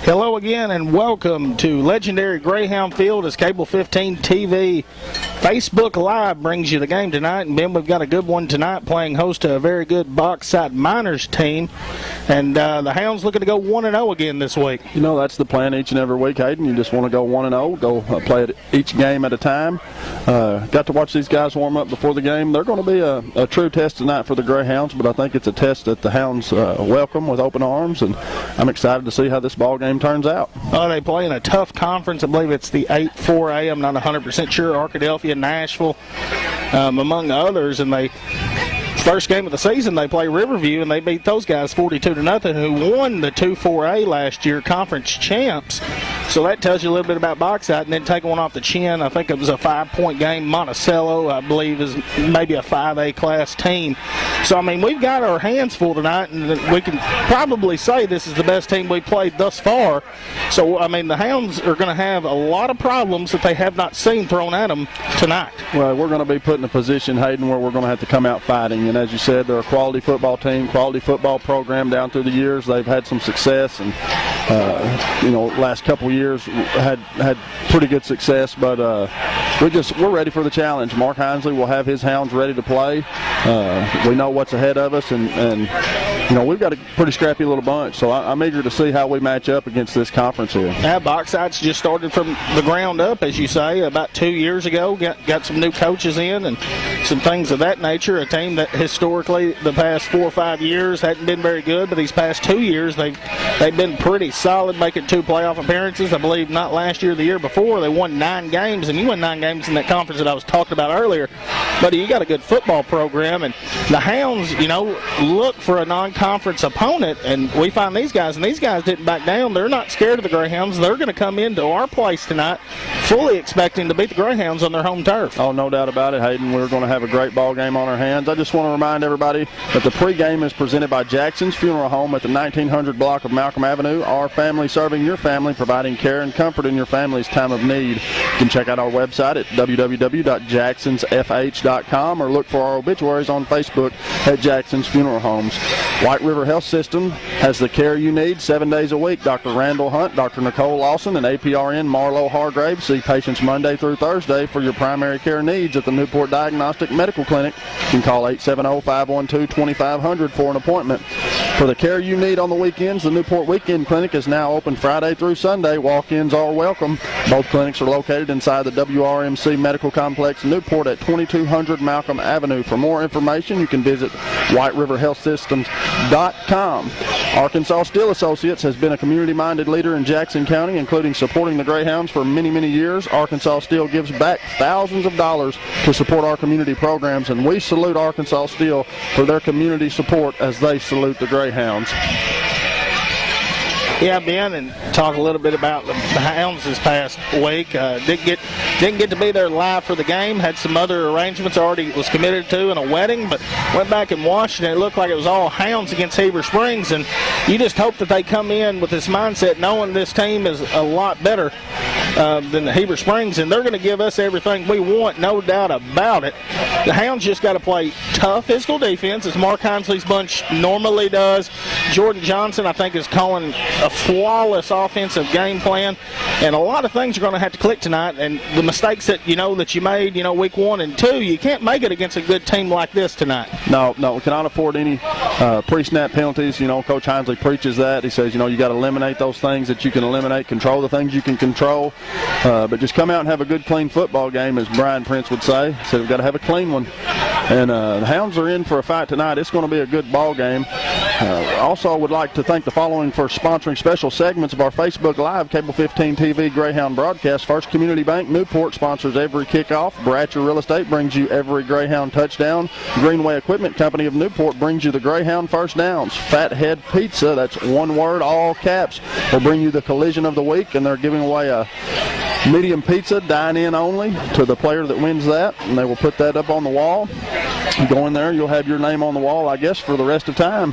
Hello again and welcome to legendary Greyhound Field as Cable 15 TV Facebook Live brings you the game tonight. And Ben, we've got a good one tonight, playing host to a very good Bauxite Miners team. And the Hounds looking to go 1-0 again this week. You know, that's the plan each and every week, Hayden. You just want to go 1-0, go play it each game at a time. Got to watch these guys warm up before the game. They're going to be a true test tonight for the Greyhounds, but I think it's a test that the Hounds welcome with open arms, and I'm excited to see how this ball game turns out. They play in a tough conference. I believe it's the 8-4A. I'm not 100% sure. Arkadelphia, Nashville, among others, and they first game of the season they play Riverview, and they beat those guys 42-0, who won the 2-4A last year, conference champs. So that tells you a little bit about Bauxite. And then taking one off the chin, I think it was a 5-point game. Monticello, I believe, is maybe a 5A class team. So, I mean, we've got our hands full tonight, and we can probably say this is the best team we've played thus far. So, I mean, the Hounds are going to have a lot of problems that they have not seen thrown at them tonight. Well, we're going to be put in a position, Hayden, where we're going to have to come out fighting. And as you said, they're a quality football team, quality football program down through the years. They've had some success, and, last couple years had pretty good success, but we're ready for the challenge. Mark Hinesley will have his Hounds ready to play. We know what's ahead of us, and we've got a pretty scrappy little bunch, so I'm eager to see how we match up against this conference here. Yeah, Bauxite's just started from the ground up, as you say, about 2 years ago. Got some new coaches in and some things of that nature. A team that historically the past 4 or 5 years hadn't been very good, but these past 2 years they've been pretty solid, making 2 playoff appearances. I believe not last year, the year before. They won 9 games, and you won 9 games in that conference that I was talking about earlier. But you got a good football program, and the Hounds, look for a non-conference opponent, and we find these guys, and these guys didn't back down. They're not scared of the Greyhounds. They're going to come into our place tonight fully expecting to beat the Greyhounds on their home turf. Oh, no doubt about it, Hayden. We're going to have a great ball game on our hands. I just want to remind everybody that the pregame is presented by Jackson's Funeral Home at the 1900 block of Malcolm Avenue. Our family serving your family, providing care and comfort in your family's time of need. You can check out our website at www.jacksonsfh.com or look for our obituaries on Facebook at Jackson's Funeral Homes. White River Health System has the care you need 7 days a week. Dr. Randall Hunt, Dr. Nicole Lawson, and APRN Marlo Hargrave see patients Monday through Thursday for your primary care needs at the Newport Diagnostic Medical Clinic. You can call 870-512-2500 for an appointment. For the care you need on the weekends, the Newport Weekend Clinic is now open Friday through Sunday. Walk-ins are welcome. Both clinics are located inside the WRMC Medical Complex in Newport at 2200 Malcolm Avenue. For more information, you can visit whiteriverhealthsystems.com. Arkansas Steel Associates has been a community-minded leader in Jackson County, including supporting the Greyhounds for many, many years. Arkansas Steel gives back thousands of dollars to support our community programs, and we salute Arkansas Steel for their community support as they salute the Greyhounds. Yeah, Ben, and talk a little bit about the Hounds this past week. Didn't get to be there live for the game. Had some other arrangements already was committed to in a wedding, but went back and watched, and it looked like it was all Hounds against Heber Springs. And you just hope that they come in with this mindset, knowing this team is a lot better than the Heber Springs, and they're going to give us everything we want, no doubt about it. The Hounds just got to play tough physical defense, as Mark Hinesley's bunch normally does. Jordan Johnson, I think, is calling a flawless offensive game plan, and a lot of things are going to have to click tonight. And the mistakes that you made, week 1 and 2, you can't make it against a good team like this tonight. No, we cannot afford any pre-snap penalties. Coach Hinesley preaches that. He says, you got to eliminate those things that you can eliminate, control the things you can control, but just come out and have a good, clean football game, as Brian Prince would say. He said we've got to have a clean one. And the Hounds are in for a fight tonight. It's going to be a good ball game. Also, I would like to thank the following for sponsoring special segments of our Facebook Live Cable 15 TV Greyhound broadcast. First Community Bank Newport sponsors every kickoff. Bratcher Real Estate brings you every Greyhound touchdown. Greenway Equipment Company of Newport brings you the Greyhound first downs. Fathead Pizza, that's one word, all caps, will bring you the collision of the week, and they're giving away a medium pizza, dine-in only, to the player that wins that, and they will put that up on the wall. You go in there, you'll have your name on the wall, I guess, for the rest of time.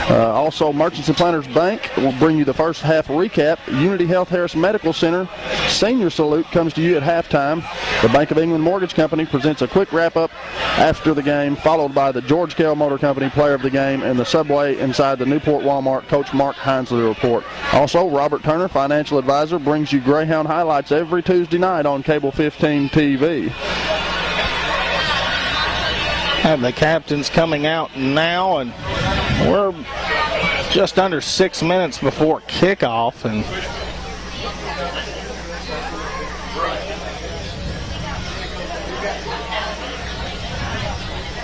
Also, Merchants and Planters Bank will bring you the first half recap. Unity Health Harris Medical Center Senior Salute comes to you at halftime. The Bank of England Mortgage Company presents a quick wrap-up after the game, followed by the George Kell Motor Company Player of the Game and the Subway inside the Newport Walmart Coach Mark Hinesley Report. Also, Robert Turner, Financial Advisor, brings you Greyhound highlights every Tuesday night on Cable 15 TV. And the captain's coming out now, and we're just under 6 minutes before kickoff. And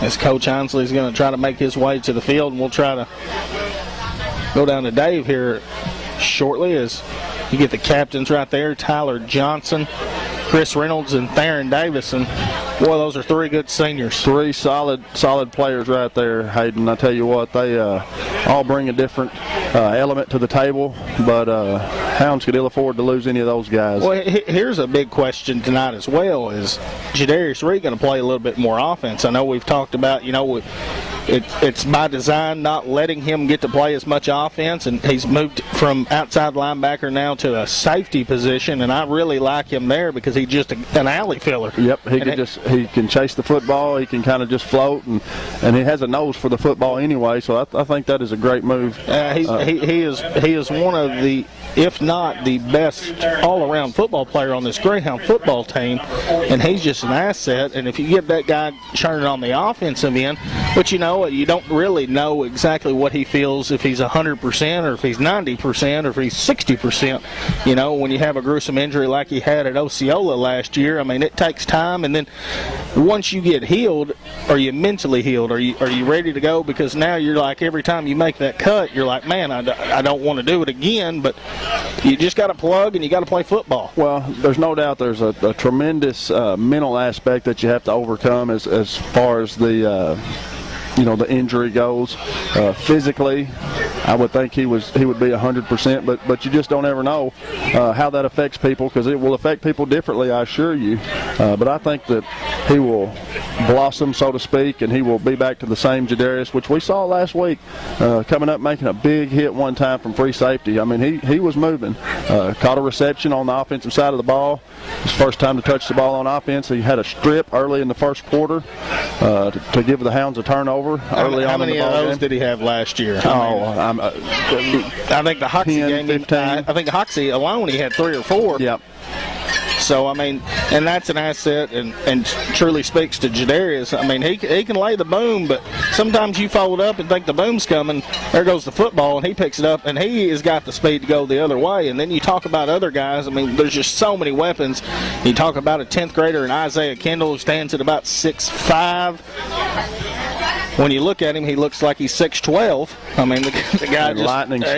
as Coach Hinesley is going to try to make his way to the field, and we'll try to go down to Dave here shortly as you get the captains right there, Tyler Johnson, Chris Reynolds, and Theron Davis. And boy, those are three good seniors. Three solid players right there, Hayden. I tell you what, they all bring a different element to the table, but Hounds could ill afford to lose any of those guys. Well, here's a big question tonight as well. Is Jadarius Reed going to play a little bit more offense? I know we've talked about, it's by design not letting him get to play as much offense, and he's moved from outside linebacker now to a safety position, and I really like him there because he's just an alley filler. Yep, he can chase the football, he can kind of just float, and he has a nose for the football anyway, so I think that is a great move. He is one of the, if not the best all-around football player on this Greyhound football team, and he's just an asset. And if you get that guy churning on the offensive end, but you don't really know exactly what he feels, if he's 100% or if he's 90% or if he's 60%. When you have a gruesome injury like he had at Osceola last year, I mean, it takes time. And then once you get healed, are you mentally healed? Are you ready to go? Because now you're like, every time you make that cut, you're like, man, I don't want to do it again. But you just got to plug and you got to play football. Well, there's no doubt there's a tremendous mental aspect that you have to overcome as far as the injury goes. Physically, I would think he would be 100%, but you just don't ever know how that affects people, because it will affect people differently, I assure you. But I think that he will blossom, so to speak, and he will be back to the same Jadarius, which we saw last week, coming up making a big hit one time from free safety. I mean, he was moving. Caught a reception on the offensive side of the ball. His first time to touch the ball on offense. He had a strip early in the first quarter to give the Hounds a turnover early on in the ball game. How many of those did he have last year? I think the Hoxie 10, game, 15. I think Hoxie alone he had 3 or 4. Yep. So, I mean, and that's an asset and truly speaks to Jadarius. I mean, he can lay the boom, but sometimes you fold up and think the boom's coming. There goes the football, and he picks it up, and he has got the speed to go the other way. And then you talk about other guys. I mean, there's just so many weapons. You talk about a 10th grader in Isaiah Kendall who stands at about 6'5". When you look at him, he looks like he's 6'12". I mean, the guy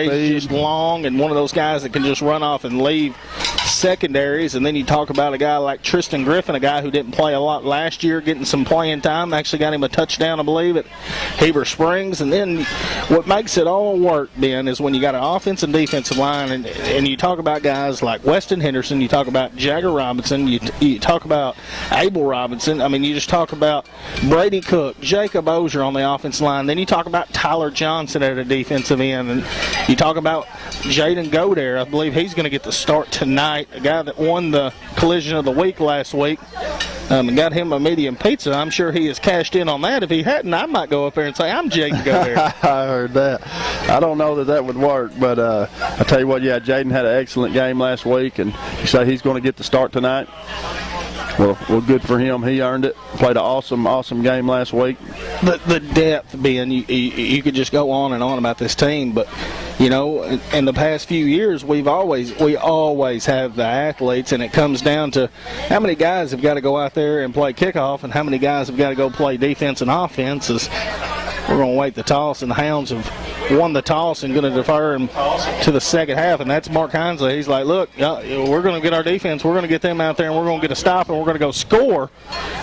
he's just long, and one of those guys that can just run off and leave secondaries. And then you talk about a guy like Tristan Griffin, a guy who didn't play a lot last year, getting some playing time. Actually got him a touchdown, I believe, at Heber Springs. And then what makes it all work, Ben, is when you got an offensive and defensive line, and you talk about guys like Weston Henderson, you talk about Jagger Robinson, you talk about Abel Robinson. I mean, you just talk about Brady Cook, Jacob Ozier on the offensive line. Then you talk about Tyler Johnson at a defensive end, and you talk about Jaden Godare. I believe he's going to get the start tonight, a guy that won the collision of the week last week. And got him a medium pizza. I'm sure he has cashed in on that. If he hadn't, I might go up there and say, I'm Jaden Godare. I heard that. I don't know that would work, but I tell you what, yeah, Jaden had an excellent game last week, and you say he's going to get the start tonight. Well, good for him. He earned it. Played an awesome game last week. The depth, Ben, you could just go on and on about this team, but in the past few years, we always have the athletes, and it comes down to how many guys have got to go out there and play kickoff, and how many guys have got to go play defense and offense. We're going to wait the toss, and the Hounds have won the toss and going to defer him to the second half, and that's Mark Hinesley. He's like, look, we're going to get our defense, we're going to get them out there, and we're going to get a stop, and we're going to go score.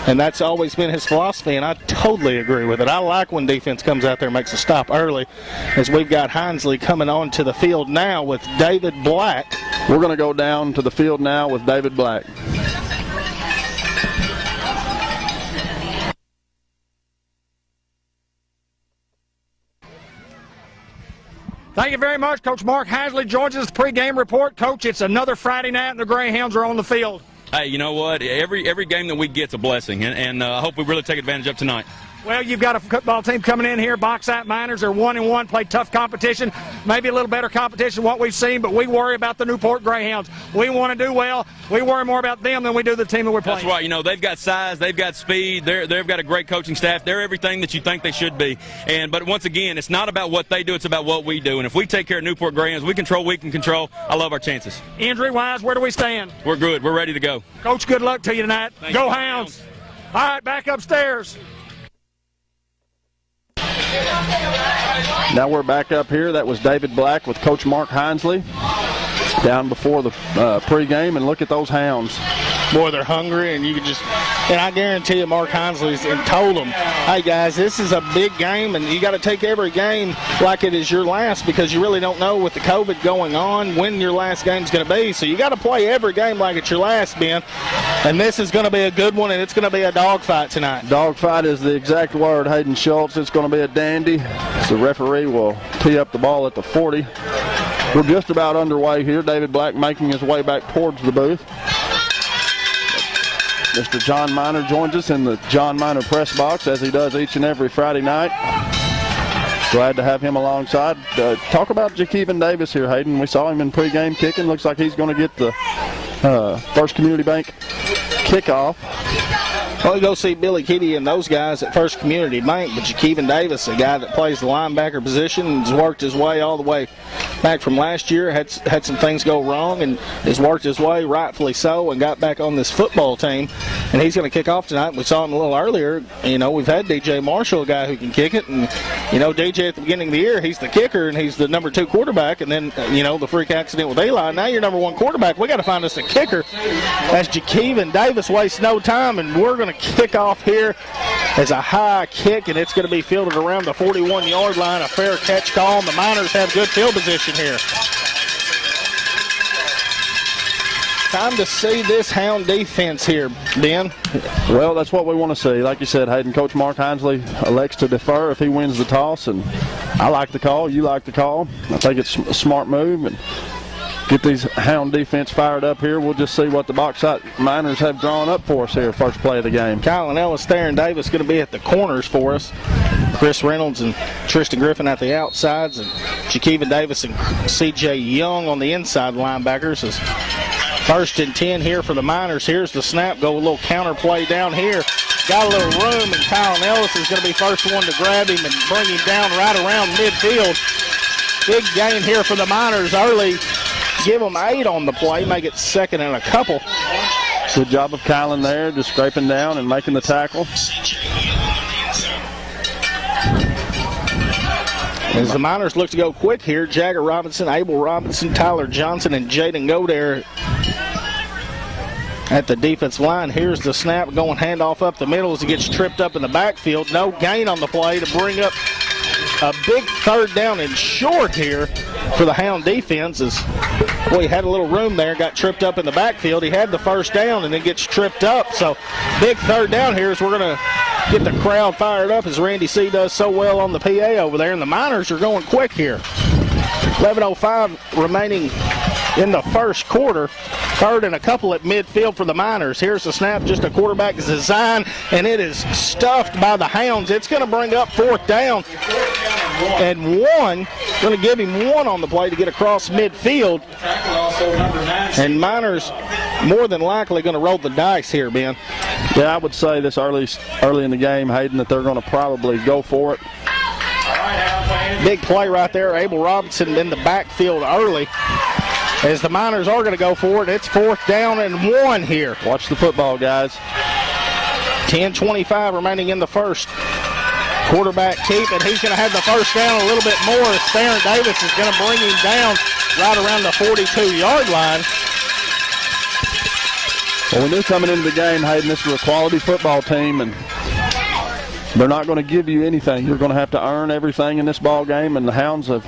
And that's always been his philosophy, and I totally agree with it. I like when defense comes out there and makes a stop early, as we've got Hinesley coming on to the field now with David Black. We're going to go down to the field now with David Black. Thank you very much. Coach Mark Hasley joins us for the pregame report. Coach, it's another Friday night and the Greyhounds are on the field. Hey, you know what? Every game that we get's a blessing, and I hope we really take advantage of tonight. Well, you've got a football team coming in here. Bauxite Miners are 1-1, play tough competition, maybe a little better competition than what we've seen, but we worry about the Newport Greyhounds. We want to do well. We worry more about them than we do the team that we're playing. That's right. You know, they've got size, they've got speed, they've got a great coaching staff. They're everything that you think they should be. But once again, it's not about what they do, it's about what we do. And if we take care of Newport Greyhounds, we control, we can control. I love our chances. Injury-wise, where do we stand? We're good. We're ready to go. Coach, good luck to you tonight. Thank Go you. Hounds. All right, back upstairs. Now we're back up here. That was David Black with Coach Mark Hinesley down before the pregame, and look at those Hounds. Boy, they're hungry, and you can just, and I guarantee you, Mark Hinesley's and told them, hey guys, this is a big game, and you got to take every game like it is your last, because you really don't know with the COVID going on when your last game's going to be. So you got to play every game like it's your last, Ben. And this is going to be a good one, and it's going to be a dogfight tonight. Dogfight is the exact word, Hayden Schultz. It's going to be a dandy. The referee will tee up the ball at the 40. We're just about underway here. David Black making his way back towards the booth. Mr. John Miner joins us in the John Miner press box, as he does each and every Friday night. Glad to have him alongside. Talk about Jakeevan Davis here, Hayden. We saw him in pregame kicking. Looks like he's going to get the First Community Bank kickoff. Well, you go see Billy Kitty and those guys at First Community Bank, but Jakeevan Davis, a guy that plays the linebacker position, has worked his way all the way back from last year, had some things go wrong, and has worked his way, rightfully so, and got back on this football team. And he's going to kick off tonight. We saw him a little earlier. You know, we've had DJ Marshall, a guy who can kick it, and, you know, DJ at the beginning of the year, he's the kicker, and he's the number 2 quarterback, and then, you know, the freak accident with Eli. Now you're number 1 quarterback. We got to find us a kicker. As Jakeevan Davis wastes no time, and we're going to kick off here as a high kick, and it's going to be fielded around the 41-yard line. A fair catch call, and the Miners have good field position here. Time to see this Hound defense here, Ben. Well, that's what we want to see. Like you said, Hayden, Coach Mark Hinesley elects to defer if he wins the toss, and I like the call. You like the call. I think it's a smart move, and get these Hound defense fired up here. We'll just see what the Bauxite Miners have drawn up for us here, first play of the game. Kylan Ellis, Theron Davis going to be at the corners for us. Chris Reynolds and Tristan Griffin at the outsides, and Jakeevan Davis and C.J. Young on the inside linebackers. As first and 10 here for the Miners. Here's the snap. Go a little counter play down here. Got a little room, and Kylan Ellis is going to be first one to grab him and bring him down right around midfield. Big gain here for the Miners early. Give them 8 on the play, make it second and a couple. Good job of Kylan there, just scraping down and making the tackle. As the Miners look to go quick here, Jagger Robinson, Abel Robinson, Tyler Johnson, and Jaden Godare at the defensive line. Here's the snap, going handoff up the middle as he gets tripped up in the backfield. No gain on the play to bring up a big third down and short here for the Hound defense. As boy, he had a little room there, got tripped up in the backfield. He had the first down and then gets tripped up. So big third down here as we're going to get the crowd fired up as Randy C. does so well on the PA over there. And the Miners are going quick here. 11:05 remaining in the first quarter. Third and a couple at midfield for the Miners. Here's the snap, just a quarterback design, and it is stuffed by the Hounds. It's going to bring up fourth down and 1. Going to give him 1 on the play to get across midfield. And Miners more than likely going to roll the dice here, Ben. Yeah, I would say this early in the game, Hayden, that they're going to probably go for it. Big play right there. Abel Robinson in the backfield early. As the Miners are going to go for it, it's fourth down and 1 here. Watch the football, guys. 10:25 remaining in the first. Quarterback keep, and he's going to have the first down a little bit more as Theron Davis is going to bring him down right around the 42-yard line. Well, we knew coming into the game, Hayden, this was a quality football team, and they're not going to give you anything. You're going to have to earn everything in this ball game, and the Hounds have.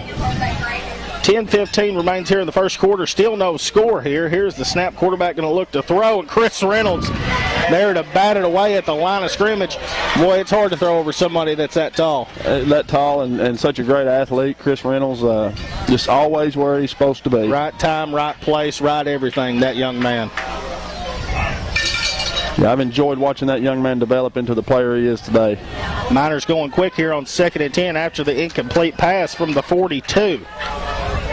10:15 remains here in the first quarter. Still no score here. Here's the snap. Quarterback going to look to throw, and Chris Reynolds there to bat it away at the line of scrimmage. Boy, it's hard to throw over somebody that's that tall. That tall and such a great athlete, Chris Reynolds, just always where he's supposed to be. Right time, right place, right everything, that young man. Yeah, I've enjoyed watching that young man develop into the player he is today. Miners going quick here on 2nd and 10 after the incomplete pass from the 42.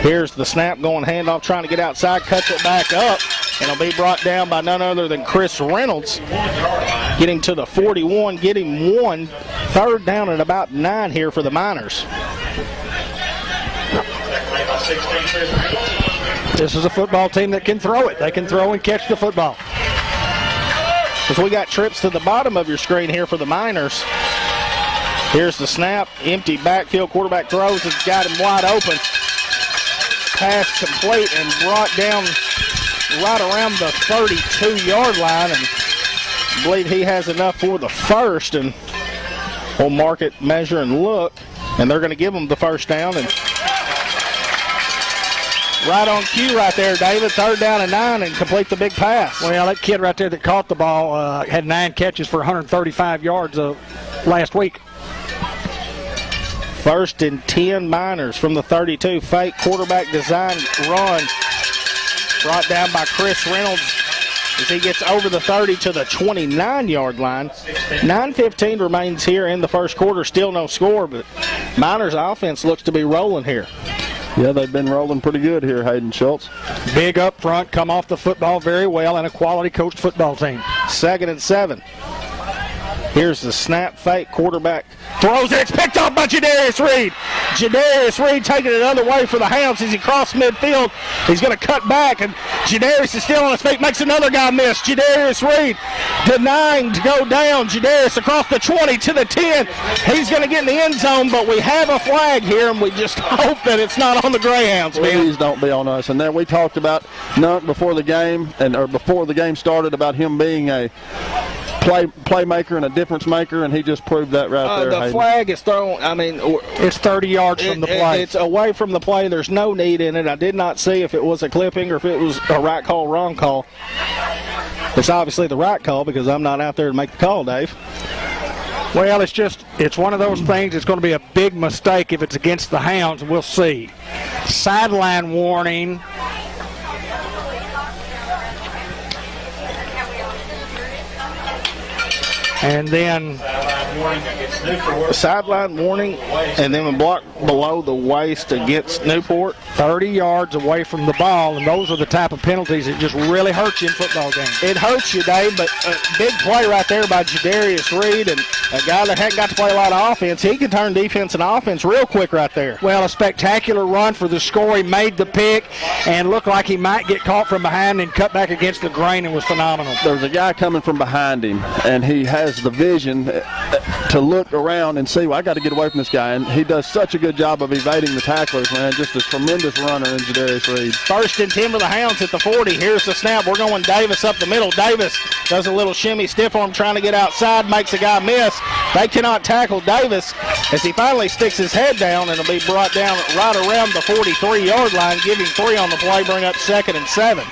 Here's the snap, going handoff, trying to get outside, cuts it back up, and it'll be brought down by none other than Chris Reynolds. Get him to the 41, get him 1. 3rd down and about 9 here for the Miners. This is a football team that can throw it. They can throw and catch the football. As we got trips to the bottom of your screen here for the Miners. Here's the snap, empty backfield, quarterback throws, has got him wide open. Pass complete and brought down right around the 32-yard line, and I believe he has enough for the first, and we'll mark it, measure, and look, and they're going to give him the first down. And right on cue right there, David. 3rd down and 9 and complete the big pass. Well, that kid right there that caught the ball had 9 catches for 135 yards last week. 1st and 10 Miners from the 32. Fake quarterback design run. Brought down by Chris Reynolds as he gets over the 30 to the 29-yard line. 9:15 remains here in the first quarter. Still no score, but Miners offense looks to be rolling here. Yeah, they've been rolling pretty good here, Hayden Schultz. Big up front, come off the football very well, and a quality coached football team. 2nd and 7. Here's the snap, fake, quarterback throws it. It's picked off by Jadarius Reed. Jadarius Reed taking it another way for the Hounds as he crosses midfield. He's going to cut back, and Jadarius is still on his feet, makes another guy miss. Jadarius Reed denying to go down. Jadarius across the 20 to the 10. He's going to get in the end zone, but we have a flag here, and we just hope that it's not on the Greyhounds, man. Please don't be on us. And then we talked about Nunt before the game, or before the game started, about him being a playmaker and a difference maker, and he just proved that right there. The Hayden. flag is thrown. I mean, it's 30 yards from the play. It's away from the play. There's no need in it. I did not see if it was a clipping or if it was a right call, wrong call. It's obviously the right call because I'm not out there to make the call, Dave. Well, it's one of those things. It's going to be a big mistake if it's against the Hounds, and we'll see. Sideline warning. And then sideline warning, and then a block below the waist against Newport. 30 yards away from the ball, and those are the type of penalties that just really hurt you in football games. It hurts you, Dave, but a big play right there by Jadarius Reed, and a guy that hadn't got to play a lot of offense. He can turn defense and offense real quick right there. Well, a spectacular run for the score. He made the pick and looked like he might get caught from behind and cut back against the grain, and was phenomenal. There's a guy coming from behind him, and he has the vision to look around and see, well, I got to get away from this guy, and he does such a good job of evading the tacklers, man. Just a tremendous runner in Jadarius Reed. 1st and 10 for the Hounds at the 40. Here's the snap. We're going Davis up the middle. Davis does a little shimmy, stiff arm, trying to get outside, makes a guy miss. They cannot tackle Davis as he finally sticks his head down, and it'll be brought down right around the 43-yard line, giving 3 on the play, bring up 2nd and 7.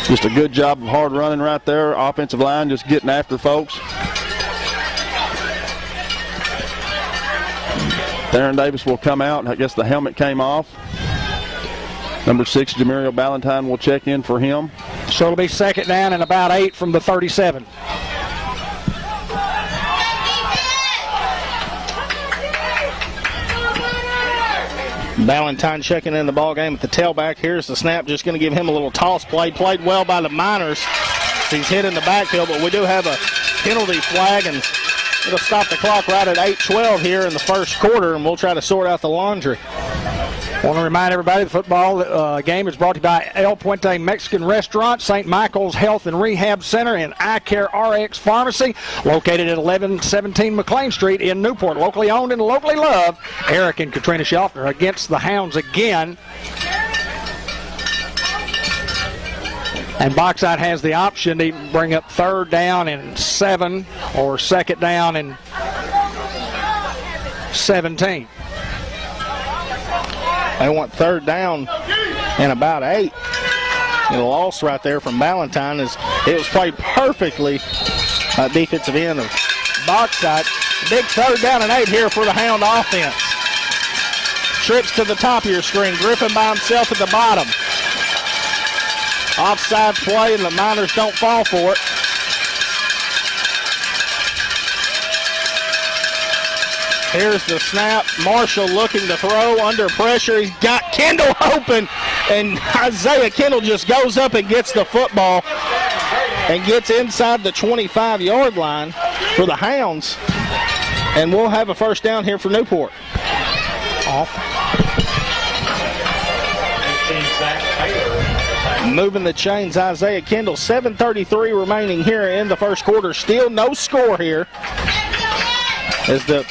Just a good job of hard running right there. Offensive line just getting after folks. Darren Davis will come out. I guess the helmet came off. Number 6, Jamario Ballantyne will check in for him. So it'll be 2nd down and about 8 from the 37. Ballantyne checking in the ball game at the tailback. Here's the snap. Just going to give him a little toss play. Played well by the Miners. He's hit in the backfield, but we do have a penalty flag, and it'll stop the clock right at 8:12 here in the first quarter, and we'll try to sort out the laundry. I want to remind everybody the football game is brought to you by El Puente Mexican Restaurant, St. Michael's Health and Rehab Center, and Eye Care RX Pharmacy, located at 1117 McLean Street in Newport. Locally owned and locally loved. Eric and Katrina Schaffner against the Hounds again. And Bauxite has the option to bring up 3rd down and 7 or 2nd down and 17. They want 3rd down and about 8. And a loss right there from Ballantyne. As it was played perfectly defensive end of Bauxite. Big 3rd down and 8 here for the Hound offense. Trips to the top of your screen. Griffin by himself at the bottom. Offside play, and the Miners don't fall for it. Here's the snap. Marshall looking to throw under pressure. He's got Kendall open, and Isaiah Kendall just goes up and gets the football and gets inside the 25-yard line for the Hounds. And we'll have a 1st down here for Newport. Off. Moving the chains, Isaiah Kendall. 7:33 remaining here in the 1st quarter. Still no score here. As the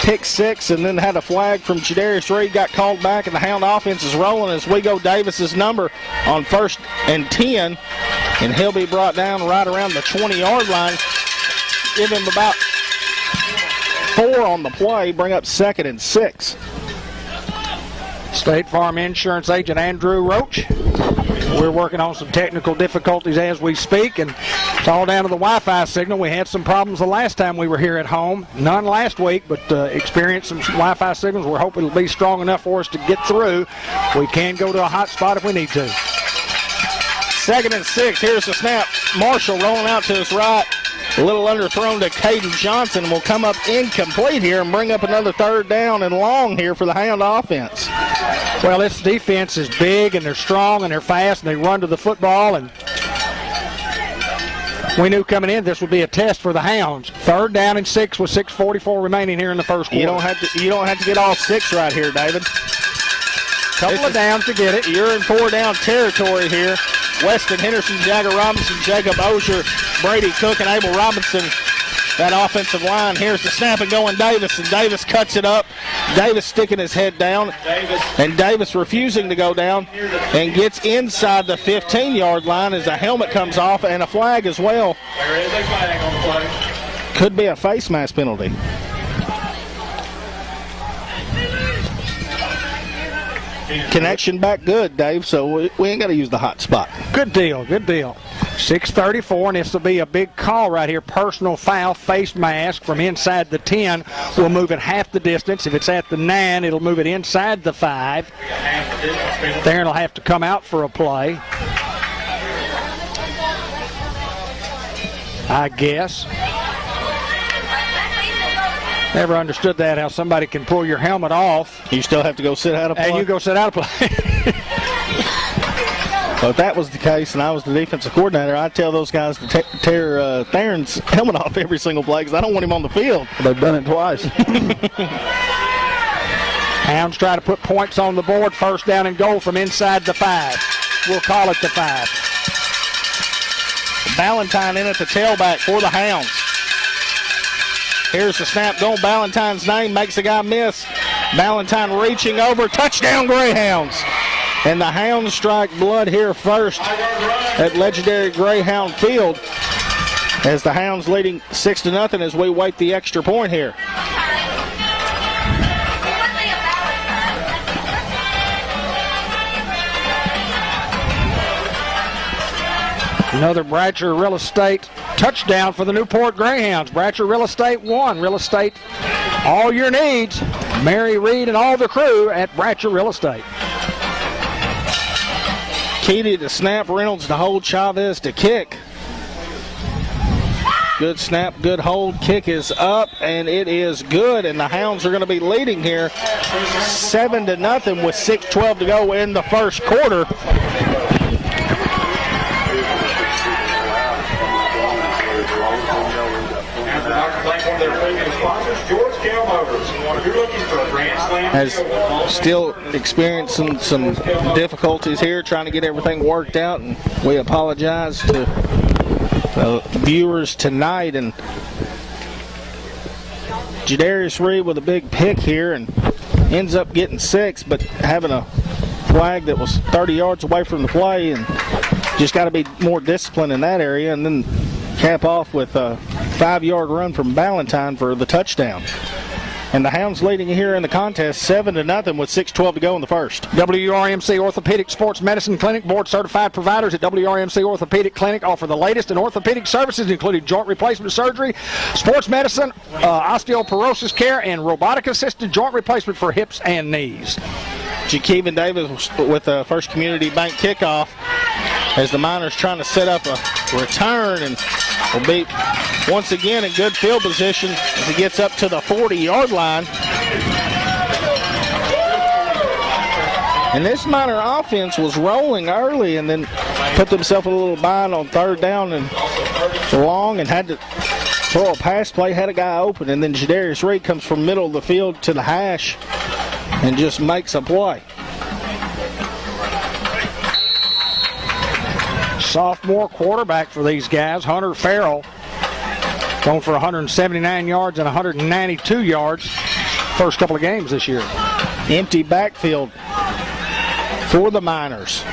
pick 6 and then had a flag from Jadarius Reed, got called back, and the Hound offense is rolling as we go Davis's number on 1st and 10. And he'll be brought down right around the 20-yard line. Give him about 4 on the play. Bring up 2nd and 6. State Farm Insurance agent Andrew Roach. We're working on some technical difficulties as we speak, and it's all down to the Wi-Fi signal. We had some problems the last time we were here at home. None last week, but experienced some Wi-Fi signals. We're hoping it'll be strong enough for us to get through. We can go to a hot spot if we need to. 2nd and 6. Here's the snap. Marshall rolling out to his right. A little underthrown to Caden Johnson. Will come up incomplete here and bring up another 3rd down and long here for the Hound offense. Well, this defense is big, and they're strong, and they're fast, and they run to the football. And we knew coming in this would be a test for the Hounds. 3rd down and 6 with 6:44 remaining here in the 1st quarter. You don't have to get all 6 right here, David. Couple of downs to get it. You're in 4-down territory here. Weston Henderson, Jagger Robinson, Jacob Osher, Brady Cook, and Abel Robinson. That offensive line. Here's the snap and going Davis, and Davis cuts it up. Davis sticking his head down, and Davis refusing to go down and gets inside the 15-yard line as a helmet comes off and a flag as well. There is a flag on the play. Could be a face mask penalty. Connection back good, Dave, so we ain't got to use the hot spot. Good deal, good deal. 6:34, and this will be a big call right here. Personal foul, face mask from inside the 10. We'll move it half the distance. If it's at the 9, it'll move it inside the 5. Theron will have to come out for a play, I guess. Never understood that, how somebody can pull your helmet off. You still have to go sit out of play? And you go sit out of play. Well, if that was the case and I was the defensive coordinator, I'd tell those guys to tear Theron's helmet off every single play because I don't want him on the field. They've done it twice. Hounds try to put points on the board. 1st down and goal from inside the 5. We'll call it the 5. Ballantyne in at the tailback for the Hounds. Here's the snap going Ballantyne's name, makes a guy miss. Ballantyne reaching over, touchdown Greyhounds. And the Hounds strike blood here first at legendary Greyhound Field as the Hounds leading 6-0 as we wait the extra point here. Another Bratcher Real Estate touchdown for the Newport Greyhounds. Bratcher Real Estate won. Real Estate, all your needs. Mary Reed and all the crew at Bratcher Real Estate. Keedy to snap, Reynolds to hold, Chavez to kick. Good snap, good hold, kick is up, and it is good, and the Hounds are going to be leading here 7-0 with 6:12 to go in the 1st quarter. Has still experiencing some difficulties here trying to get everything worked out, and we apologize to viewers tonight. And Jadarius Reed with a big pick here and ends up getting 6, but having a flag that was 30 yards away from the play, and just got to be more disciplined in that area, and then cap off with a 5-yard run from Ballantyne for the touchdown. And the Hounds leading here in the contest 7-0 with 6:12 to go in the first. WRMC Orthopedic Sports Medicine Clinic, board-certified providers at WRMC Orthopedic Clinic offer the latest in orthopedic services, including joint replacement surgery, sports medicine, osteoporosis care, and robotic-assisted joint replacement for hips and knees. Jakeevan Davis with the First Community Bank kickoff as the Miners trying to set up a return, and will be once again in good field position as he gets up to the 40-yard line. And this Miner offense was rolling early and then put themselves a little bind on third down and long and had to throw a pass play, had a guy open, and then Jadarius Reed comes from middle of the field to the hash and just makes a play. Sophomore quarterback for these guys, Hunter Farrell, going for 179 yards and 192 yards first couple of games this year. Empty backfield for the Miners.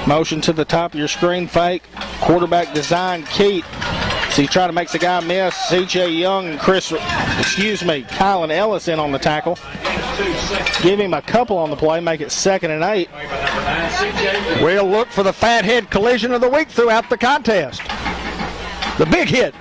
Motion to the top of your screen, fake. Quarterback design, keep. So he's trying to make the guy miss. C.J. Young and Kylan Ellis in on the tackle. Give him a couple on the play, make it 2nd and 8. We'll look for the fathead collision of the week throughout the contest. The big hit.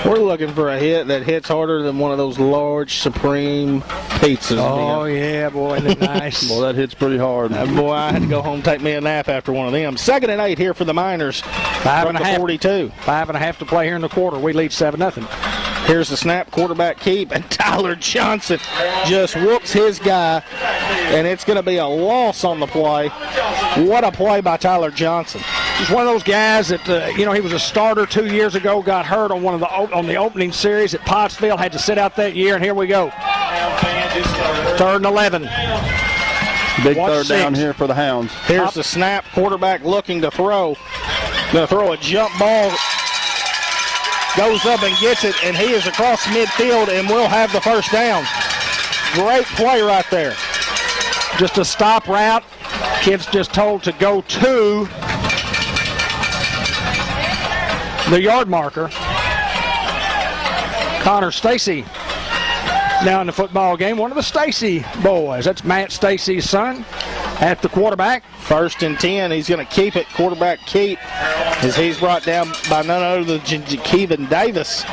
We're looking for a hit that hits harder than one of those large Supreme pizzas. Oh, yeah, boy, isn't it nice? Boy, that hits pretty hard. Boy, I had to go home and take me a nap after one of them. 2nd and 8 here for the Miners. 42. 5.5 to play here in the quarter. We lead 7-0. Here's the snap, quarterback keep, and Tyler Johnson just whoops his guy, and it's going to be a loss on the play. What a play by Tyler Johnson. He's one of those guys that, he was a starter 2 years ago, got hurt on on the opening series at Pottsville, had to sit out that year, and here we go. 3rd and 11. Big third down here for the Hounds. Here's the snap, quarterback looking to throw. Going to throw a jump ball. Goes up and gets it, and he is across midfield, and we'll have the first down. Great play right there. Just a stop route. Kid's just told to go to the yard marker. Connor Stacy now in the football game. One of the Stacy boys. That's Matt Stacy's son at the quarterback. 1st and 10. He's going to keep it. Quarterback keep as he's brought down by none other than Jakeevan Davis.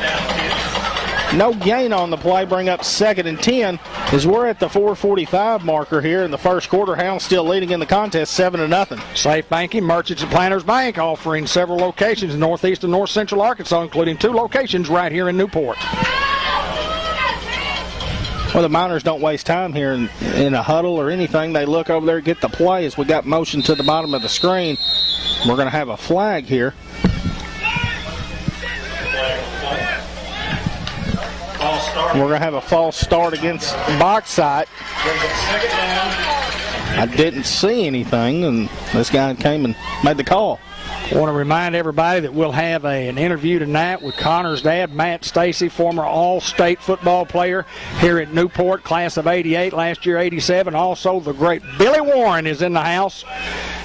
No gain on the play. Bring up 2nd and 10 as we're at the 4:45 marker here in the first quarter. Hounds still leading in the contest 7-0. Safe Banking, Merchants and Planners Bank, offering several locations in northeast and north central Arkansas, including 2 locations right here in Newport. Well, the Miners don't waste time here in a huddle or anything. They look over there, get the play as we got motion to the bottom of the screen. We're going to have a flag here. We're going to have a false start against Bauxite. I didn't see anything, and this guy came and made the call. I want to remind everybody that we'll have an interview tonight with Connor's dad, Matt Stacy, former All-State football player here at Newport, class of 88, last year 87. Also, the great Billy Warren is in the house,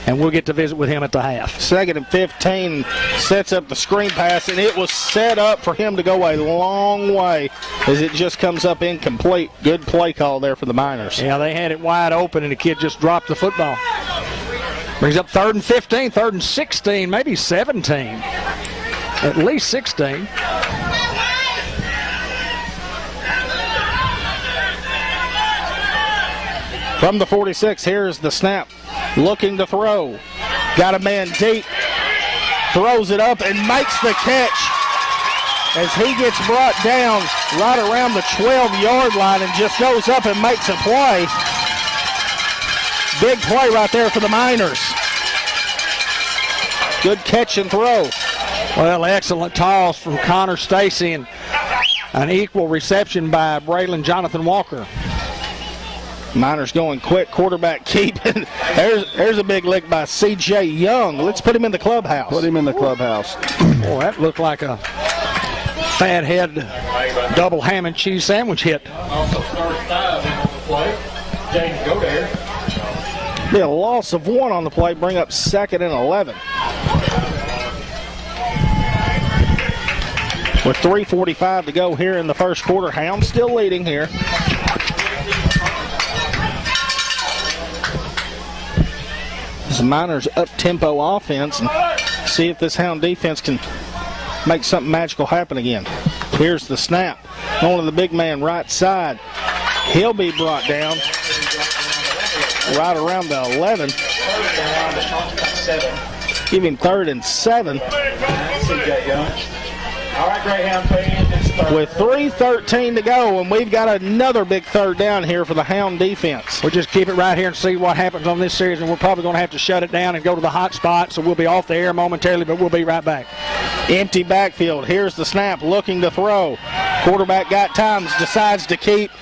and we'll get to visit with him at the half. 2nd and 15, sets up the screen pass, and it was set up for him to go a long way as it just comes up incomplete. Good play call there for the Miners. Yeah, they had it wide open, and the kid just dropped the football. Brings up 3rd and 15, 3rd and 16, maybe 17. At least 16. From the 46, here's the snap. Looking to throw. Got a man deep. Throws it up and makes the catch as he gets brought down right around the 12-yard line and just goes up and makes a play. Big play right there for the Miners. Good catch and throw. Well, excellent toss from Connor Stacy and an equal reception by Braylon Jonathan Walker. Miners going quick, quarterback keeping. There's a big lick by C.J. Young. Let's put him in the clubhouse. Put him in the clubhouse. Boy, that looked like a fathead double ham and cheese sandwich hit. Also started 5 on the play. Jaden Godare. Be a loss of 1 on the play, bring up 2nd and 11. with 3:45 to go here in the first quarter. Hounds still leading here. This Miners up-tempo offense, and see if this Hound defense can make something magical happen again. Here's the snap. Going to the big man right side. He'll be brought down right around the 11. Give him 3rd and 7. All right, Greyhound fans, it's third. With 3:13 to go, and we've got another big third down here for the Hound defense. We'll just keep it right here and see what happens on this series, and we're probably going to have to shut it down and go to the hot spot, so we'll be off the air momentarily, but we'll be right back. Empty backfield. Here's the snap, looking to throw. Quarterback got times, decides to keep.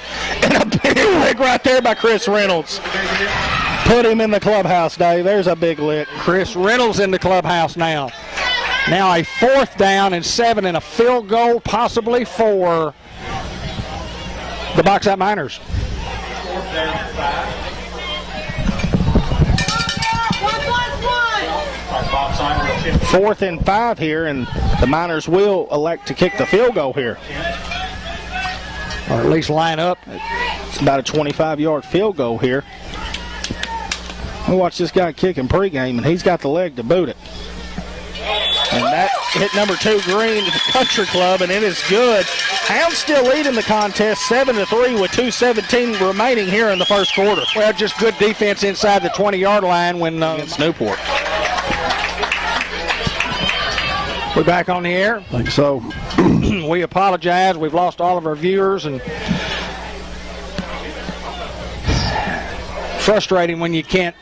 And a big lick right there by Chris Reynolds. Put him in the clubhouse, Dave. There's a big lick. Chris Reynolds in the clubhouse now. Now a 4th down and 7 and a field goal possibly for the Bauxite Miners. 4th and 5 here, and the Miners will elect to kick the field goal here. Or at least line up. It's about a 25-yard field goal here. We'll watch this guy kick in pregame, and he's got the leg to boot it. And that hit number 2 Green at the Country Club, and it is good. Hounds still leading the contest 7-3 with 2:17 remaining here in the first quarter. Well, just good defense inside the 20-yard line when Against Newport. we're back on the air. I think so. We apologize. We've lost all of our viewers, and frustrating when you can't.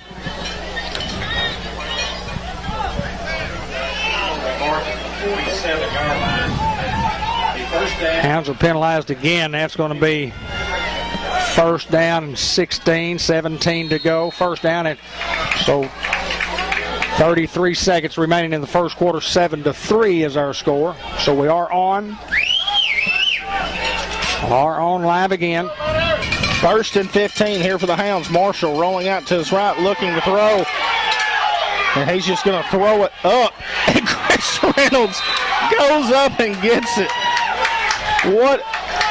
Hounds are penalized again. That's going to be 1st down and 16, 17 to go. 1st down, and so 33 seconds remaining in the first quarter. 7-3 is our score. So we are on live again. 1st and 15 here for the Hounds. Marshall rolling out to his right, looking to throw. And he's just going to throw it up. And Chris Reynolds goes up and gets it. What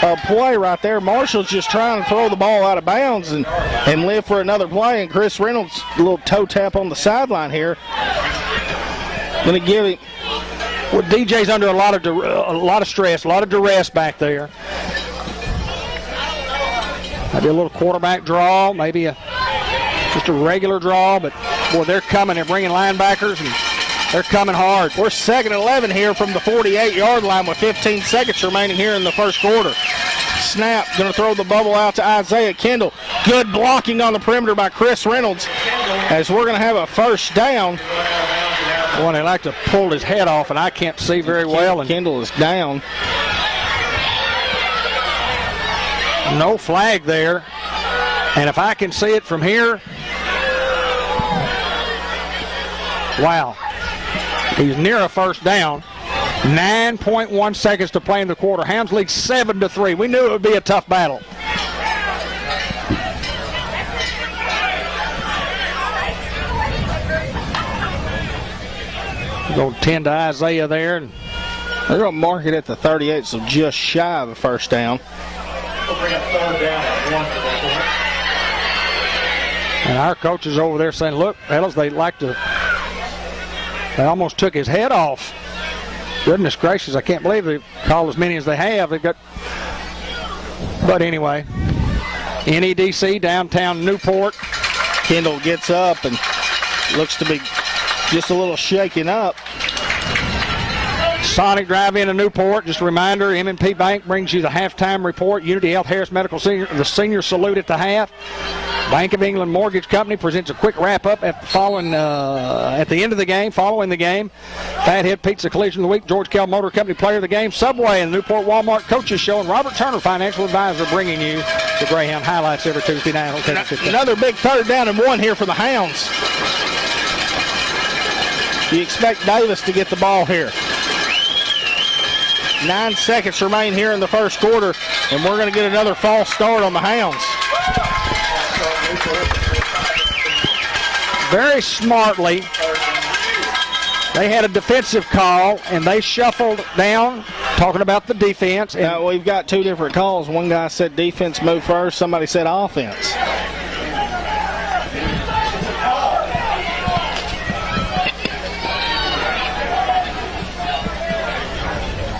a play right there. Marshall's just trying to throw the ball out of bounds and live for another play. And Chris Reynolds, a little toe tap on the sideline here. Going to give him. Well, DJ's under a lot of stress, a lot of duress back there. Maybe a little quarterback draw, maybe just a regular draw, but boy, they're coming. They're bringing linebackers, and they're coming hard. We're 2nd and 11 here from the 48-yard line with 15 seconds remaining here in the first quarter. Snap, going to throw the bubble out to Isaiah Kendall. Good blocking on the perimeter by Chris Reynolds as we're going to have a 1st down. Boy, they like to pull his head off, and I can't see very well. And Kendall is down. no flag there. And if I can see it from here, wow. He's near a 1st down. 9.1 seconds to play in the quarter. Hounds lead 7-3. We knew it would be a tough battle. We'll go 10 to Isaiah there. And they're going to mark it at the 38, so just shy of a 1st down. We'll bring up 3rd down at 1 for that point. And our coaches over there saying, look, fellas, they almost took his head off. Goodness gracious, I can't believe they've called as many as they have. But anyway, NEDC, downtown Newport. Kendall gets up and looks to be just a little shaken up. Sonic Drive into Newport. Just a reminder, M&P Bank brings you the halftime report. Unity Health Harris Medical Senior, the senior salute at the half. Bank of England Mortgage Company presents a quick wrap-up at the end of the game, following the game. Fathead Pizza Collision of the Week, George Kell Motor Company Player of the Game, Subway, and the Newport Walmart Coaches Show, and Robert Turner, Financial Advisor, bringing you the Greyhound highlights every Tuesday night. Another big 3rd down and 1 here for the Hounds. You expect Davis to get the ball here. 9 seconds remain here in the first quarter, and we're going to get another false start on the Hounds. Very smartly, they had a defensive call, and they shuffled down talking about the defense. And We've got two different calls. One guy said defense move first. Somebody said offense.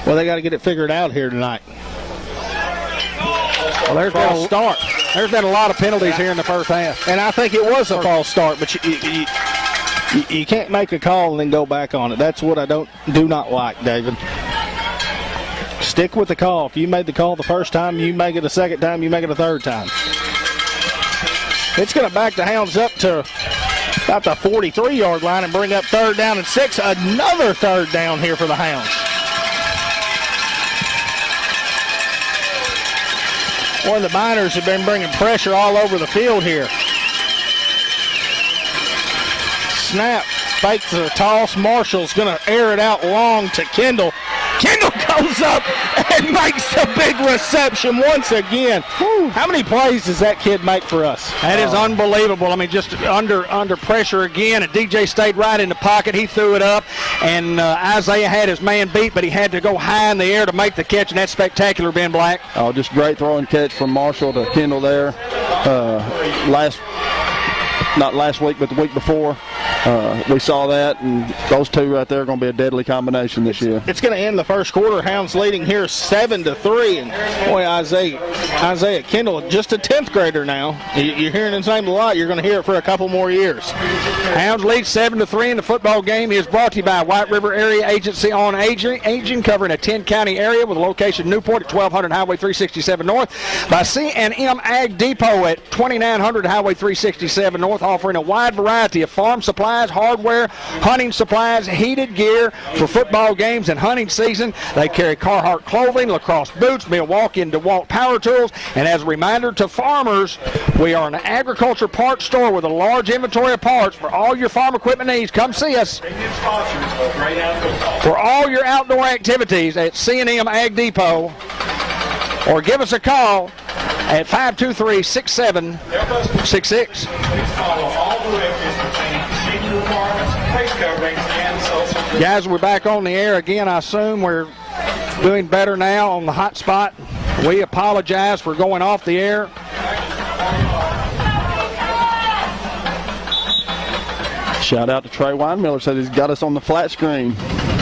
Well, they got to get it figured out here tonight. Well, there's been a start. There's been a lot of penalties here in the first half. And I think it was a false start, but you can't make a call and then go back on it. That's what I do not like, David. Stick with the call. If you made the call the first time, you make it a second time, you make it a third time. It's going to back the Hounds up to about the 43-yard line and bring up 3rd down and 6. Another 3rd down here for the Hounds. One of the Miners have been bringing pressure all over the field here. Snap, fakes the toss. Marshall's going to air it out long to Kendall. Kendall goes up and makes a big reception once again. Whew. How many plays does that kid make for us? That is unbelievable. I mean, just under pressure again, and DJ stayed right in the pocket. He threw it up, and Isaiah had his man beat, but he had to go high in the air to make the catch, and that's spectacular, Ben Black. Oh, just great throw and catch from Marshall to Kendall there. Not last week, but the week before. We saw that, and those two right there are going to be a deadly combination this year. It's going to end the first quarter. Hounds leading here 7-3, and boy, Isaiah Kendall, just a 10th grader now. You're hearing his name a lot. You're going to hear it for a couple more years. Hounds lead 7-3 in the football game. Is brought to you by White River Area Agency on Aging, covering a 10-county area with a location in Newport at 1200 Highway 367 North. By C&M Ag Depot at 2900 Highway 367 North, offering a wide variety of farm supplies, hardware, hunting supplies, heated gear for football games and hunting season. They carry Carhartt clothing, lacrosse boots, Milwaukee and DeWalt power tools. And as a reminder to farmers, we are an agriculture parts store with a large inventory of parts for all your farm equipment needs. Come see us for all your outdoor activities at C&M Ag Depot, or give us a call at 523-6766. Guys, we're back on the air again. I assume we're doing better now on the hot spot. We apologize for going off the air. Shout out to Trey Weinmiller, said he's got us on the flat screen.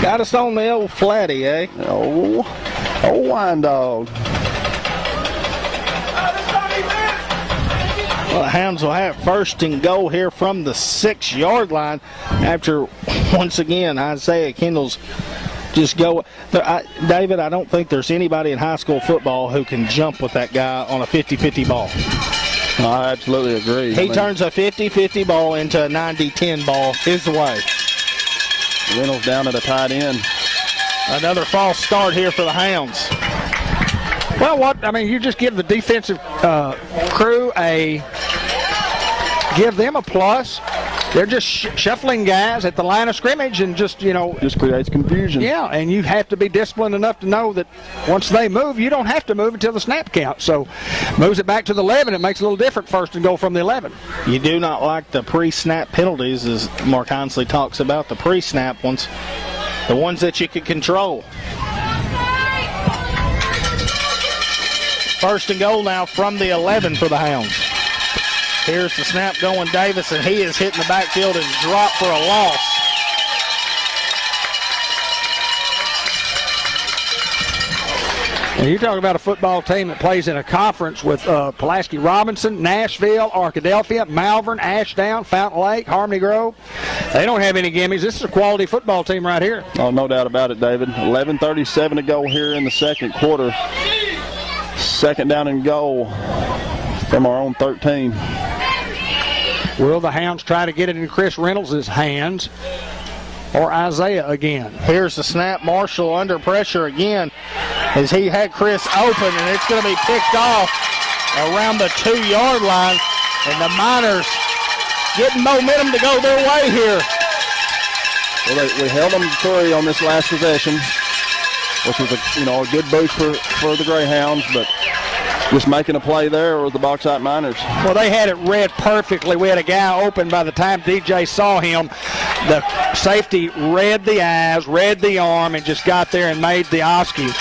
Got us on the old flatty, eh? Oh, wine dog. Well, the Hounds will have 1st and goal here from the 6-yard line after, once again, Isaiah Kendall's just go. David, I don't think there's anybody in high school football who can jump with that guy on a 50-50 ball. I absolutely agree. He turns a 50-50 ball into a 90-10 ball his way. Reynolds down at a tight end. Another false start here for the Hounds. Well, you just give the defensive crew give them a plus. They're just shuffling guys at the line of scrimmage and just creates confusion. Yeah, and you have to be disciplined enough to know that once they move, you don't have to move until the snap count. So moves it back to the 11. It makes it a little different 1st and goal from the 11. You do not like the pre-snap penalties, as Mark Hinsley talks about, the pre-snap ones, the ones that you can control. 1st and goal now from the 11 for the Hounds. Here's the snap going Davis, and he is hitting the backfield and dropped for a loss. And you talk about a football team that plays in a conference with Pulaski Robinson, Nashville, Arkadelphia, Malvern, Ashdown, Fountain Lake, Harmony Grove. They don't have any gimmies. This is a quality football team right here. Oh, no doubt about it, David. 11:37 to go here in the second quarter. 2nd down and goal from our own 13. Will the Hounds try to get it in Chris Reynolds' hands, or Isaiah again? Here's the snap. Marshall under pressure again as he had Chris open, and it's going to be picked off around the 2-yard line, and the Miners getting momentum to go their way here. Well, we held them to 3 on this last possession, which was a good boost for the Greyhounds, but just making a play there or the Bauxite Miners. Well, they had it read perfectly. We had a guy open by the time DJ saw him. The safety read the eyes, read the arm, and just got there and made the Oskies.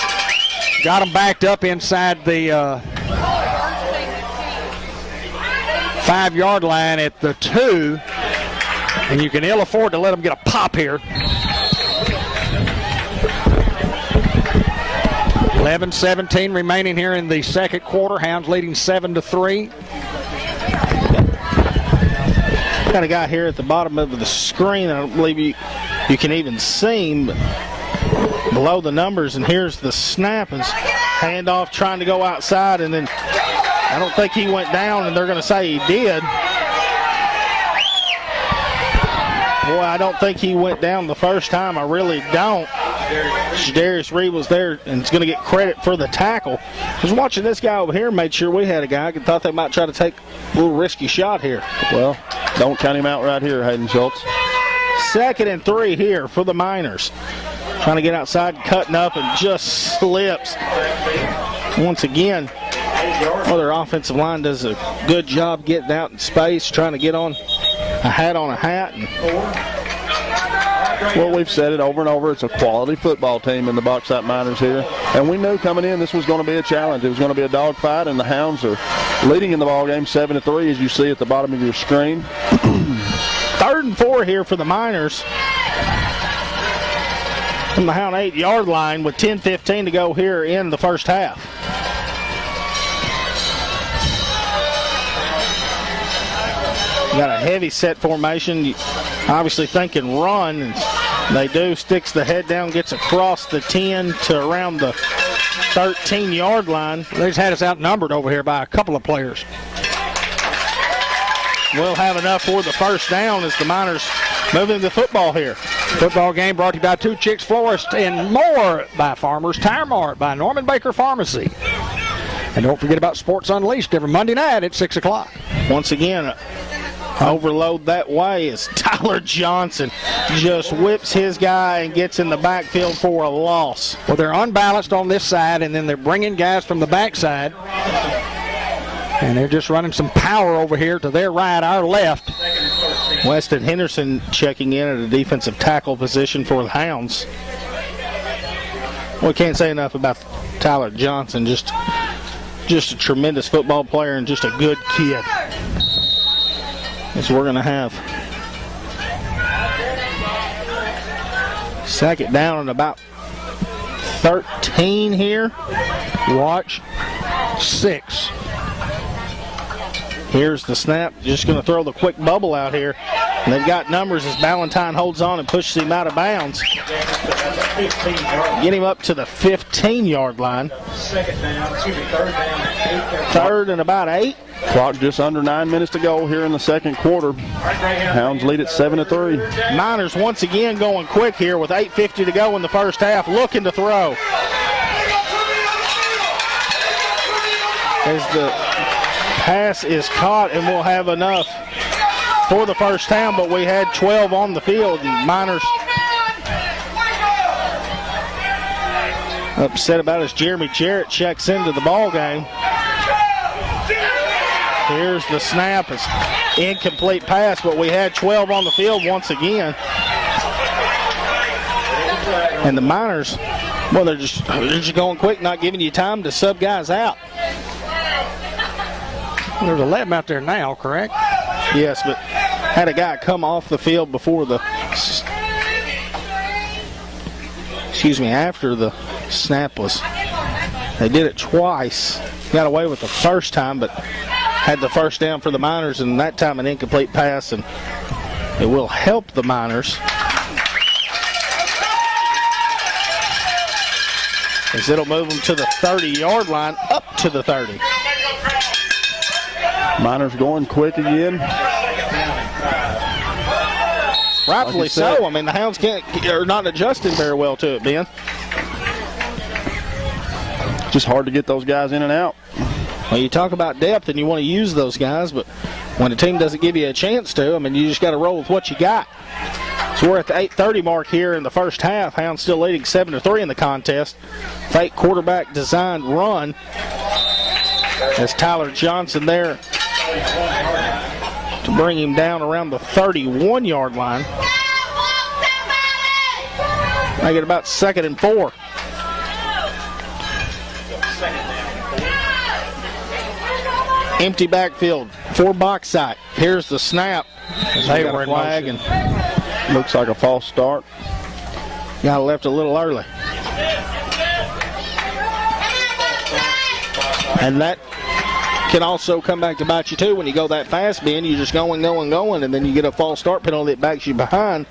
Got them backed up inside the 5-yard line at the 2, and you can ill afford to let them get a pop here. 11-17 remaining here in the second quarter. Hounds leading 7-3. Got a guy here at the bottom of the screen. I don't believe you can even see him below the numbers. And here's the snap. And handoff trying to go outside, and then I don't think he went down, and they're going to say he did. Boy, I don't think he went down the first time. I really don't. Darius Reed was there and is going to get credit for the tackle. I was watching this guy over here, made sure we had a guy. I thought they might try to take a little risky shot here. Well, don't count him out right here, Hayden Schultz. 2nd and 3 here for the Miners. Trying to get outside, cutting up, and just slips. Once again, their offensive line does a good job getting out in space, trying to get on a hat on a hat. Well, we've said it over and over. It's a quality football team in the Bauxite Miners here. And we knew coming in this was going to be a challenge. It was going to be a dogfight, and the Hounds are leading in the ball game 7-3, as you see at the bottom of your screen. 3rd and 4 here for the Miners. From the Hound 8-yard line with 10:15 to go here in the first half. Got a heavy set formation. Obviously thinking run, and they do. Sticks the head down, gets across the 10 to around the 13-yard line. They just had us outnumbered over here by a couple of players. We'll have enough for the first down as the Miners moving the football here. Football game brought to you by Two Chicks Florist and more by Farmers Tire Mart by Norman Baker Pharmacy. And don't forget about Sports Unleashed every Monday night at 6 o'clock. Once again, overload that way as Tyler Johnson just whips his guy and gets in the backfield for a loss. Well, they're unbalanced on this side, and then they're bringing guys from the backside. And they're just running some power over here to their right, our left. Weston Henderson checking in at a defensive tackle position for the Hounds. We can't say enough about Tyler Johnson. Just a tremendous football player and just a good kid. As we're going to have 2nd down and about 13 here. Watch 6. Here's the snap. Just going to throw the quick bubble out here. And they've got numbers as Ballantyne holds on and pushes him out of bounds. Get him up to the 15-yard line. 3rd and about 8. Clock just under 9 minutes to go here in the second quarter. Hounds lead at 7-3. Miners once again going quick here with 8:50 to go in the first half, looking to throw. As the pass is caught, and we'll have enough for the first down, but we had 12 on the field, and Miners upset about as Jeremy Jarrett checks into the ball game. Here's the snap. It's incomplete pass, but we had 12 on the field once again. And the Miners, well, they're just going quick, not giving you time to sub guys out. There's 11 out there now, correct? Yes, but had a guy come off the field before after the snap was. They did it twice. Got away with the first time, but had the first down for the Miners, and that time an incomplete pass, and it will help the Miners. As it'll move them to the 30-yard line, up to the 30. Miners going quick again. Rightfully so. I mean, the Hounds are not adjusting very well to it, Ben. Just hard to get those guys in and out. Well, you talk about depth and you want to use those guys, but when a team doesn't give you a chance to, I mean, you just got to roll with what you got. So we're at the 8:30 mark here in the first half. Hounds still leading 7-3 in the contest. Fake quarterback designed run. As Tyler Johnson there to bring him down around the 31-yard line. Make it about 2nd and 4. Empty backfield for Bauxite. Here's the snap. They were in flag motion. and Looks like a false start. got left a little early. And that can also come back to bite you too when you go that fast, Ben. You're just going, and then you get a false start penalty that backs you behind.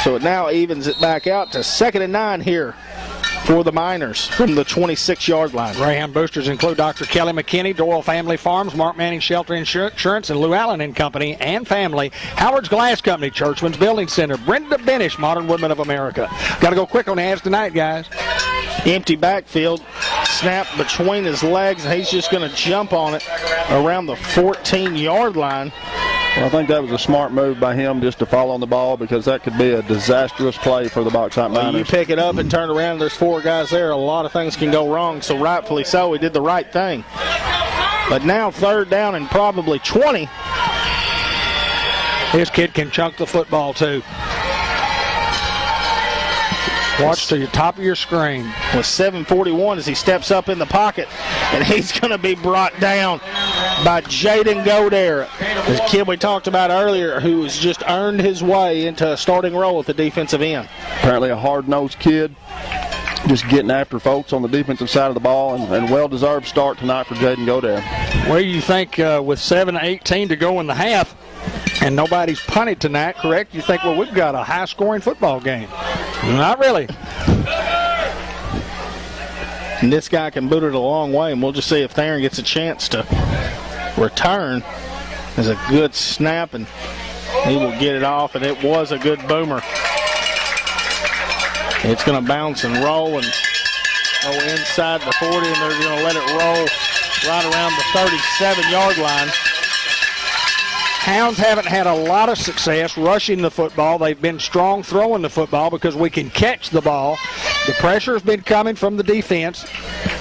So it now evens it back out to 2nd and 9 here for the Miners from the 26-yard line. Greyhound boosters include Dr. Kelly McKinney, Doyle Family Farms, Mark Manning Shelter Insurance, and Lou Allen and Company and Family, Howard's Glass Company, Churchman's Building Center, Brenda Benish, Modern Women of America. Got to go quick on the ads tonight, guys. Empty backfield, snap between his legs, and he's just going to jump on it around the 14-yard line. Well, I think that was a smart move by him just to fall on the ball because that could be a disastrous play for the Bauxite Miners. You pick it up and turn around, there's 4 guys there. A lot of things can go wrong, so rightfully so, he did the right thing. But now 3rd down and probably 20. This kid can chunk the football, too. Watch to the top of your screen. With 7:41 as he steps up in the pocket, and he's going to be brought down by Jaden Godare, the kid we talked about earlier, who has just earned his way into a starting role at the defensive end. Apparently a hard-nosed kid, just getting after folks on the defensive side of the ball, and well-deserved start tonight for Jaden Godare. Well, you think with 7:18 to go in the half, and nobody's punted tonight, correct? You think, well, we've got a high-scoring football game. Not really. And this guy can boot it a long way, and we'll just see if Theron gets a chance to return. There's a good snap, and he will get it off, and it was a good boomer. It's going to bounce and roll and go inside the 40, and they're going to let it roll right around the 37-yard line. Hounds haven't had a lot of success rushing the football. They've been strong throwing the football because we can catch the ball. The pressure has been coming from the defense.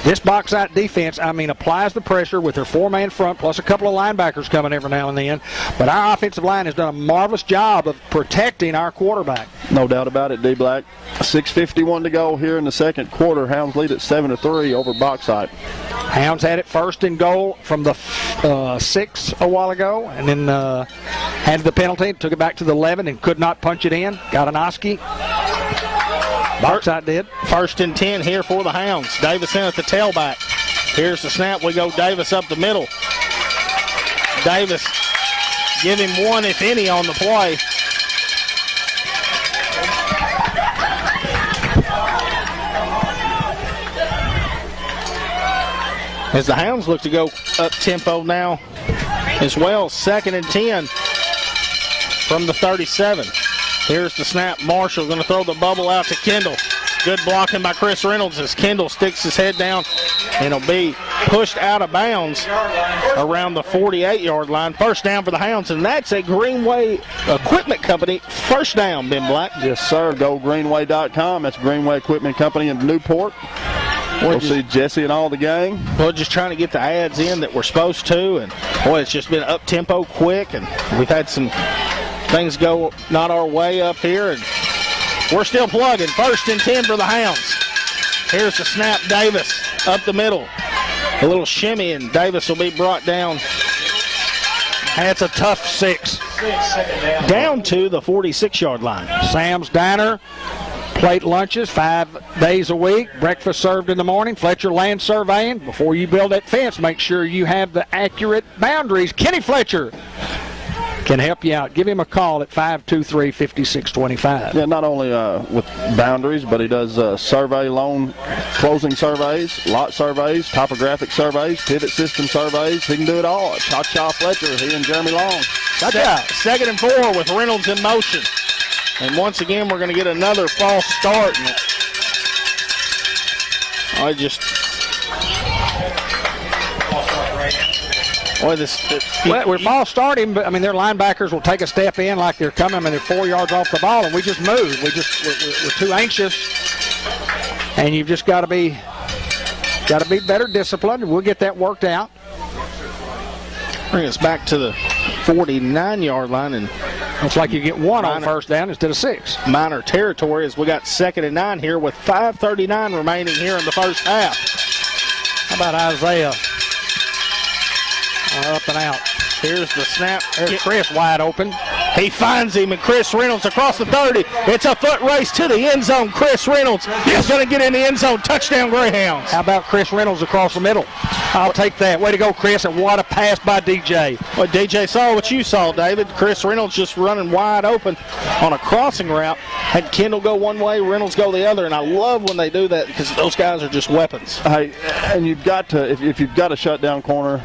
This Bauxite defense, applies the pressure with their 4-man front plus a couple of linebackers coming every now and then. But our offensive line has done a marvelous job of protecting our quarterback. No doubt about it, D-Black. 6:51 to go here in the second quarter. Hounds lead at 7-3 over Bauxite. Hounds had it 1st and goal from the 6 a while ago, and then had the penalty, took it back to the 11 and could not punch it in. Got an Oski. Bauxite did. 1st and 10 here for the Hounds. Davis in at the tailback. Here's the snap. We go Davis up the middle. Davis, give him 1 if any on the play. As the Hounds look to go up tempo now as well. 2nd and 10 from the 37. Here's the snap. Marshall going to throw the bubble out to Kendall. Good blocking by Chris Reynolds as Kendall sticks his head down and will be pushed out of bounds around the 48-yard line. 1st down for the Hounds, and that's a Greenway Equipment Company 1st down, Ben Black. Yes, sir. Go greenway.com. That's Greenway Equipment Company in Newport. We'll see Jesse and all the gang. We're just trying to get the ads in that we're supposed to, and boy, it's just been up-tempo quick, and we've had some things go not our way up here, and we're still plugging. 1st and 10 for the Hounds. Here's the snap. Davis up the middle. A little shimmy, and Davis will be brought down. That's a tough 6. Down to the 46-yard line. Sam's Diner. Plate lunches 5 days a week. Breakfast served in the morning. Fletcher Land Surveying. Before you build that fence, make sure you have the accurate boundaries. Kenny Fletcher can help you out. Give him a call at 523-5625. Yeah, not only with boundaries, but he does survey loan closing surveys, lot surveys, topographic surveys, pivot system surveys. He can do it all. Cha-Cha Fletcher, he and Jeremy Long. Gotcha. 2nd and 4 with Reynolds in motion. And once again, we're going to get another false start. We're false starting, but their linebackers will take a step in like they're coming, and they're 4 yards off the ball, and we just move. We're too anxious, and you've just got to be better disciplined. We'll get that worked out. Bring us back to the 49-yard line, and Looks like you get one on first down instead of 6. Minor territory as we got 2nd and 9 here with 5:39 remaining here in the first half. How about Isaiah? Up and out. Here's the snap. There's Chris wide open. He finds him, and Chris Reynolds across the 30. It's a foot race to the end zone. Chris Reynolds is going to get in the end zone. Touchdown, Greyhounds. How about Chris Reynolds across the middle? I'll take that. Way to go, Chris, and what a pass by DJ. Well, DJ saw what you saw, David. Chris Reynolds just running wide open on a crossing route. Had Kendall go one way, Reynolds go the other, and I love when they do that because those guys are just weapons. Hey, and you've got to, if you've got a shutdown corner,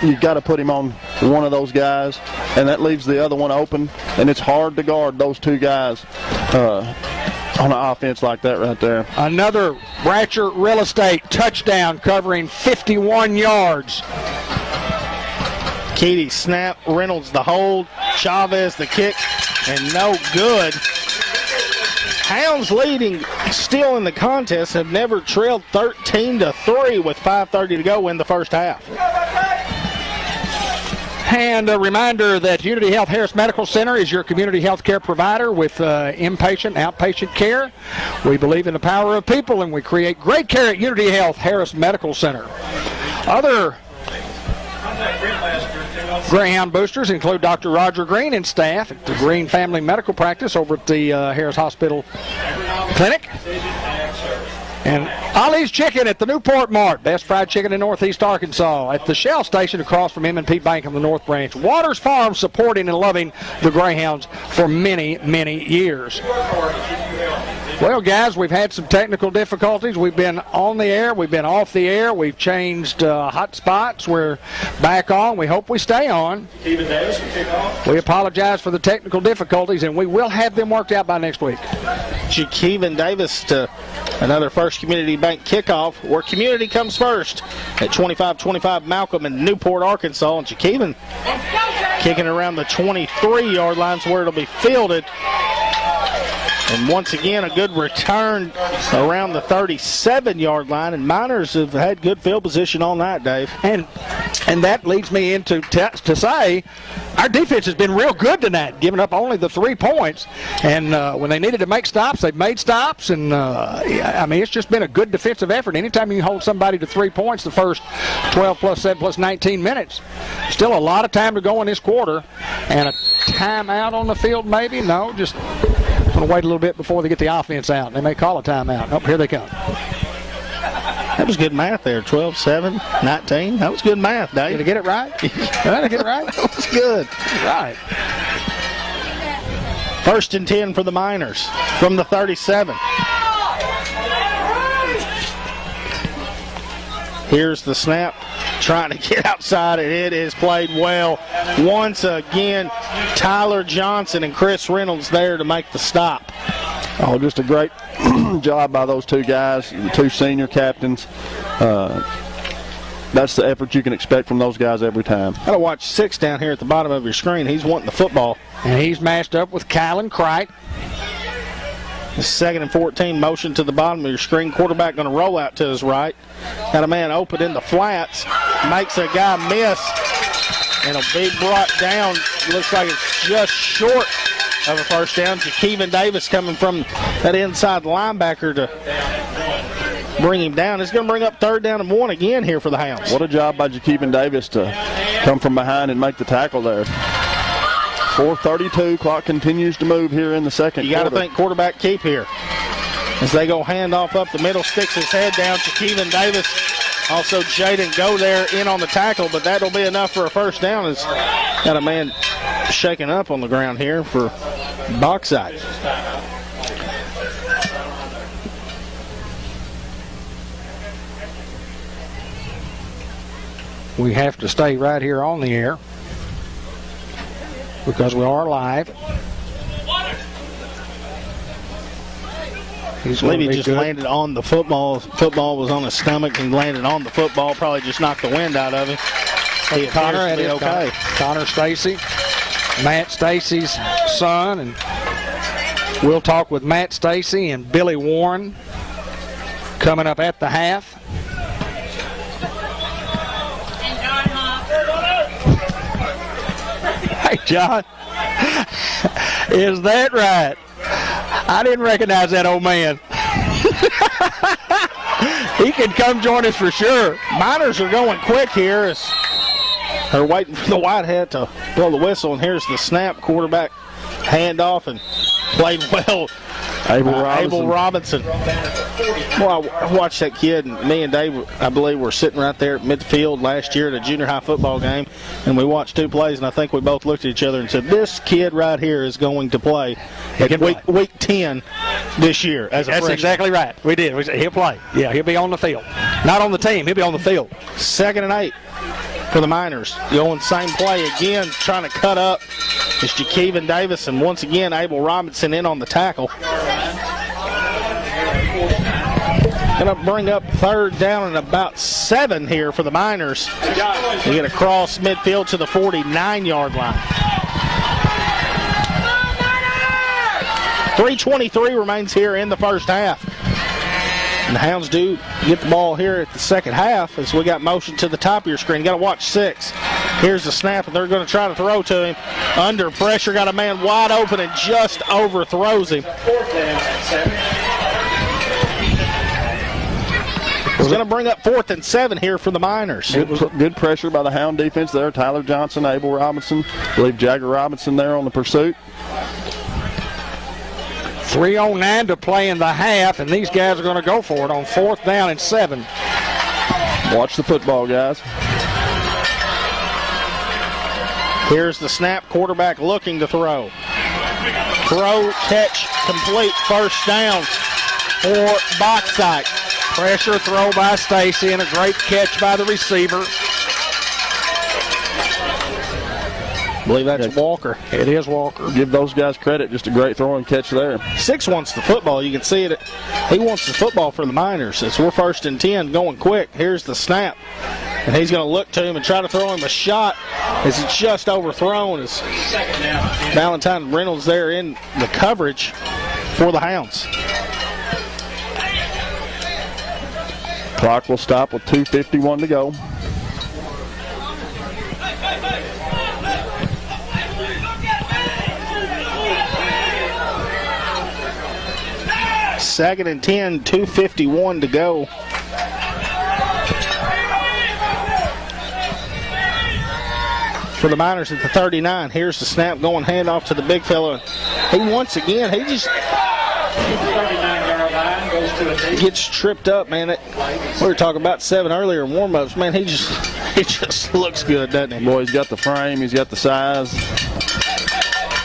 you've got to put him on one of those guys, and that leaves the other one open, and it's hard to guard those two guys on an offense like that right there. Another Bratcher Real Estate touchdown covering 51 yards. Keedy snap, Reynolds the hold, Chavez the kick, and no good. Hounds leading still in the contest, have never trailed 13-3 with 5:30 to go in the first half. And a reminder that Unity Health Harris Medical Center is your community health care provider with inpatient, outpatient care. We believe in the power of people, and we create great care at Unity Health Harris Medical Center. Other Greyhound boosters include Dr. Roger Green and staff at the Green Family Medical Practice over at the Harris Hospital Clinic. And Ollie's Chicken at the Newport Mart, best fried chicken in Northeast Arkansas, at the Shell Station across from M&P Bank on the North Branch. Waters Farm supporting and loving the Greyhounds for many, many years. Well, guys, we've had some technical difficulties. We've been on the air. We've been off the air. We've changed hot spots. We're back on. We hope we stay on. We apologize for the technical difficulties, and we will have them worked out by next week. Jakeevan Davis to another First Community Bank kickoff, where community comes first at 25-25 Malcolm in Newport, Arkansas. And Jakeevan kicking around the 23-yard line where it'll be fielded. And once again, a good return around the 37-yard line. And Miners have had good field position all night, Dave. And that leads me into to say our defense has been real good tonight, giving up only the 3 points. And when they needed to make stops, they've made stops. And, I mean, it's just been a good defensive effort. Anytime you can hold somebody to 3 points the first 12 plus 7 plus 19 minutes, still a lot of time to go in this quarter. And a timeout on the field maybe? No, just going to wait a little bit before they get the offense out. They may call a timeout. Oh, here they come. That was good math there. 12, 7, 19. That was good math, Dave. Did I get it right? Did I get it right? That was good. Right. 1st and 10 for the Miners from the 37. Here's the snap. Trying to get outside, and it is played well. Once again, Tyler Johnson and Chris Reynolds there to make the stop. Oh, just a great job by those two guys, the two senior captains. That's the effort you can expect from those guys every time. Got to watch 6 down here at the bottom of your screen. He's wanting the football. And he's matched up with Kylan Cripe. 2nd and 14, motion to the bottom of your screen. Quarterback going to roll out to his right. Got a man open in the flats. Makes a guy miss. And it'll be brought down. Looks like it's just short of a first down. Jakeevan Davis coming from that inside linebacker to bring him down. It's going to bring up 3rd down and 1 again here for the Hounds. What a job by Jakeevan Davis to come from behind and make the tackle there. 4:32, clock continues to move here in the second quarter. You got to think quarterback keep here. As they go handoff up the middle, sticks his head down. Jakeevan Davis, also Jaden go there in on the tackle, but that'll be enough for a first down. As got a man shaking up on the ground here for Bauxite. We have to stay right here on the air because we are live. I believe he just landed on the football. Football was on his stomach and landed on the football. Probably just knocked the wind out of him. He Connor, appears to be okay. Connor Stacy, Matt Stacy's son, and we'll talk with Matt Stacy and Billy Warren coming up at the half. Hey, John. Is that right? I didn't recognize that old man. He can come join us for sure. Miners are going quick here as they're waiting for the Whitehead to blow the whistle, and here's the snap. Quarterback handoff and played well. Abel Robinson. Well, I watched that kid, and me and Dave, I believe, were sitting right there at midfield last year at a junior high football game, and we watched two plays, and I think we both looked at each other and said, this kid right here is going to play at week 10 this year as a freshman. That's exactly right. We did. We said, he'll play. Yeah, he'll be on the field. Not on the team. He'll be on the field. 2nd and 8 for the Miners. Going same play again, trying to cut up. It's Jakeevan Davis, and once again, Abel Robinson in on the tackle. Going to bring up 3rd down and about 7 here for the Miners. They get across midfield to the 49-yard line. 3:23 remains here in the first half. And the Hounds do get the ball here at the second half as we got motion to the top of your screen. You got to watch 6. Here's the snap, and they're going to try to throw to him. Under pressure, got a man wide open and just overthrows him. It's going to bring up 4th and 7 here for the Miners. Good pressure by the Hound defense there. Tyler Johnson, Abel Robinson. I believe Jagger Robinson there on the pursuit. 3:09 to play in the half, and these guys are going to go for it on 4th down and 7. Watch the football, guys. Here's the snap. Quarterback looking to throw. Throw, catch, complete. 1st down for Bauxite. Pressure throw by Stacy and a great catch by the receiver. I believe that's Walker. It is Walker. Give those guys credit. Just a great throw and catch there. 6 wants the football. You can see it. He wants the football for the Miners. As we're 1st and 10 going quick. Here's the snap. And he's going to look to him and try to throw him a shot as it's just overthrown. As Valentine Reynolds there in the coverage for the Hounds. Clock will stop with 2:51 to go. Second and 10, 2:51 to go. For the Miners at the 39. Here's the snap going handoff to the big fella. He once again, he just gets tripped up, man. We were talking about 7 earlier in warm-ups. Man, he just looks good, doesn't he? Boy, he's got the frame. He's got the size.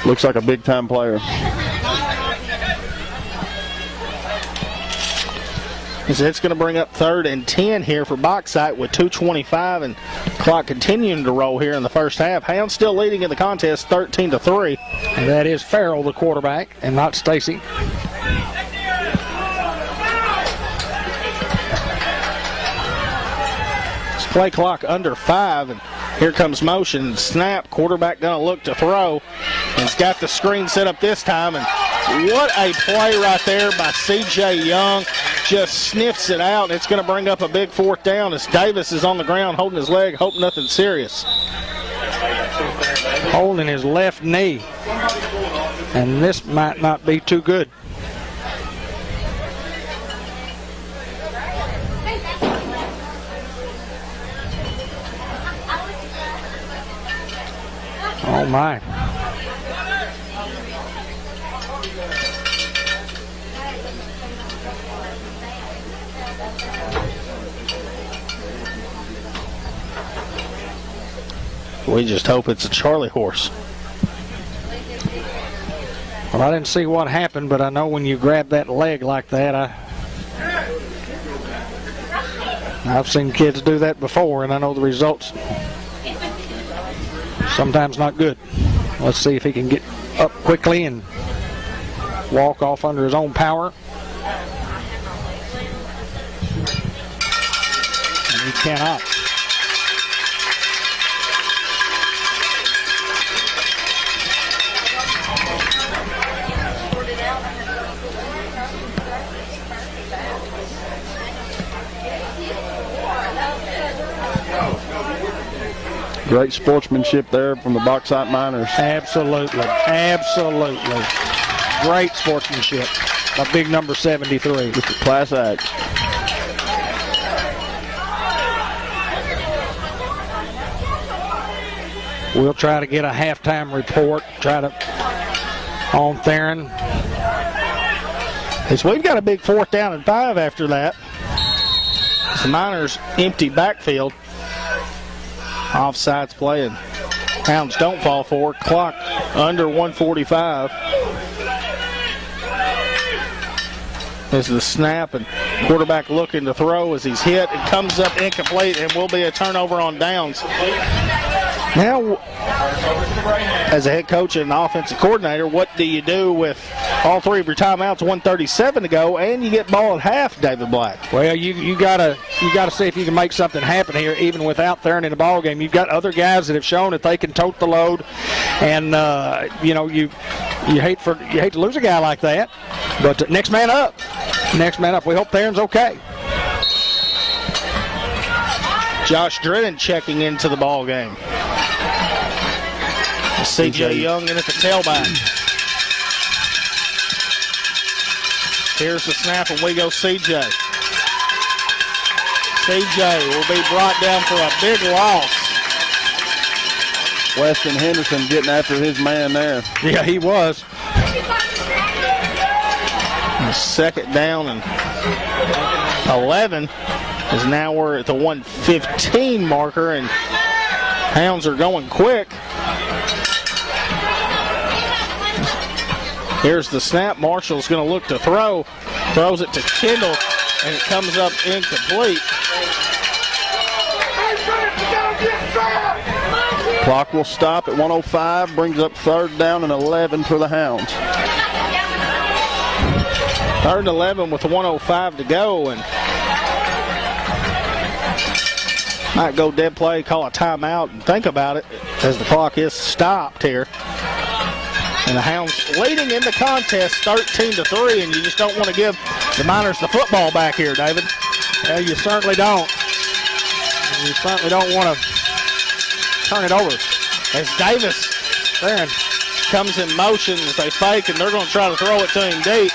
Looks like a big-time player. It's going to bring up 3rd and 10 here for Bauxite with 2:25 and clock continuing to roll here in the first half. Hounds still leading in the contest 13-3. And that is Farrell, the quarterback, and not Stacy. Play clock under 5, and here comes motion. Snap, quarterback going to look to throw. And he's got the screen set up this time, and what a play right there by C.J. Young. Just sniffs it out, and it's going to bring up a big 4th down as Davis is on the ground holding his leg, hope nothing serious. Holding his left knee, and this might not be too good. Oh, my. We just hope it's a Charlie horse. Well, I didn't see what happened, but I know when you grab that leg like that, I've seen kids do that before, and I know the results. Sometimes not good. Let's see if he can get up quickly and walk off under his own power. And he cannot. Great sportsmanship there from the Bauxite Miners. Absolutely. Absolutely. Great sportsmanship by big number 73. Just a class act. We'll try to get a halftime report, on Theron. So we've got a big 4th down and 5 after that. The Miners empty backfield. Offsides play, and Hounds don't fall for it. Clock under 145. This is the snap, and quarterback looking to throw as he's hit. It comes up incomplete, and will be a turnover on downs. Now, as a head coach and an offensive coordinator, what do you do with all 3 of your timeouts, 1:37 to go, and you get ball at half, David Black? Well, you gotta see if you can make something happen here, even without Theron in the ball game. You've got other guys that have shown that they can tote the load, and you hate to lose a guy like that. But next man up. Next man up. We hope Theron's okay. Josh Drennan checking into the ball game. C.J. Young in at the tailback. Here's the snap, and we go C.J. C.J. will be brought down for a big loss. Weston Henderson getting after his man there. Yeah, he was. And 2nd down and 11, as now we're at the 1:15 marker, and Hounds are going quick. Here's the snap. Marshall's going to look to throw. Throws it to Kendall, and it comes up incomplete. Clock will stop at 1:05. Brings up 3rd down and 11 for the Hounds. 3rd and 11 with 1:05 to go, and might go dead play, call a timeout, and think about it as the clock is stopped here. And the Hounds leading in the contest 13-3, and you just don't want to give the Miners the football back here, David. Yeah, you certainly don't. You certainly don't want to turn it over. As Davis Theron comes in motion as they fake, and they're going to try to throw it to him deep.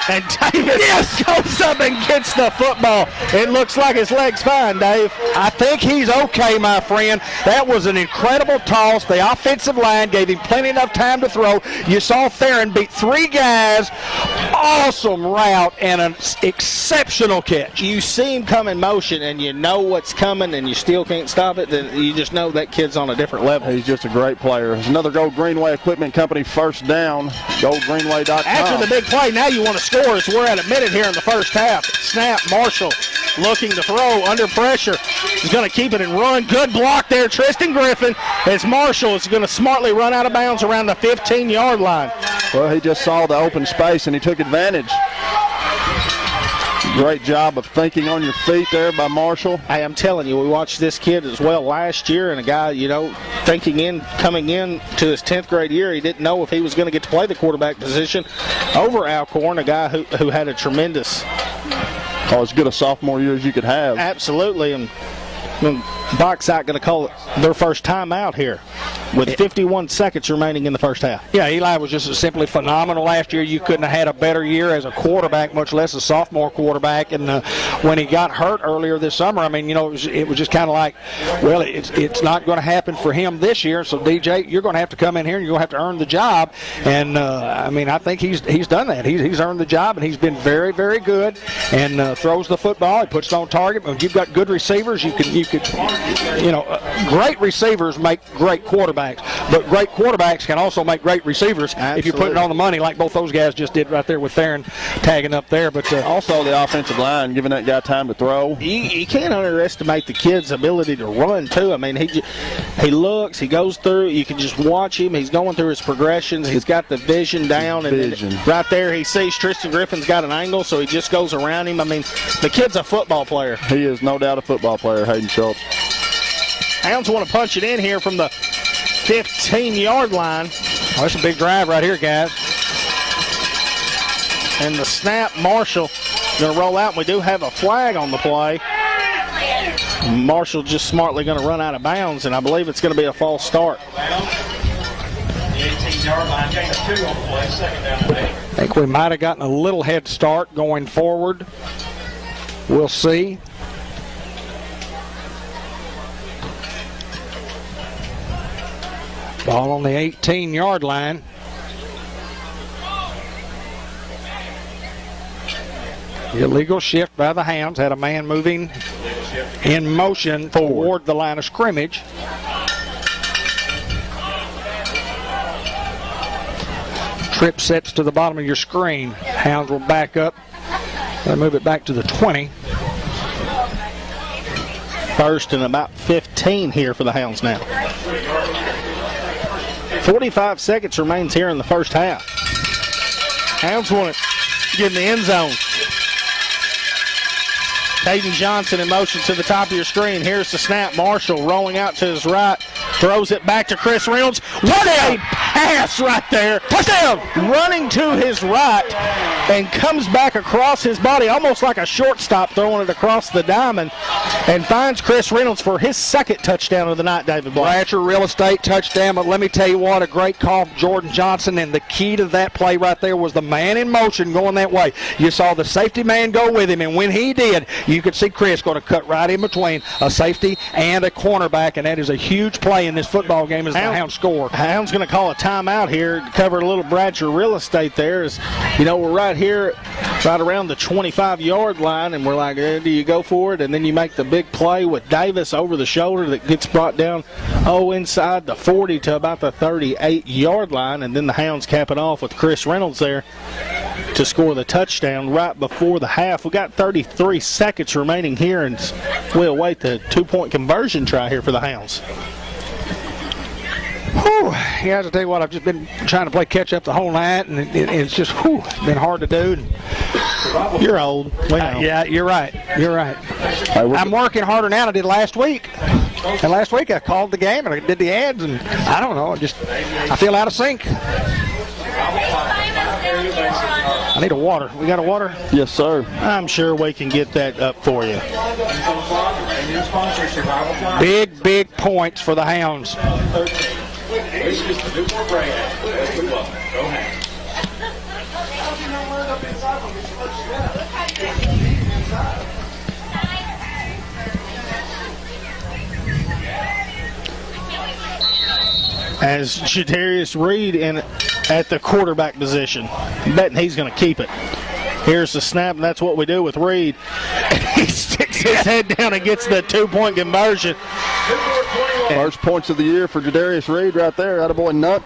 And Davis goes up and gets the football. It looks like his leg's fine, Dave. I think he's okay, my friend. That was an incredible toss. The offensive line gave him plenty enough time to throw. You saw Theron beat 3 guys. Awesome route and an exceptional catch. You see him come in motion, and you know what's coming, and you still can't stop it. Then you just know that kid's on a different level. He's just a great player. There's another Gold Greenway Equipment Company 1st down. GoldGreenway.com. After the big play, now you want to score as we're at a minute here in the 1st half. Snap, Marshall looking to throw under pressure. He's going to keep it and run. Good block there, Tristan Griffin, as Marshall is going to smartly run out of bounds around the 15-yard line. Well, he just saw the open space, and he took advantage. Great job of thinking on your feet there by Marshall. Hey, I'm telling you, we watched this kid as well last year, and a guy, coming in to his 10th grade year, he didn't know if he was going to get to play the quarterback position over Alcorn, a guy who had a tremendous... As good a sophomore year as you could have. Absolutely, and Bauxite going to call it their first timeout here with 51 seconds remaining in the 1st half. Yeah, Eli was just simply phenomenal last year. You couldn't have had a better year as a quarterback, much less a sophomore quarterback. And when he got hurt earlier this summer, I mean, it was just kind of like, well, it's not going to happen for him this year. So, DJ, you're going to have to come in here and you're going to have to earn the job. And, I think he's done that. He's earned the job, and he's been very, very good and throws the football. He puts it on target. When you've got good receivers, great receivers make great quarterbacks. But great quarterbacks can also make great receivers. Absolutely. If you put it on the money, like both those guys just did right there with Theron tagging up there. But also the offensive line, giving that guy time to throw. You can't underestimate the kid's ability to run, too. I mean, he looks, he goes through. You can just watch him. He's going through his progressions. He's got the vision down. And right there he sees Tristan Griffin's got an angle, so he just goes around him. I mean, the kid's a football player. He is no doubt a football player, Hayden Schultz. Hounds want to punch it in here from the 15-yard line. Oh, that's a big drive right here, guys. And the snap, Marshall going to roll out, and we do have a flag on the play. Marshall just smartly going to run out of bounds, and I believe it's going to be a false start. The 18-yard line, gain of 2 on the play, second down and 8. I think we might have gotten a little head start going forward. We'll see. Ball on the 18-yard line. Illegal shift by the Hounds. Had a man moving in motion toward the line of scrimmage. Trip sets to the bottom of your screen. Hounds will back up. They'll move it back to the 20. First and about 15 here for the Hounds now. 45 seconds remains here in the first half. Hounds want to get in the end zone. Hayden Johnson in motion to the top of your screen. Here's the snap. Marshall rolling out to his right. Throws it back to Chris Reynolds. What a pass right there. Touchdown! Running to his right and comes back across his body, almost like a shortstop throwing it across the diamond, and finds Chris Reynolds for his second touchdown of the night, David Black. Bratcher real estate touchdown, but let me tell you what, a great call from Jordan Johnson, and the key to that play right there was the man in motion going that way. You saw the safety man go with him, and when he did, you could see Chris going to cut right in between a safety and a cornerback, and that is a huge play in this football game as the Hounds score. Hounds going to call a timeout here to cover a little Bratcher real estate there. As you know, we're right here, right around the 25-yard line, and we're like, do you go for it? And then you make the big play with Davis over the shoulder that gets brought down, inside the 40 to about the 38-yard line, and then the Hounds cap it off with Chris Reynolds there to score the touchdown right before the half. We got 33 seconds remaining here, and we'll await the two-point conversion try here for the Hounds. Whew. Yeah, I tell you what, I've just been trying to play catch-up the whole night, and it's just been hard to do. You're old. Yeah, you're right. You're right. I'm working harder now than I did last week. And last week I called the game and I did the ads, and I don't know, I feel out of sync. I need a water. We got a water? Yes, sir. I'm sure we can get that up for you. Big points for the Hounds. This is the Newport Greyhounds. Let's move up. Go Hounds. As Jadarius Reed at the quarterback position. I'm betting he's going to keep it. Here's the snap, and that's what we do with Reed. He sticks his head down and gets the two-point conversion. First points of the year for Jadarius Reed right there. Attaboy Nut.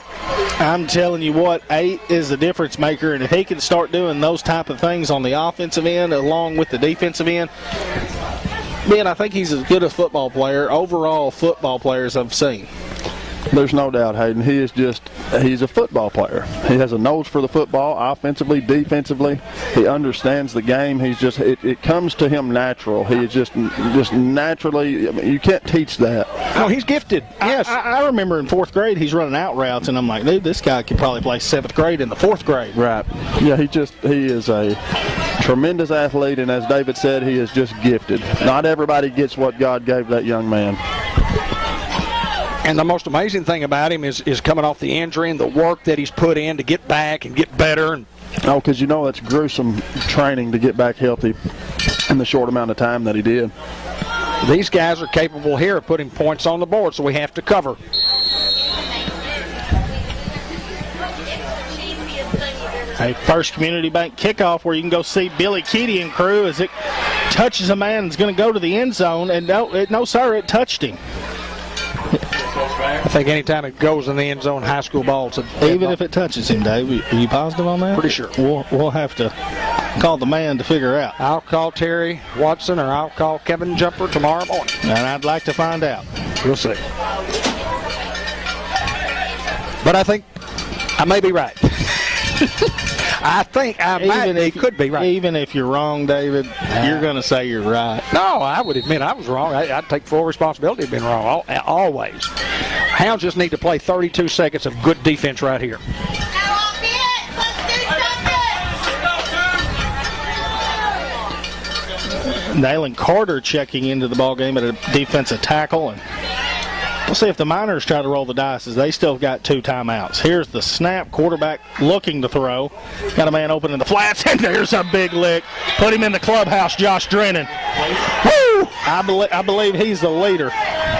I'm telling you what, 8 is the difference maker, and if he can start doing those type of things on the offensive end along with the defensive end, man, I think he's as good a football player, overall football player, as I've seen. There's no doubt, Hayden. He's a football player. He has a nose for the football, offensively, defensively. He understands the game. It comes to him natural. He is just naturally, you can't teach that. No, he's gifted. Yes. I remember in 4th grade he's running out routes, and I'm like, dude, this guy could probably play 7th grade in the 4th grade. Right. Yeah, he is a tremendous athlete, and as David said, he is just gifted. Not everybody gets what God gave that young man. And the most amazing thing about him is coming off the injury and the work that he's put in to get back and get better. Oh, because it's gruesome training to get back healthy in the short amount of time that he did. These guys are capable here of putting points on the board, so we have to cover. A First Community Bank kickoff where you can go see Billy Keaty and crew as it touches a man and is going to go to the end zone. And no, sir, it touched him. I think anytime it goes in the end zone, high school ball, even if it touches him, Dave, are you positive on that? Pretty sure. We'll have to call the man to figure out. I'll call Terry Watson or I'll call Kevin Jumper tomorrow morning. And I'd like to find out. We'll see. But I think I may be right. I think I could be right. Even if you're wrong, David, you're going to say you're right. No, I would admit I was wrong. I'd take full responsibility of being wrong, always. Hounds just need to play 32 seconds of good defense right here. Dalen Carter checking into the ball game at a defensive tackle, and we'll see if the Miners try to roll the dice as they still got 2 timeouts. Here's the snap. Quarterback looking to throw. Got a man open in the flats, and there's a big lick. Put him in the clubhouse, Josh Drennan. Woo! I believe he's the leader.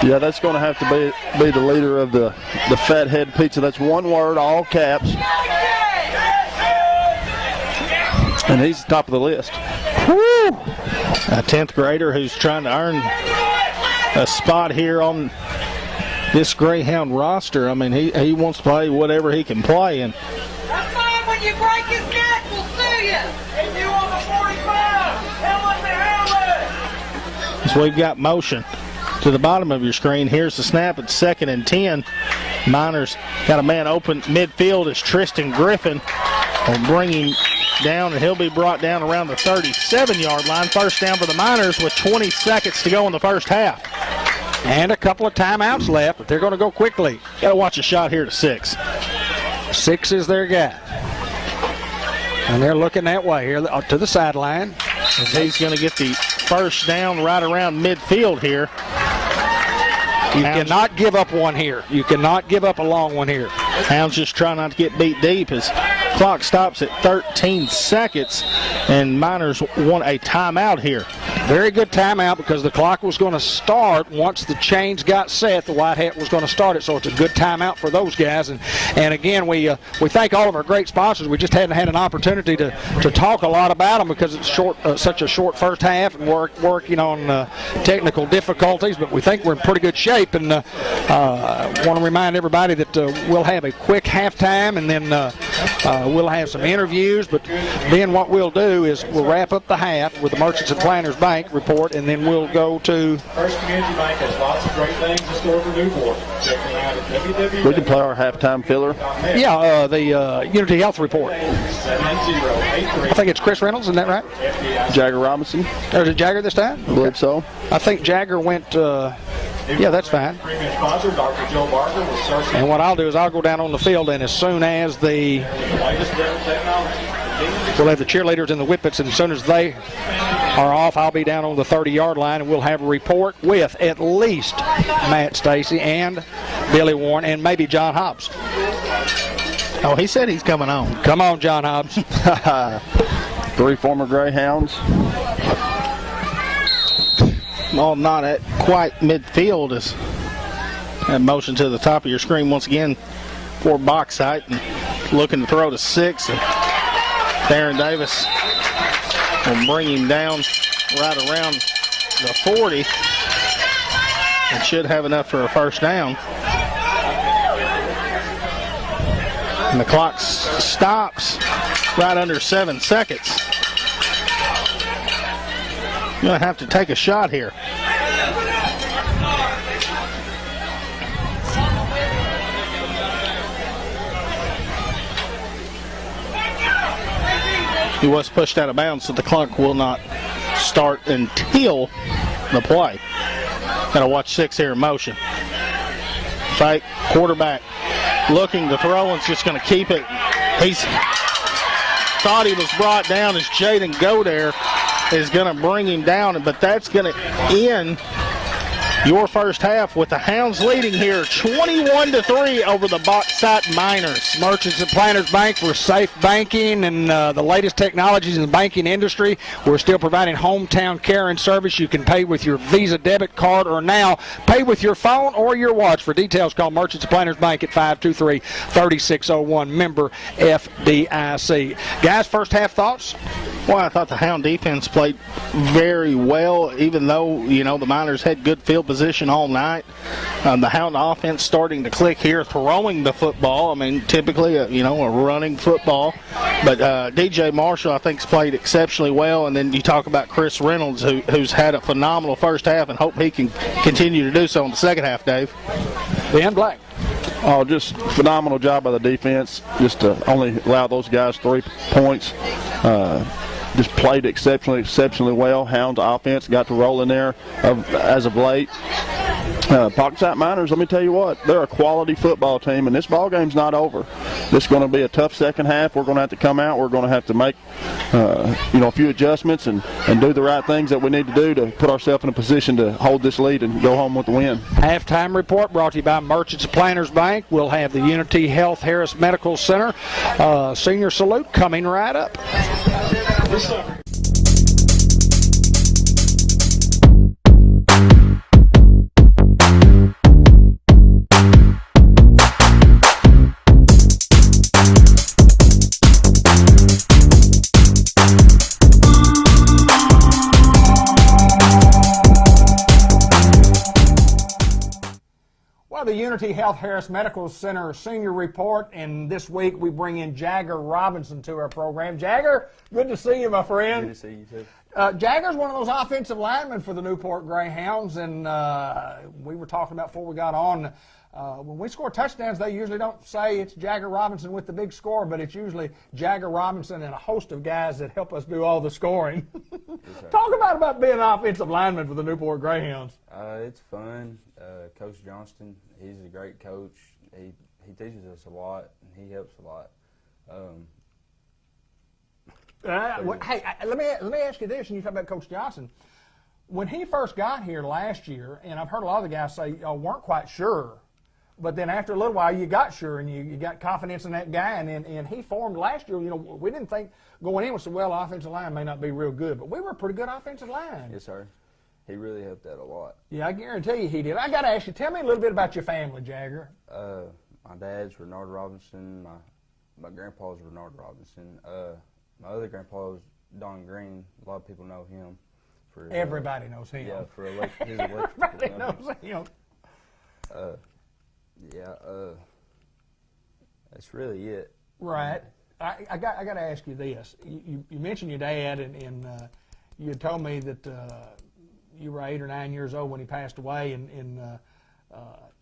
Yeah, that's going to have to be the leader of the Fathead Pizza. That's one word, all caps. And he's the top of the list. Woo! A 10th grader who's trying to earn a spot here on this Greyhound roster. I mean, he wants to play whatever he can play. And that's fine. When you break his neck, we'll sue you. And you on the 45. Helmet. so we've got motion to the bottom of your screen. Here's the snap. It's 2nd and 10. Miners got a man open midfield as Tristan Griffin will bring him down, and he'll be brought down around the 37-yard line. First down for the Miners with 20 seconds to go in the first half. And a couple of timeouts left, but they're going to go quickly. Got to watch a shot here to 6. 6 is their guy. And they're looking that way here to the sideline. As he's going to get the first down right around midfield here. You cannot give up one here. You cannot give up a long one here. Hounds just trying not to get beat deep as clock stops at 13 seconds, and Miners want a timeout here. Very good timeout because the clock was going to start once the chains got set. The White Hat was going to start it, so it's a good timeout for those guys. And again, we thank all of our great sponsors. We just hadn't had an opportunity to talk a lot about them because it's such a short first half and working on technical difficulties. But we think we're in pretty good shape, and want to remind everybody that we'll have a quick halftime, and then we'll have some interviews. But then what we'll do is we'll wrap up the half with the Merchants and Planners Bank report, and then we'll go to First Community Bank has lots of great things in store for Newport. Check them out at www. We can play our halftime filler. the Unity Health report. 790-83. I think it's Chris Reynolds, isn't that right? Jagger Robinson, Or is it Jagger this time? I believe so. I think Jagger went, yeah, that's fine. Premium sponsor, Dr. Joe Barker, will search And what I'll do is I'll go down on the field, and as soon as the latest technology. we'll have the cheerleaders and the whippets, and as soon as they are off, I'll be down on the 30-yard line, and we'll have a report with at least Matt Stacy and Billy Warren and maybe John Hobbs. Oh, he said he's coming on. Come on, John Hobbs. 3 former Greyhounds. Well, not at quite midfield as that motion to the top of your screen once again for Bauxite, and looking to throw to 6. And Darren Davis will bring him down right around the 40 and should have enough for a first down. And the clock stops right under 7 seconds. You're going to have to take a shot here. He was pushed out of bounds, so the clock will not start until the play. Got to watch 6 here in motion. Fake, quarterback looking to throw, and just going to keep it. He's thought he was brought down as Jaden Godare is going to bring him down, but that's going to end your first half with the Hounds leading here 21-3 over the Bauxite Miners. Merchants and Planners Bank for safe banking and the latest technologies in the banking industry. We're still providing hometown care and service. You can pay with your Visa debit card or now pay with your phone or your watch. For details, call Merchants and Planners Bank at 523-3601, member FDIC. Guys, first half thoughts? Well, I thought the Hound defense played very well, even though, the Miners had good field position all night. The Hound offense starting to click here, throwing the football. I mean, typically, a running football. But DJ Marshall, I think, has played exceptionally well. And then you talk about Chris Reynolds, who's had a phenomenal first half, and hope he can continue to do so in the second half, Dave. Ben Black. Oh, just phenomenal job by the defense. Just to only allow those guys 3 points. Just played exceptionally well. Hounds offense got to roll in there as of late. Bauxite Miners, let me tell you what, they're a quality football team, and this ball game's not over. this is going to be a tough second half. We're going to have to come out. We're going to have to make a few adjustments and do the right things that we need to do to put ourselves in a position to hold this lead and go home with the win. Halftime report brought to you by Merchants of Planters Bank. We'll have the Unity Health Harris Medical Center senior salute coming right up. The Unity Health Harris Medical Center senior report, and this week we bring in Jagger Robinson to our program. Jagger, good to see you, my friend. Good to see you too. Jagger's one of those offensive linemen for the Newport Greyhounds, and we were talking about before we got on, when we score touchdowns, they usually don't say it's Jagger Robinson with the big score, but it's usually Jagger Robinson and a host of guys that help us do all the scoring. Talk about being an offensive lineman for the Newport Greyhounds. It's fun. Coach Johnston, he's a great coach. He teaches us a lot, and he helps a lot. Hey, let me ask you this, and you talk about Coach Johnson. When he first got here last year, and I've heard a lot of the guys say, weren't quite sure, but then after a little while you got sure and you got confidence in that guy, and he formed last year. We didn't think going in, we said, well, offensive line may not be real good, but we were a pretty good offensive line. Yes, sir. He really helped that a lot. Yeah, I guarantee you he did. I got to ask you, tell me a little bit about your family, Jagger. My dad's Renard Robinson. My grandpa's Renard Robinson. My other grandpa was Don Green. A lot of people know him. Everybody knows him. Yeah, for his electrical. Everybody knows him. That's really it. Right. I got to ask you this. You mentioned your dad, and you had told me that you were 8 or 9 years old when he passed away. And do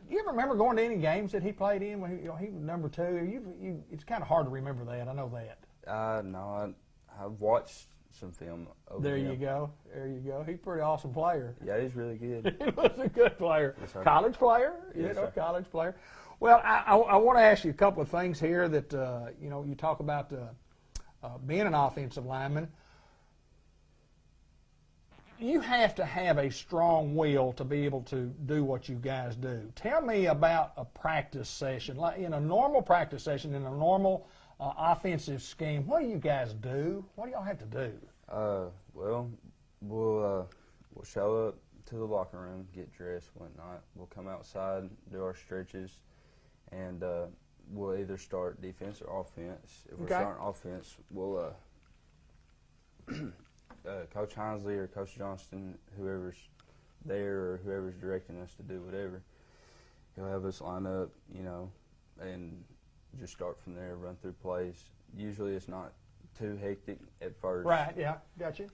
you ever remember going to any games that he played in when he was number 2? It's kind of hard to remember that. I know that. No, I've watched some film over There him. you go. There you go. He's a pretty awesome player. Yeah, he's really good. He was a good player. Yes, sir. College player. Yes, sir. College player. Well, I want to ask you a couple of things here that, you talk about being an offensive lineman. You have to have a strong will to be able to do what you guys do. Tell me about a practice session. Like in a normal practice session, in a normal offensive scheme, what do you guys do? What do y'all have to do? Well, we'll show up to the locker room, get dressed, whatnot. We'll come outside, do our stretches, and we'll either start defense or offense. If we're starting offense, we'll Coach Hinsley or Coach Johnston, whoever's there or whoever's directing us to do whatever, he'll have us line up, and just start from there, run through plays. Usually it's not too hectic at first. Right, yeah, got you.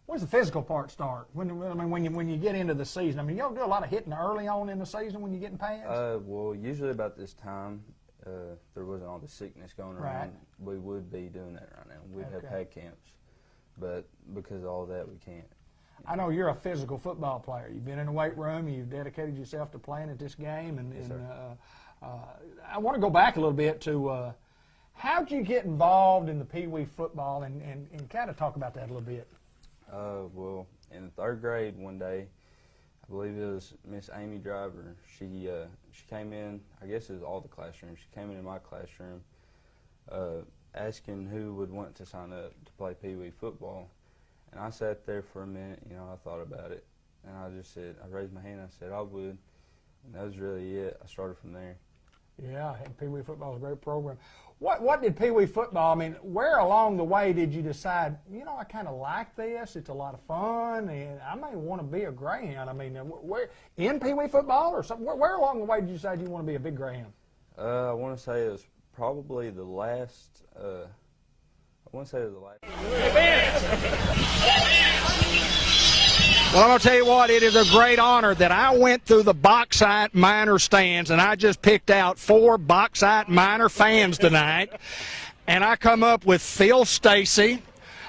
When's the physical part start? When you get into the season? Y'all do a lot of hitting early on in the season when you're getting pads? Well, usually about this time, there wasn't all the sickness going around. We would be doing that right now. We'd have pad camps. But because of all that, we can't. I know you're a physical football player. You've been in the weight room. You've dedicated yourself to playing at this game. Yes, I want to go back a little bit to how'd you get involved in the Pee Wee football and kind of talk about that a little bit. Well, in the 3rd grade one day, I believe it was Miss Amy Driver. She came in, I guess it was all the classrooms. She came in my classroom asking who would want to sign up to play Pee Wee football. And I sat there for a minute, I thought about it. And I just said, I raised my hand, I said I would. And that was really it. I started from there. Yeah, and Pee Wee football is a great program. What did Pee Wee football, where along the way did you decide, I kind of like this, it's a lot of fun, and I may want to be a Greyhound? Where in Pee Wee football or something? Where along the way did you decide you want to be a big Greyhound? I want to say it was probably the last, Well, I'm going to tell you what, it is a great honor that I went through the Bauxite minor stands and I just picked out 4 Bauxite minor fans tonight. And I come up with Phil Stacy,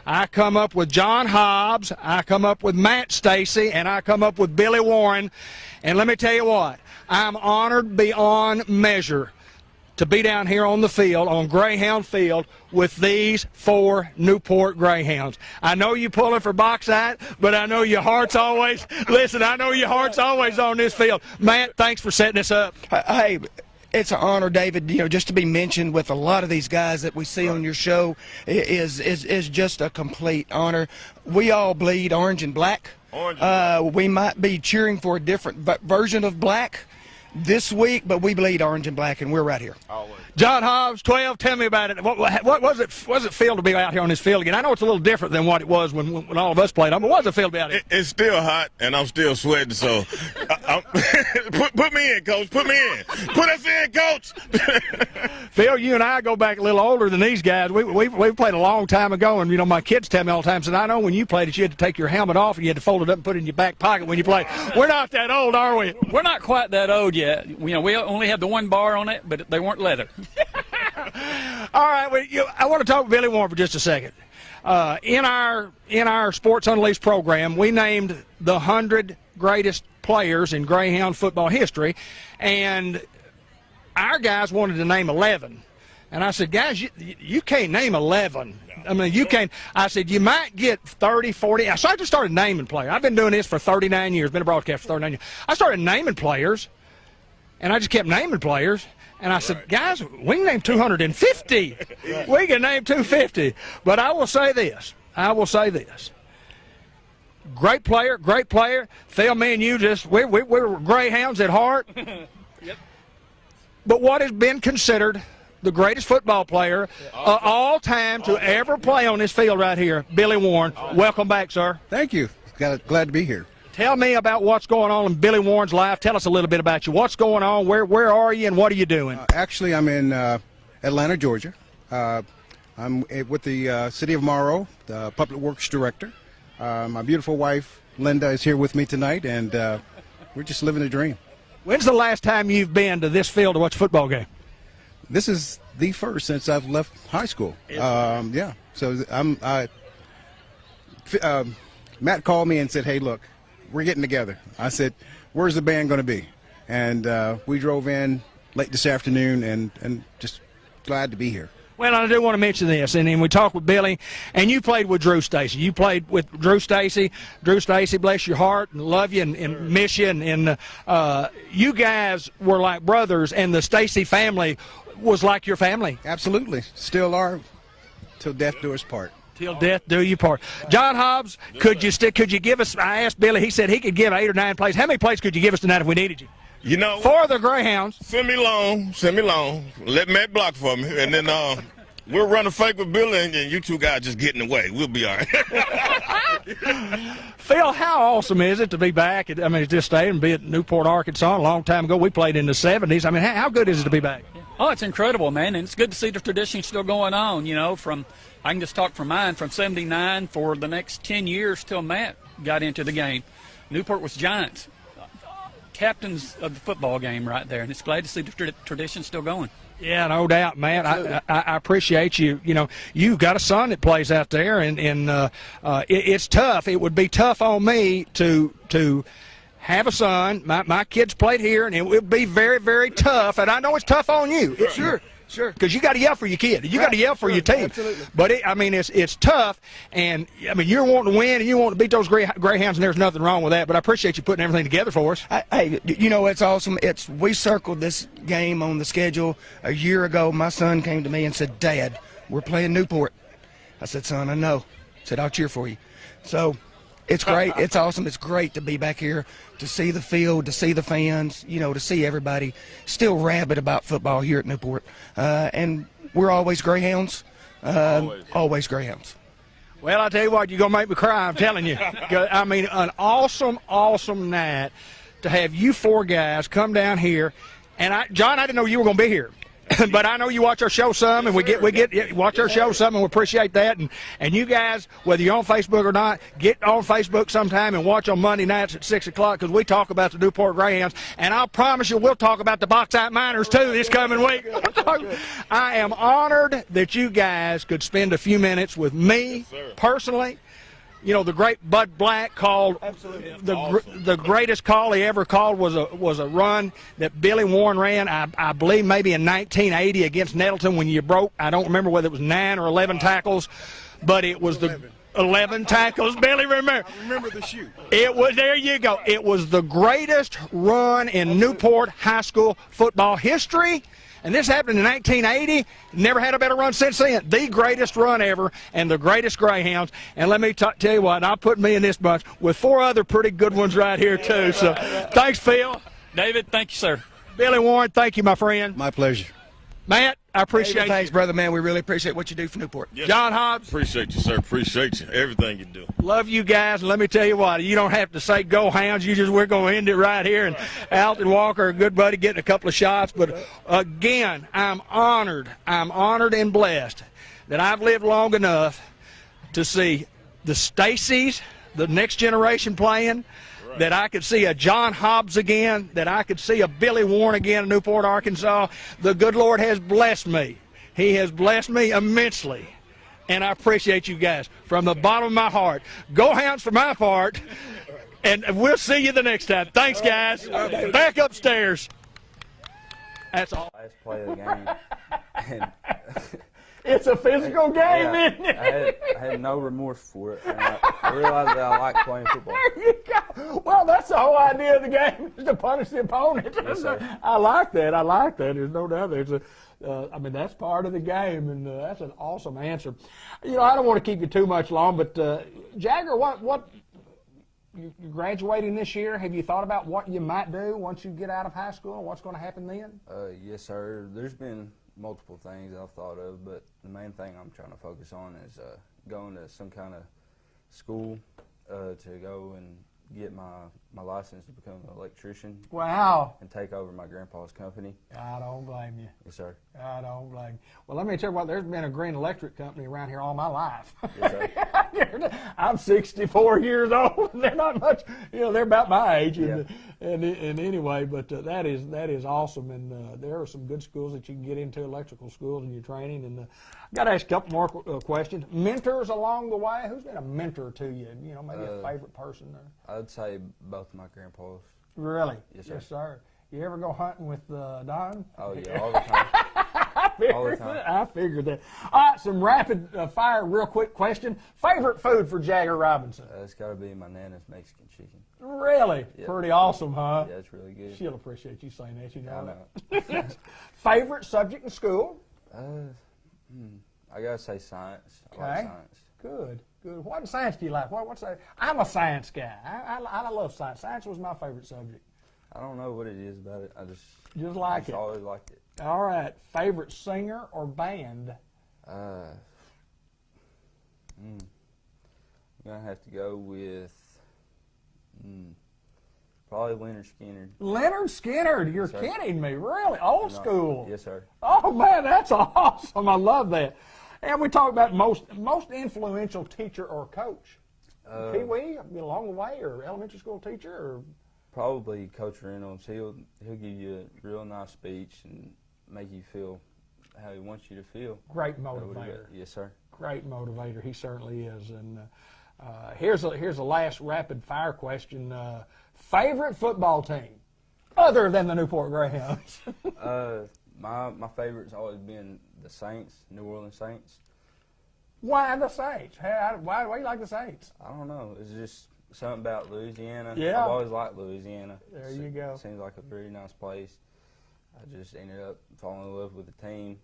I come up with John Hobbs, I come up with Matt Stacy, and I come up with Billy Warren. And let me tell you what, I'm honored beyond measure to be down here on the field, on Greyhound Field, with these 4 Newport Greyhounds. I know you pulling for Bauxite, but I know your heart's always, listen, I know your heart's always on this field. Matt, thanks for setting this up. Hey, it's an honor, David, just to be mentioned with a lot of these guys that we see on your show is just a complete honor. We all bleed orange and black. We might be cheering for a different version of black this week, but we bleed orange and black, and we're right here. John Hobbs, 12, tell me about it. What was it feel to be out here on this field again? I know it's a little different than what it was when all of us played on, but what does it feel to be out here? It's still hot, and I'm still sweating, so put me in, Coach. Put me in. Put us in, Coach. Phil, you and I go back a little older than these guys. We played a long time ago, and, my kids tell me all the time, said, I know when you played it, you had to take your helmet off, and you had to fold it up and put it in your back pocket when you played. We're not that old, are we? We're not quite that old yet. We only have the one bar on it, but they weren't leather. All right, I want to talk with Billy Warren for just a second. In our Sports Unleashed program, we named the 100 greatest players in Greyhound football history, and our guys wanted to name 11. And I said, guys, you can't name 11. I mean, you can't. I said, you might get 30, 40. So I just started naming players. I've been doing this for 39 years, been a broadcaster for 39 years. I started naming players, and I just kept naming players. And I said, guys, we can name 250. We can name 250. But I will say this. Great player. Phil, me and you we're Greyhounds at heart. Yep. But what has been considered the greatest football player of all time to ever play on this field right here, Billy Warren. Welcome back, sir. Thank you. Glad to be here. Tell me about what's going on in Billy Warren's life. Tell us a little bit about you. What's going on? Where are you, and what are you doing? Actually, I'm in Atlanta, Georgia. I'm with the City of Morrow, the Public Works Director. My beautiful wife, Linda, is here with me tonight, and we're just living a dream. When's the last time you've been to this field to watch a football game? This is the first since I've left high school. Yeah. So Matt called me and said, hey, look, we're getting together. I said, where's the band going to be? And we drove in late this afternoon and just glad to be here. Well, I do want to mention this, and we talked with Billy, and you played with Drew Stacy. You played with Drew Stacy. Drew Stacy, bless your heart, and love you and miss you. And you guys were like brothers, and the Stacy family was like your family. Absolutely. Still are, till death do us part. Till death do you part. John Hobbs, could you give us, I asked Billy, he said he could give 8 or 9 plays. How many plays could you give us tonight if we needed you? For the Greyhounds. Send me long. Let Matt block for me, and then we'll run a fake with Billy, and you two guys just get in the way. We'll be all right. Phil, how awesome is it to be back at this stadium and be at Newport, Arkansas? A long time ago, we played in the 70s. I mean, how good is it to be back? Oh, it's incredible, man, and it's good to see the tradition still going on, I can just talk from mine, from 79 for the next 10 years till Matt got into the game. Newport was giants, captains of the football game right there, and it's glad to see the tradition still going. Yeah, no doubt, Matt. I appreciate you. You've got a son that plays out there, and it's tough. It would be tough on me to have a son. My kids played here, and it would be very, very tough. And I know it's tough on you. Sure. Because you got to yell for your kid. You got to yell for your team. Absolutely. But it's tough, and you're wanting to win, and you want to beat those Greyhounds, and there's nothing wrong with that. But I appreciate you putting everything together for us. Hey, it's awesome. We circled this game on the schedule a year ago. My son came to me and said, Dad, we're playing Newport. I said, son, I know. I said, I'll cheer for you. So it's great. It's awesome. It's great to be back here, to see the field, to see the fans, to see everybody still rabid about football here at Newport. And we're always Greyhounds. Always Greyhounds. Well, I tell you what, you're going to make me cry, I'm telling you. An awesome, awesome night to have you 4 guys come down here. And John, I didn't know you were going to be here. But I know you watch our show some, and we watch our show some, and we appreciate that. And you guys, whether you're on Facebook or not, get on Facebook sometime and watch on Monday nights at 6 o'clock, because we talk about the Newport Greyhounds, and I'll promise you we'll talk about the Bauxite Miners too this coming week. I am honored that you guys could spend a few minutes with me personally. You know, the great Bud Black called the greatest call he ever called was a run that Billy Warren ran, I believe maybe in 1980 against Nettleton when you broke, I don't remember whether it was 9 or 11 tackles, but it was 11 tackles. Billy, remember. I remember the shoot. There you go. It was the greatest run in Newport High School football history. And this happened in 1980. Never had a better run since then. The greatest run ever and the greatest Greyhounds. And let me tell you what, I'll put me in this bunch with 4 other pretty good ones right here, too. So thanks, Phil. David, thank you, sir. Billy Warren, thank you, my friend. My pleasure. Matt, I appreciate David, thanks, brother, man. We really appreciate what you do for Newport. Yes, John Hobbs. Appreciate you, sir. Appreciate you. Everything you do. Love you guys. And let me tell you what, you don't have to say go Hounds. We're going to end it right here. And Alton Walker, a good buddy, getting a couple of shots. But again, I'm honored and blessed that I've lived long enough to see the Stacys, the next generation playing, that I could see a John Hobbs again, that I could see a Billy Warren again in Newport, Arkansas. The good Lord has blessed me. He has blessed me immensely, and I appreciate you guys from the bottom of my heart. Go Hounds for my part, and we'll see you the next time. Thanks, guys. Back upstairs. That's all. Last play of the game. And It's a physical game, yeah, isn't it? I had no remorse for it. And I realized that I like playing football. There you go. Well, that's the whole idea of the game, is to punish the opponent. Yes, sir. I like that. There's no doubt. That's part of the game, and that's an awesome answer. I don't want to keep you too much long, but Jagger, what you're graduating this year. Have you thought about what you might do once you get out of high school? What's going to happen then? Yes, sir. There's been multiple things I've thought of, but the main thing I'm trying to focus on is going to some kind of school to go and get my license to become an electrician. Wow. And take over my grandpa's company. I don't blame you. Yes, sir. I don't blame you. Well, let me tell you what, there's been a green electric company around here all my life. Yes, sir. I'm 64 years old, and they're not much, they're about my age. Yeah. And anyway, but that is awesome, and there are some good schools that you can get into, electrical schools, in your training. And I got to ask a couple more questions. Mentors along the way? Who's been a mentor to you? Maybe a favorite person there? I'd say both my grandpas. Really? Yes, sir. Yes, sir. You ever go hunting with Don? Oh, yeah, all the time. All the time. I figured that. All right, some rapid fire, real quick question. Favorite food for Jagger Robinson? It's got to be my Nana's Mexican chicken. Really? Yep. Pretty awesome, huh? Yeah, it's really good. She'll appreciate you saying that. I know. Favorite subject in school? I got to say science. I like science. Good. What science do you like? What's that? I'm a science guy. I love science. Science was my favorite subject. I don't know what it is about it. I just like it. always liked it. All right. Favorite singer or band? I'm going to have to go with probably Leonard Skinner. Leonard Skinner. You're kidding me. Really? Old school. Yes, sir. Oh, man, that's awesome. I love that. And we talk about most influential teacher or coach. Pee Wee along the way, or elementary school teacher, or probably Coach Reynolds. He'll give you a real nice speech and make you feel how he wants you to feel. Great motivator. Yes, sir. Great motivator. He certainly is. And here's a last rapid fire question. Favorite football team other than the Newport Greyhounds? My favorite's always been the Saints, New Orleans Saints. Why the Saints? Why do you like the Saints? I don't know. It's just something about Louisiana. Yeah. I've always liked Louisiana. There you go. It seems like a very nice place. I just ended up falling in love with the team.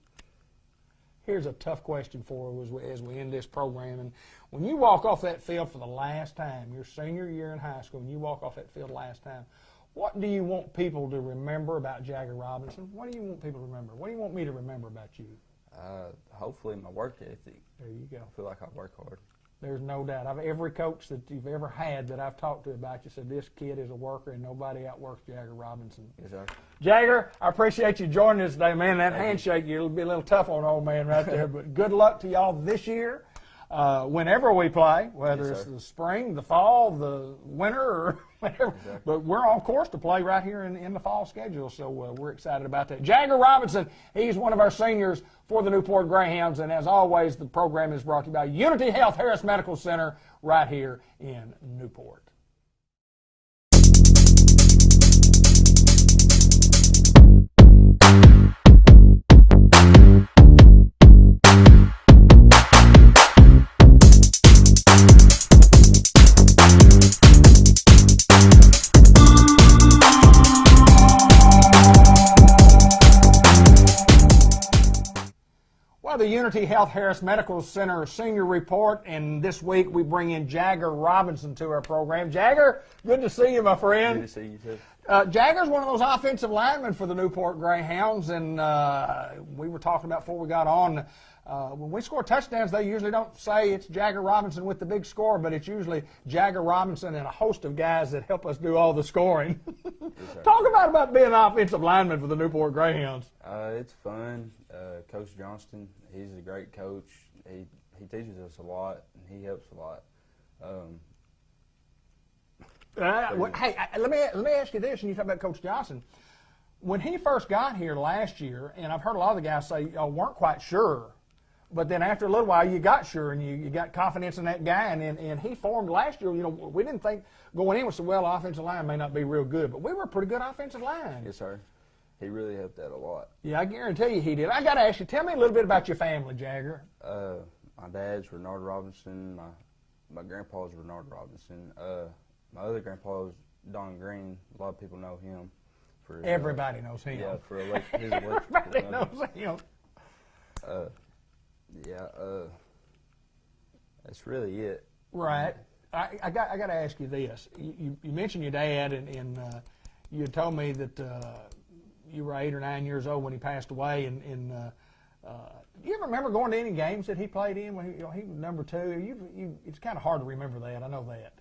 Here's a tough question for us as we end this program. And when you walk off that field for the last time, your senior year in high school, and you walk off that field last time, what do you want people to remember about Jagger Robinson? What do you want people to remember? What do you want me to remember about you? Hopefully my work ethic. There you go. I feel like I work hard. There's no doubt. Every coach that you've ever had that I've talked to about you said this kid is a worker and nobody outworks Jagger Robinson. Yes, sir. Jagger, I appreciate you joining us today, man. That handshake, it'll be a little tough on old man right there, but good luck to y'all this year. whenever we play, whether Yes, it's sir. the spring, the fall, the winter, or whatever. Exactly. But we're on course to play right here in the fall schedule, so we're excited about that. Jagger Robinson, he's one of our seniors for the Newport Greyhounds, and as always, the program is brought to you by Unity Health Harris Medical Center right here in Newport. Well, the Unity Health Harris Medical Center Senior Report, and this week we bring in Jagger Robinson to our program. Jagger, good to see you, my friend. Good to see you too. Jagger's one of those offensive linemen for the Newport Greyhounds, and we were talking about before we got on, when we score touchdowns, they usually don't say it's Jagger Robinson with the big score, but it's usually Jagger Robinson and a host of guys that help us do all the scoring. Talk about being an offensive lineman for the Newport Greyhounds. It's fun. Coach Johnston, he's a great coach. He teaches us a lot, and he helps a lot. Hey, let me ask you this, and you talk about Coach Johnson. When he first got here last year, and I've heard a lot of the guys say, weren't quite sure, but then after a little while you got sure and you got confidence in that guy, and he formed last year. We didn't think going in, we said, well, offensive line may not be real good, but we were a pretty good offensive line. Yes, sir. He really helped that a lot. Yeah, I guarantee you he did. I got to ask you, tell me a little bit about your family, Jagger. My dad's Renard Robinson. My grandpa's Renard Robinson. My other grandpa was Don Green. A lot of people know him. Everybody knows him. Yeah, for his electrical. Everybody knows him. That's really it. Right. I got to ask you this. You mentioned your dad, and you had told me that you were 8 or 9 years old when he passed away. And do you ever remember going to any games that he played in when he was number 2? It's kind of hard to remember that. I know that.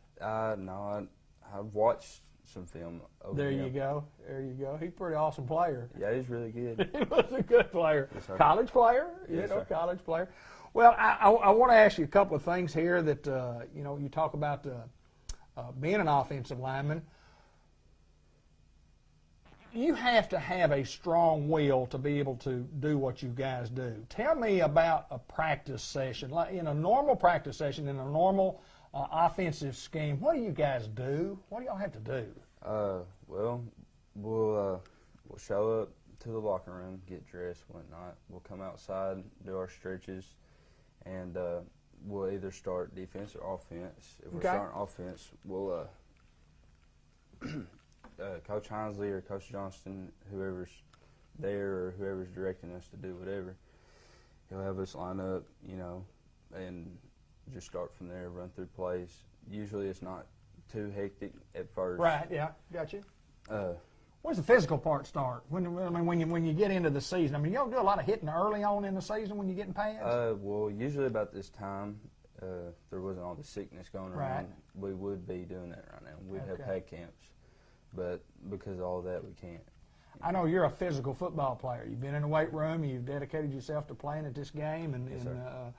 No, I've watched some film over There him. you go. There you go. He's a pretty awesome player. Yeah, he's really good. He was a good player. Yes, sir. College player. Yes, sir. College player. Well, I want to ask you a couple of things here that, you talk about being an offensive lineman. You have to have a strong will to be able to do what you guys do. Tell me about a practice session. Like in a normal practice session, in a normal offensive scheme, what do you guys do? What do y'all have to do? Well, we'll show up to the locker room, get dressed, whatnot. We'll come outside, do our stretches, and we'll either start defense or offense. If we're starting offense, we'll Coach Hinsley or Coach Johnston, whoever's there or whoever's directing us to do whatever, he'll have us line up, and just start from there, run through plays. Usually it's not too hectic at first. Right, yeah, got you. Where's the physical part start? When you get into the season? Y'all do a lot of hitting early on in the season when you're getting pads? Well, usually about this time, there wasn't all the sickness going around. We would be doing that right now. We'd have pad camps, but because of all that, we can't. I know you're a physical football player. You've been in the weight room. You've dedicated yourself to playing at this game. Yes, sir.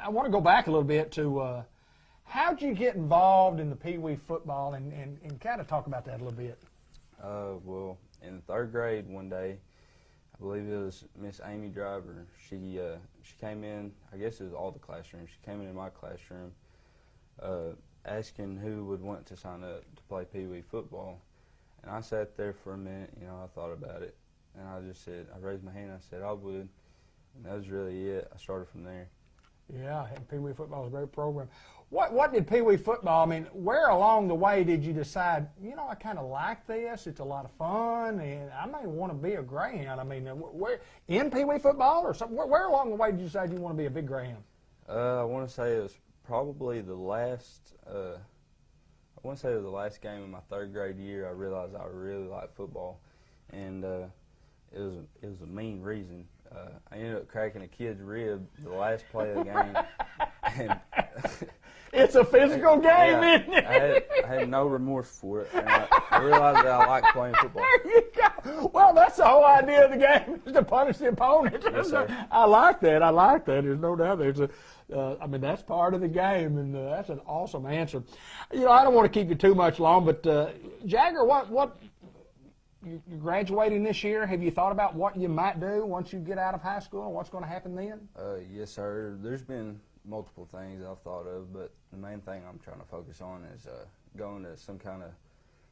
I want to go back a little bit to how'd you get involved in the Pee Wee football and kind of talk about that a little bit. Well, in the 3rd grade one day, I believe it was Miss Amy Driver. She came in, I guess it was all the classrooms. She came in my classroom asking who would want to sign up to play Pee Wee football. And I sat there for a minute, I thought about it. And I just said, I raised my hand, I said I would. And that was really it. I started from there. Yeah, and Pee Wee football is a great program. What did Pee Wee football, where along the way did you decide, I kind of like this, it's a lot of fun, and I may want to be a Greyhound? Where in Pee Wee football or something? Where along the way did you decide you want to be a big Greyhound? I want to say it was probably the last, game of my 3rd grade year. I realized I really liked football, and it was a mean reason. I ended up cracking a kid's rib the last play of the game. And It's a physical game, Yeah, isn't it? I had no remorse for it, and I realized that I like playing football. There you go. Well, that's the whole idea of the game, is to punish the opponent. Yes, sir. I like that. I like that. There's no doubt. I mean, that's part of the game, and that's an awesome answer. You know, I don't want to keep you too much long, but Jagger, what you're graduating this year. Have you thought about what you might do once you get out of high school and what's going to happen then? Yes, sir. There's been multiple things I've thought of, but the main thing I'm trying to focus on is going to some kind of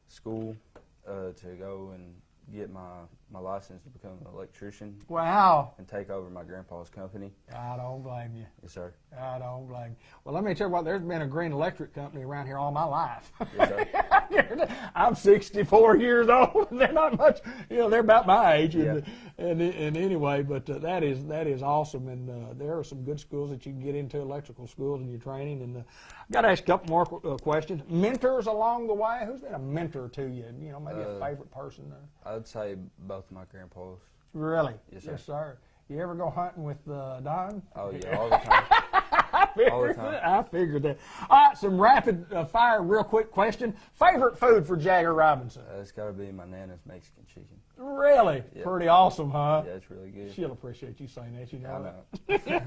school to go and get my license to become an electrician. Wow. And take over my grandpa's company. I don't blame you. Yes, sir. I don't blame you. Well, let me tell you what, there's been a green electric company around here all my life. Yes, sir. I'm 64 years old, and they're not much, you know, they're about my age. Yeah. And anyway, but that is awesome, and there are some good schools that you can get into, electrical schools, in your training. And I've got to ask a couple more questions. Mentors along the way? Who's been a mentor to you? You know, maybe a favorite person there? I'd say both my grandpas. Really? Yes, sir. Yes, sir. You ever go hunting with Don? Oh, yeah, all the time. All the time. I figured that. All right, some rapid fire, real quick question. Favorite food for Jagger Robinson? It's got to be my Nana's Mexican chicken. Really? Yeah. Pretty awesome, huh? Yeah, it's really good. She'll appreciate you saying that. You know. I know.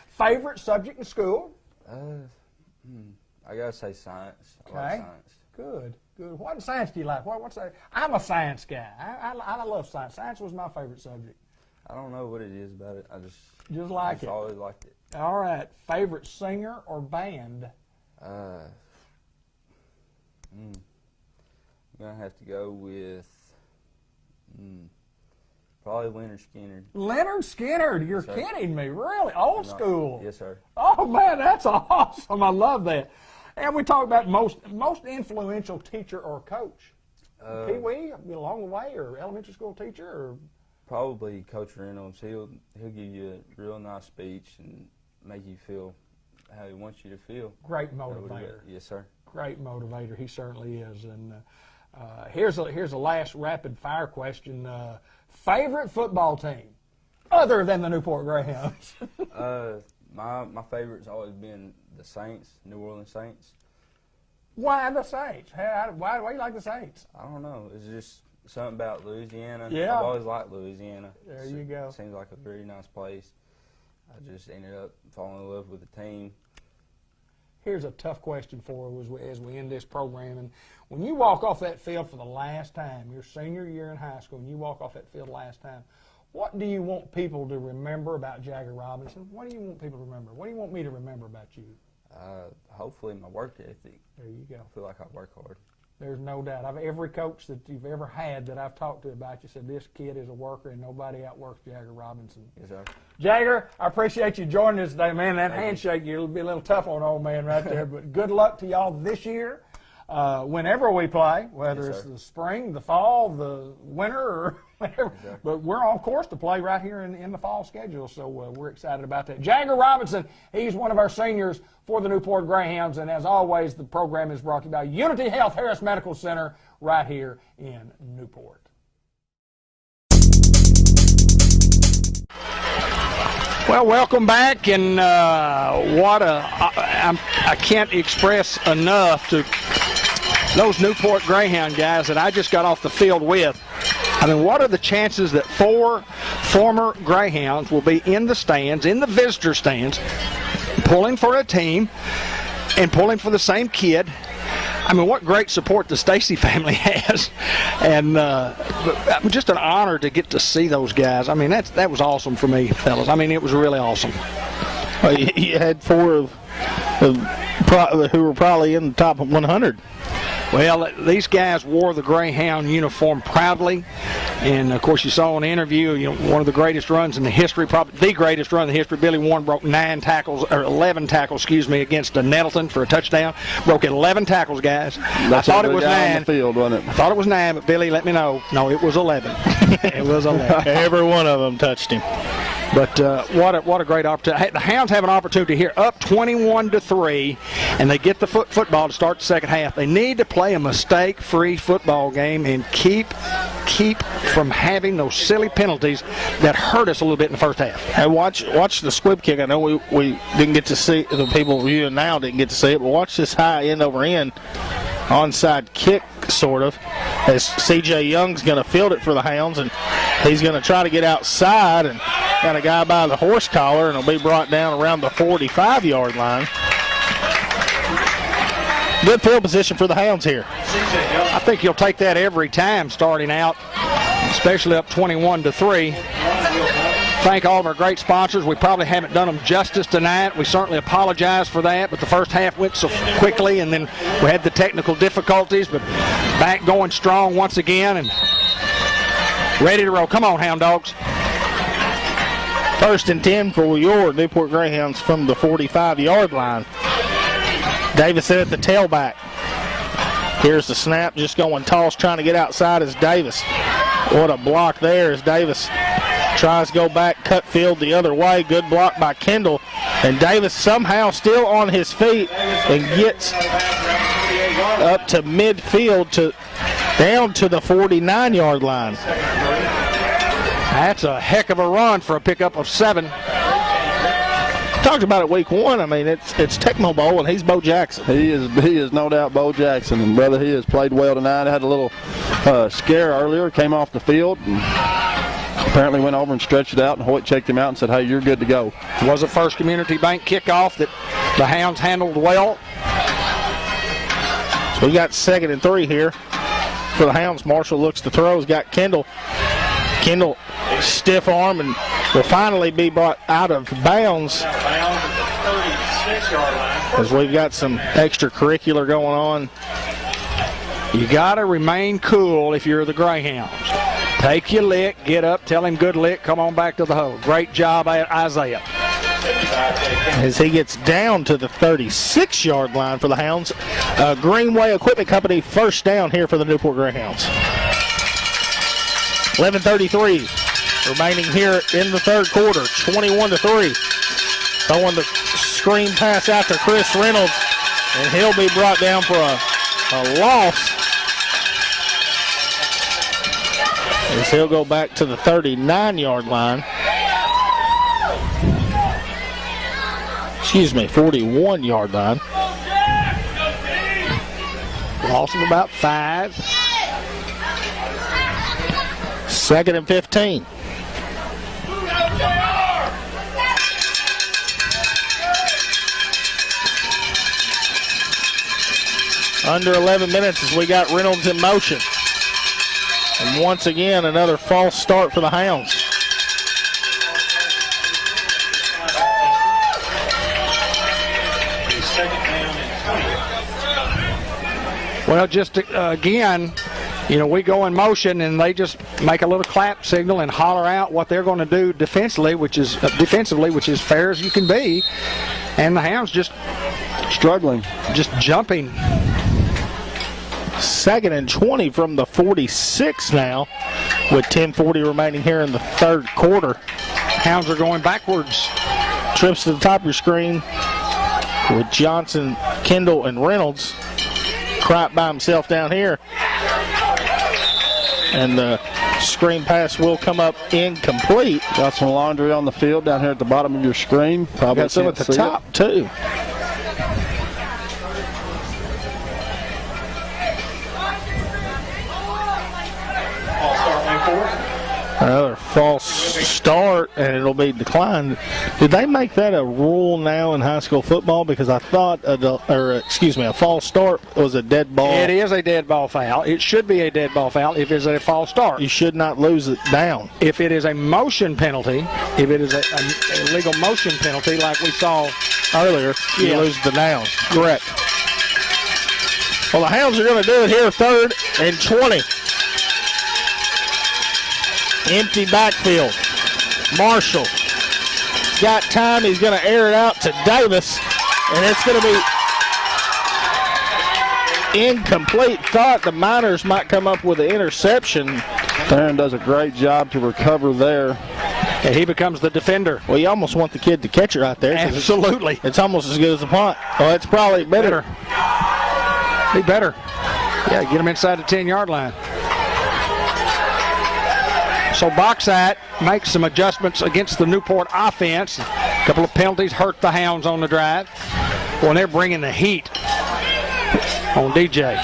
Favorite subject in school? I got to say science. I like Okay. science. Good, good. What science do you like? What's that? I'm a science guy. I love science. Science was my favorite subject. I don't know what it is about it. I just like it. always liked it. All right. Favorite singer or band? I'm going to have to go with probably Leonard Skinner. Leonard Skinner. You're kidding me. Really? Old school. Yes, sir. Oh, man, that's awesome. I love that. And we talked about most influential teacher or coach. Pee Wee along the way, or elementary school teacher, or probably Coach Reynolds. He'll give you a real nice speech and make you feel how he wants you to feel. Great motivator. Yes, sir. Great motivator. He certainly is. And here's a last rapid fire question. Favorite football team other than the Newport Greyhounds? My favorite's always been the Saints, New Orleans Saints. Why the Saints? Why do you like the Saints? I don't know. It's just something about Louisiana. Yeah. I've always liked Louisiana. There you go. It seems like a very nice place. I just ended up falling in love with the team. Here's a tough question for us as we end this program. And when you walk off that field for the last time, your senior year in high school, and you walk off that field last time, what do you want people to remember about Jagger Robinson? What do you want people to remember? What do you want me to remember about you? Hopefully my work ethic. There you go. I feel like I work hard. There's no doubt. Every coach that you've ever had that I've talked to about you said this kid is a worker and nobody outworks Jagger Robinson. Yes, sir. Jagger, I appreciate you joining us today, man. That handshake, it'll be a little tough on old man right there, but good luck to y'all this year. Whenever we play, whether it's the spring, the fall, the winter, or whatever. Exactly. But we're on course to play right here in the fall schedule, so we're excited about that. Jagger Robinson, he's one of our seniors for the Newport Greyhounds, and as always, the program is brought to you by Unity Health Harris Medical Center right here in Newport. Well, welcome back, and I can't express enough to those Newport Greyhound guys that I just got off the field with. I mean, what are the chances that 4 former Greyhounds will be in the stands, in the visitor stands, pulling for a team and pulling for the same kid? I mean, what great support the Stacy family has, and just an honor to get to see those guys. I mean, that was awesome for me, fellas. I mean, it was really awesome. Well, you had 4 who were probably in the top 100. Well, these guys wore the Greyhound uniform proudly, and of course you saw in the interview, one of the greatest runs in the history, probably the greatest run in the history. Billy Warren broke 11 tackles, against Nettleton for a touchdown. Broke 11 tackles, guys. I thought it was 9. On the field, wasn't it? I thought it was 9, but Billy let me know. No, it was 11. It was 11. Every one of them touched him. But what a great opportunity. The Hounds have an opportunity here, up 21-3, and they get the football to start the second half. They need to play a mistake-free football game and keep keep from having those silly penalties that hurt us a little bit in the first half. And watch the squib kick. I know we didn't get to see, the people viewing now didn't get to see it, but watch this high end over end onside kick, sort of, as C.J. Young's going to field it for the Hounds, and he's going to try to get outside, and got a guy by the horse collar, and it'll be brought down around the 45-yard line. Good field position for the Hounds here. I think you'll take that every time starting out, especially up 21-3. Thank all of our great sponsors. We probably haven't done them justice tonight. We certainly apologize for that, but the first half went so quickly, and then we had the technical difficulties, but back going strong once again and ready to roll. Come on, Hound Dogs. 1st and 10 for your Newport Greyhounds from the 45-yard line. Davis in at the tailback. Here's the snap, just going toss, trying to get outside is Davis. What a block there as Davis tries to go back, cut field the other way. Good block by Kendall. And Davis somehow still on his feet and gets up to midfield, down to the 49-yard line. That's a heck of a run for a pickup of 7. Talked about it week 1. I mean, it's Tecmo Bowl, and he's Bo Jackson. He is no doubt Bo Jackson, and brother, he has played well tonight. Had a little scare earlier, came off the field, and apparently went over and stretched it out, and Hoyt checked him out and said, hey, you're good to go. It was a First Community Bank kickoff that the Hounds handled well. So we got 2nd and 3 here for the Hounds. Marshall looks to throw. He's got Kendall. Kendall, stiff arm, and will finally be brought out of bounds as we've got some extracurricular going on. You got to remain cool if you're the Greyhounds. Take your lick, get up, tell him good lick, come on back to the hole. Great job, Isaiah. As he gets down to the 36-yard line for the Hounds. Greenway Equipment Company, 1st down here for the Newport Greyhounds. 11:33 remaining here in the 3rd quarter. 21-3. Throwing the screen pass out to Chris Reynolds, and he'll be brought down for a loss. As he'll go back to the 39-yard line. Excuse me, 41-yard line. Loss of about 5. 2nd and 15. Under 11 minutes as we got Reynolds in motion. And once again, another false start for the Hounds. Well, just again, you know, we go in motion and they just make a little clap signal and holler out what they're going to do defensively, which is fair as you can be. And the Hounds just struggling, just jumping. 2nd and 20 from the 46 now, with 10:40 remaining here in the 3rd quarter. Hounds are going backwards. Trips to the top of your screen with Johnson, Kendall, and Reynolds. Cripe by himself down here. And the screen pass will come up incomplete. Got some laundry on the field down here at the bottom of your screen. Probably got some at the top, too. Another false start, and it'll be declined. Did they make that a rule now in high school football? Because I thought, a false start was a dead ball. It is a dead ball foul. It should be a dead ball foul if it's a false start. You should not lose it down. If it is a motion penalty, if it is a illegal motion penalty like we saw earlier, you lose the down. Correct. Well, the Hounds are going to do it here, 3rd and 20. Empty backfield. Marshall got time. He's going to air it out to Davis, and it's going to be incomplete. Thought the Miners might come up with an interception. Theron does a great job to recover there. And he becomes the defender. Well, you almost want the kid to catch it right there. Absolutely. It's almost as good as the punt. Well, it's probably better. Be better. Yeah, get him inside the 10-yard line. So Bauxite makes some adjustments against the Newport offense. A couple of penalties hurt the Hounds on the drive. Well, they're bringing the heat on DJ.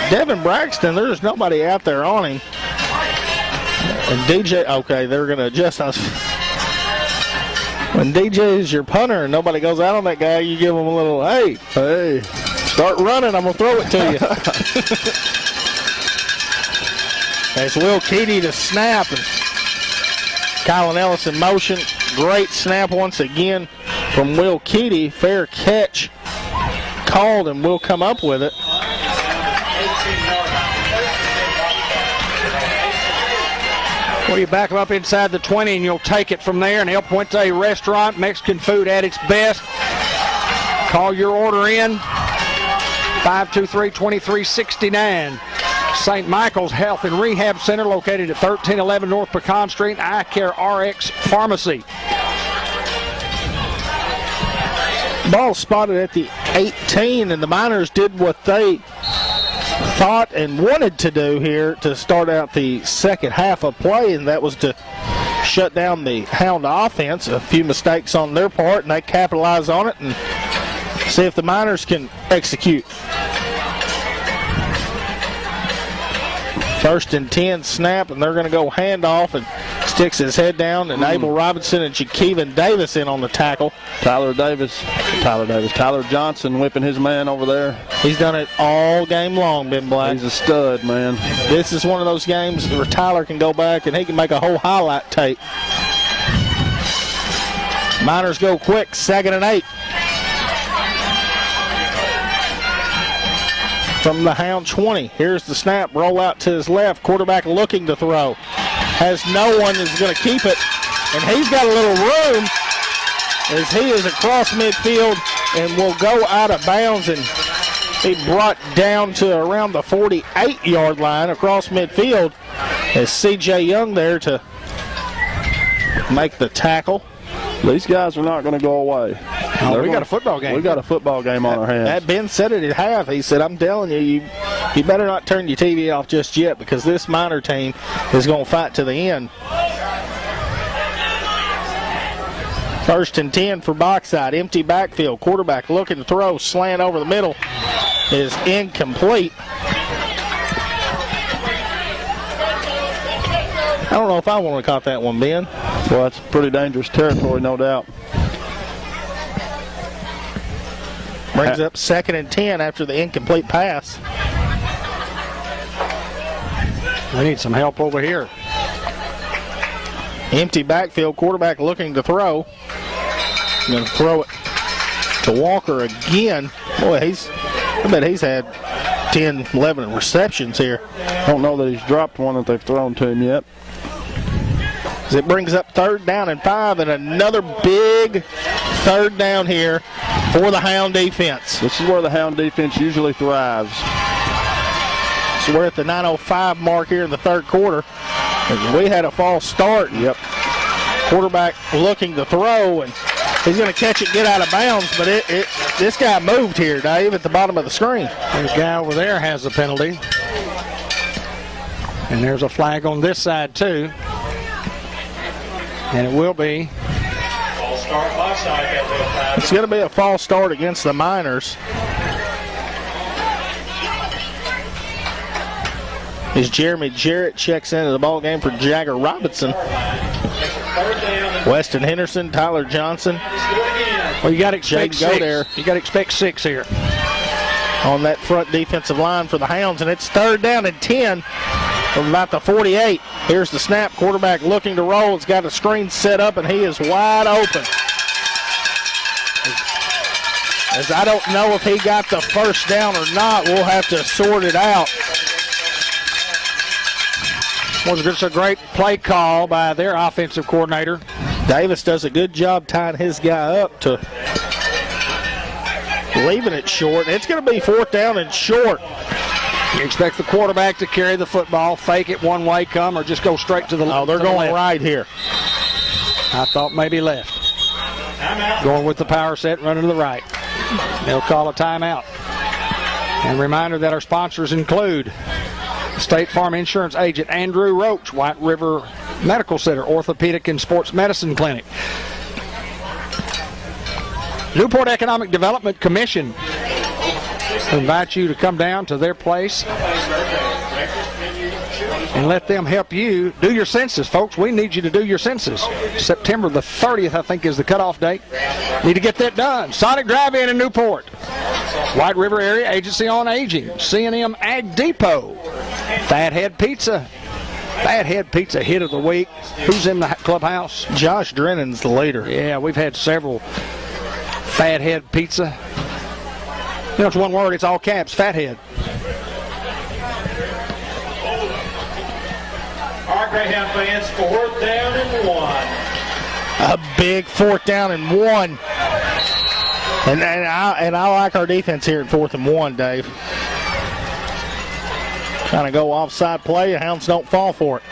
Devin Braxton, there's nobody out there on him. And DJ, okay, they're going to adjust us. When DJ is your punter and nobody goes out on that guy, you give him a little, hey, start running, I'm going to throw it to you. It's Will Keedy to snap. And Kylan Ellis in motion. Great snap once again from Will Keedy. Fair catch called, and we'll come up with it. Well, you back them up inside the 20 and you'll take it from there. And El Puente Restaurant, Mexican food at its best. Call your order in. 523-2369. St. Michael's Health and Rehab Center, located at 1311 North Pecan Street. Eye Care RX Pharmacy. Ball spotted at the 18, and the Miners did what they thought and wanted to do here to start out the second half of play, and that was to shut down the Hound offense. A few mistakes on their part, and they capitalize on it and see if the Miners can execute. First and 10 snap, and they're going to go handoff, and sticks his head down, and Abel Robinson and Jakeevan Davis in on the tackle. Tyler Johnson whipping his man over there. He's done it all game long, Ben Black. He's a stud, man. This is one of those games where Tyler can go back and he can make a whole highlight tape. Miners go quick, 2nd and 8. From the Hound 20. Here's the snap, roll out to his left. Quarterback looking to throw. Has no one is going to keep it. And he's got a little room as he is across midfield and will go out of bounds, and he brought down to around the 48-yard line across midfield as C.J. Young there to make the tackle. These guys are not going to go away. We got a football game. We got a football game on our hands. That Ben said it at half. He said, I'm telling you, you better not turn your TV off just yet, because this Miner team is going to fight to the end. 1st and 10 for Bauxite. Empty backfield. Quarterback looking to throw. Slant over the middle is incomplete. I don't know if I want to caught that one, Ben. Well, that's pretty dangerous territory, no doubt. Brings up 2nd and 10 after the incomplete pass. We need some help over here. Empty backfield, quarterback looking to throw. Going to throw it to Walker again. Boy, I bet he's had 10, 11 receptions here. I don't know that he's dropped one that they've thrown to him yet. As it brings up 3rd down and 5, and another big 3rd down here for the Hound defense. This is where the Hound defense usually thrives. So we're at the 9:05 mark here in the 3rd quarter. And we had a false start. Yep. Quarterback looking to throw, and he's going to catch it, get out of bounds, but this guy moved here, Dave, at the bottom of the screen. The guy over there has a penalty. And there's a flag on this side, too. And it will be. It's going to be a false start against the Miners. As Jeremy Jarrett checks into the ball game for Jagger Robinson. Weston Henderson, Tyler Johnson. Well, you got to expect Go there. You got to expect 6 here. On that front defensive line for the Hounds, and it's 3rd down and 10 from about the 48. Here's the snap. Quarterback looking to roll. It's got a screen set up, and he is wide open. As I don't know if he got the 1st down or not. We'll have to sort it out. Was just a great play call by their offensive coordinator. Davis does a good job tying his guy up to leaving it short. It's going to be 4th down and short. You expect the quarterback to carry the football, fake it one way, come, or just go straight to the left? Oh, they're going right here. I thought maybe left. going with the power set, running to the right. They'll call a timeout. And reminder that our sponsors include State Farm Insurance Agent Andrew Roach, White River Medical Center, Orthopedic and Sports Medicine Clinic. Newport Economic Development Commission invite you to come down to their place and let them help you do your census, folks. We need you to do your census. September the 30th, I think, is the cutoff date. Need to get that done. Sonic Drive-In in Newport. White River Area Agency on Aging. C&M Ag Depot. Fathead Pizza. Fathead Pizza hit of the week. Who's in the clubhouse? Josh Drennan's the leader. Yeah, we've had several Fathead Pizza. You know, it's one word, it's all caps, Fathead. All right, Greyhound fans, 4th down and 1. A big 4th down and 1. And I like our defense here at 4th and 1, Dave. Trying to go offside play, and Hounds don't fall for it.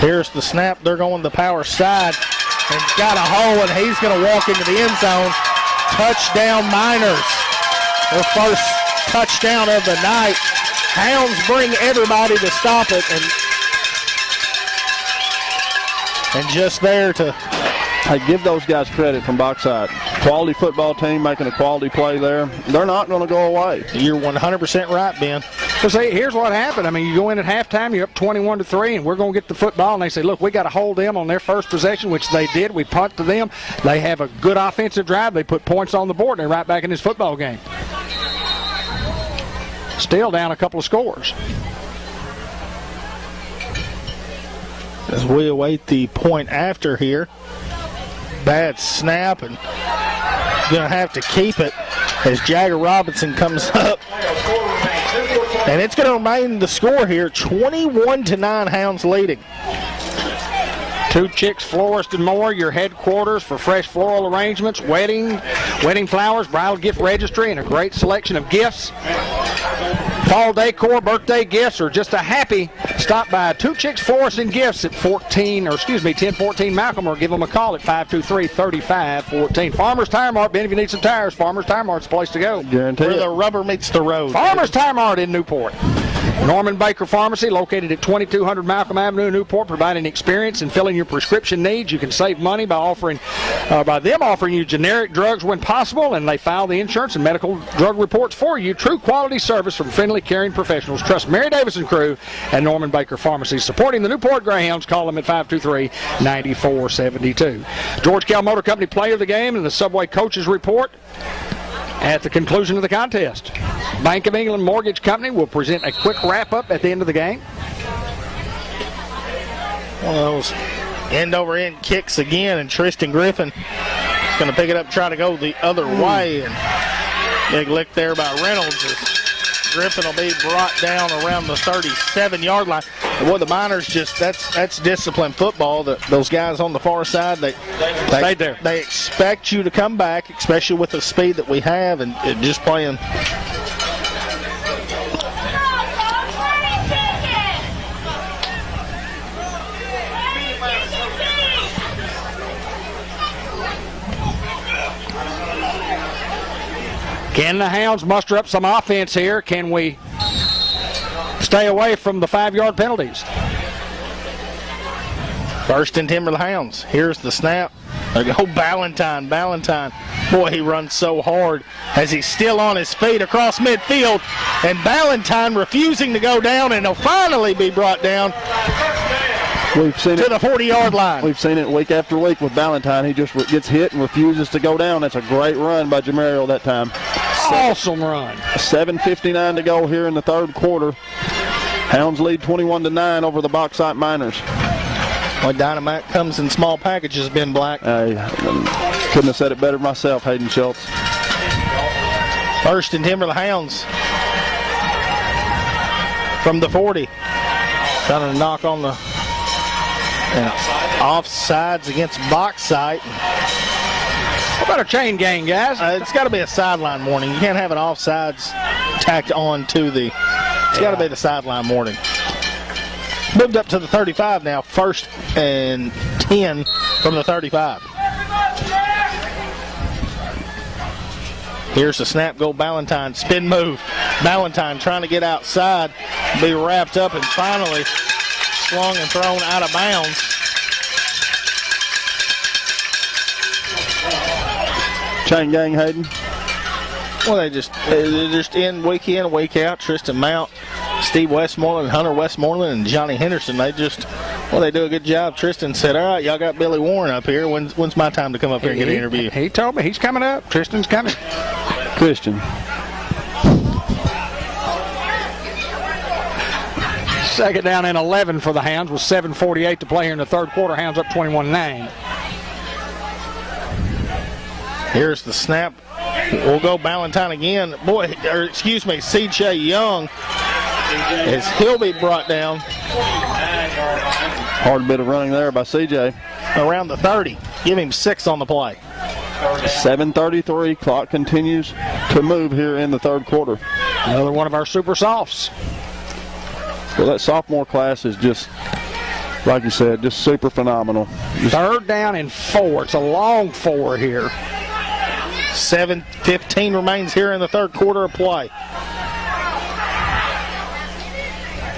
Here's the snap. They're going the power side. And got a hole, and he's going to walk into the end zone. Touchdown Miners. Their first touchdown of the night. Hounds bring everybody to stop it, and just there to... Hey, give those guys credit from Bauxite. Quality football team making a quality play there. They're not going to go away. You're 100% right, Ben. Because here's what happened. I mean, you go in at halftime, you're up 21-3, and we're going to get the football. And they say, look, we got to hold them on their first possession, which they did. We punt to them. They have a good offensive drive. They put points on the board, and they're right back in this football game. Still down a couple of scores. As we await the point after here. Bad snap, and going to have to keep it as Jagger Robinson comes up. And it's going to remain the score here, 21-9, Hounds leading. Two Chicks Florist and More, your headquarters for fresh floral arrangements, wedding flowers, bridal gift registry, and a great selection of gifts. Fall decor, birthday gifts, or just a happy, stop by Two Chicks Florist and Gifts at 1014 Malcolm, or give them a call at 523-3514. Farmers Tire Mart, Ben, if you need some tires, Farmers Tire Mart's the place to go. Guarantee where the rubber meets the road. Farmers Tire Mart in Newport. Norman Baker Pharmacy, located at 2200 Malcolm Avenue in Newport, providing experience in filling your prescription needs. You can save money by them offering you generic drugs when possible, and they file the insurance and medical drug reports for you. True quality service from friendly, caring professionals. Trust Mary Davis and crew and Norman Baker Pharmacy. Supporting the Newport Greyhounds, call them at 523-9472. George Kell Motor Company player of the game and the Subway coaches report at the conclusion of the contest. Bank of England Mortgage Company will present a quick wrap-up at the end of the game. One of those end-over-end kicks again, and Tristan Griffin is going to pick it up, try to go the other way. And big lick there by Reynolds. Griffin will be brought down around the 37-yard line. And boy, the Miners that's disciplined football. Those guys on the far side, they expect you to come back, especially with the speed that we have, and just playing. Can the Hounds muster up some offense here? Can we stay away from the 5-yard penalties? First and 10 for the Hounds. Here's the snap. There go Ballantyne. Boy, he runs so hard as he's still on his feet across midfield. And Ballantyne refusing to go down, and he'll finally be brought down We've seen to the 40-yard line. We've seen it week after week with Ballantyne. He just gets hit and refuses to go down. That's a great run by Jamario that time. Awesome run. 7:59 to go here in the third quarter. Hounds lead 21-9 over the Bauxite Miners. Well, dynamite comes in small packages, Ben Black. Couldn't have said it better myself, Hayden Schultz. First and 10 for the Hounds. From the 40. Trying to knock on the offsides against Bauxite. What about a chain gang, guys? It's got to be a sideline warning. You can't have an offsides tacked on to the. It's got to be the sideline warning. Moved up to the 35 now, 1st and 10 from the 35. Here's the snap, go Ballantyne, spin move. Ballantyne trying to get outside, be wrapped up, and finally slung and thrown out of bounds. Chain gang, Hayden. Well, they're just in, week out. Tristan Mount, Steve Westmoreland, Hunter Westmoreland, and Johnny Henderson. They do a good job. Tristan said, all right, y'all got Billy Warren up here. When's my time to come up here and get an interview? He told me he's coming up. Tristan's coming. Christian. Second down and 11 for the Hounds with 7:48 to play here in the third quarter. Hounds up 21-9. Here's the snap. We'll go Ballantyne again. C.J. Young, as he'll be brought down. Hard bit of running there by C.J. Around the 30. Give him 6 on the play. 7:33. Clock continues to move here in the third quarter. Another one of our super softs. Well, that sophomore class is just, like you said, just super phenomenal. Third down and 4. It's a long 4 here. 7:15 remains here in the third quarter of play.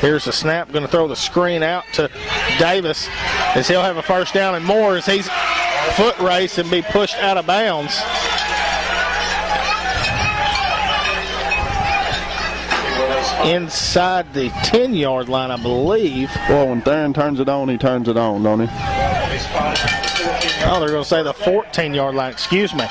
Here's the snap. Going to throw the screen out to Davis as he'll have a first down and more as he's foot race and be pushed out of bounds. Inside the 10-yard line, I believe. Well, when Theron turns it on, he turns it on, don't he? Oh, they're going to say the 14-yard line. Excuse me.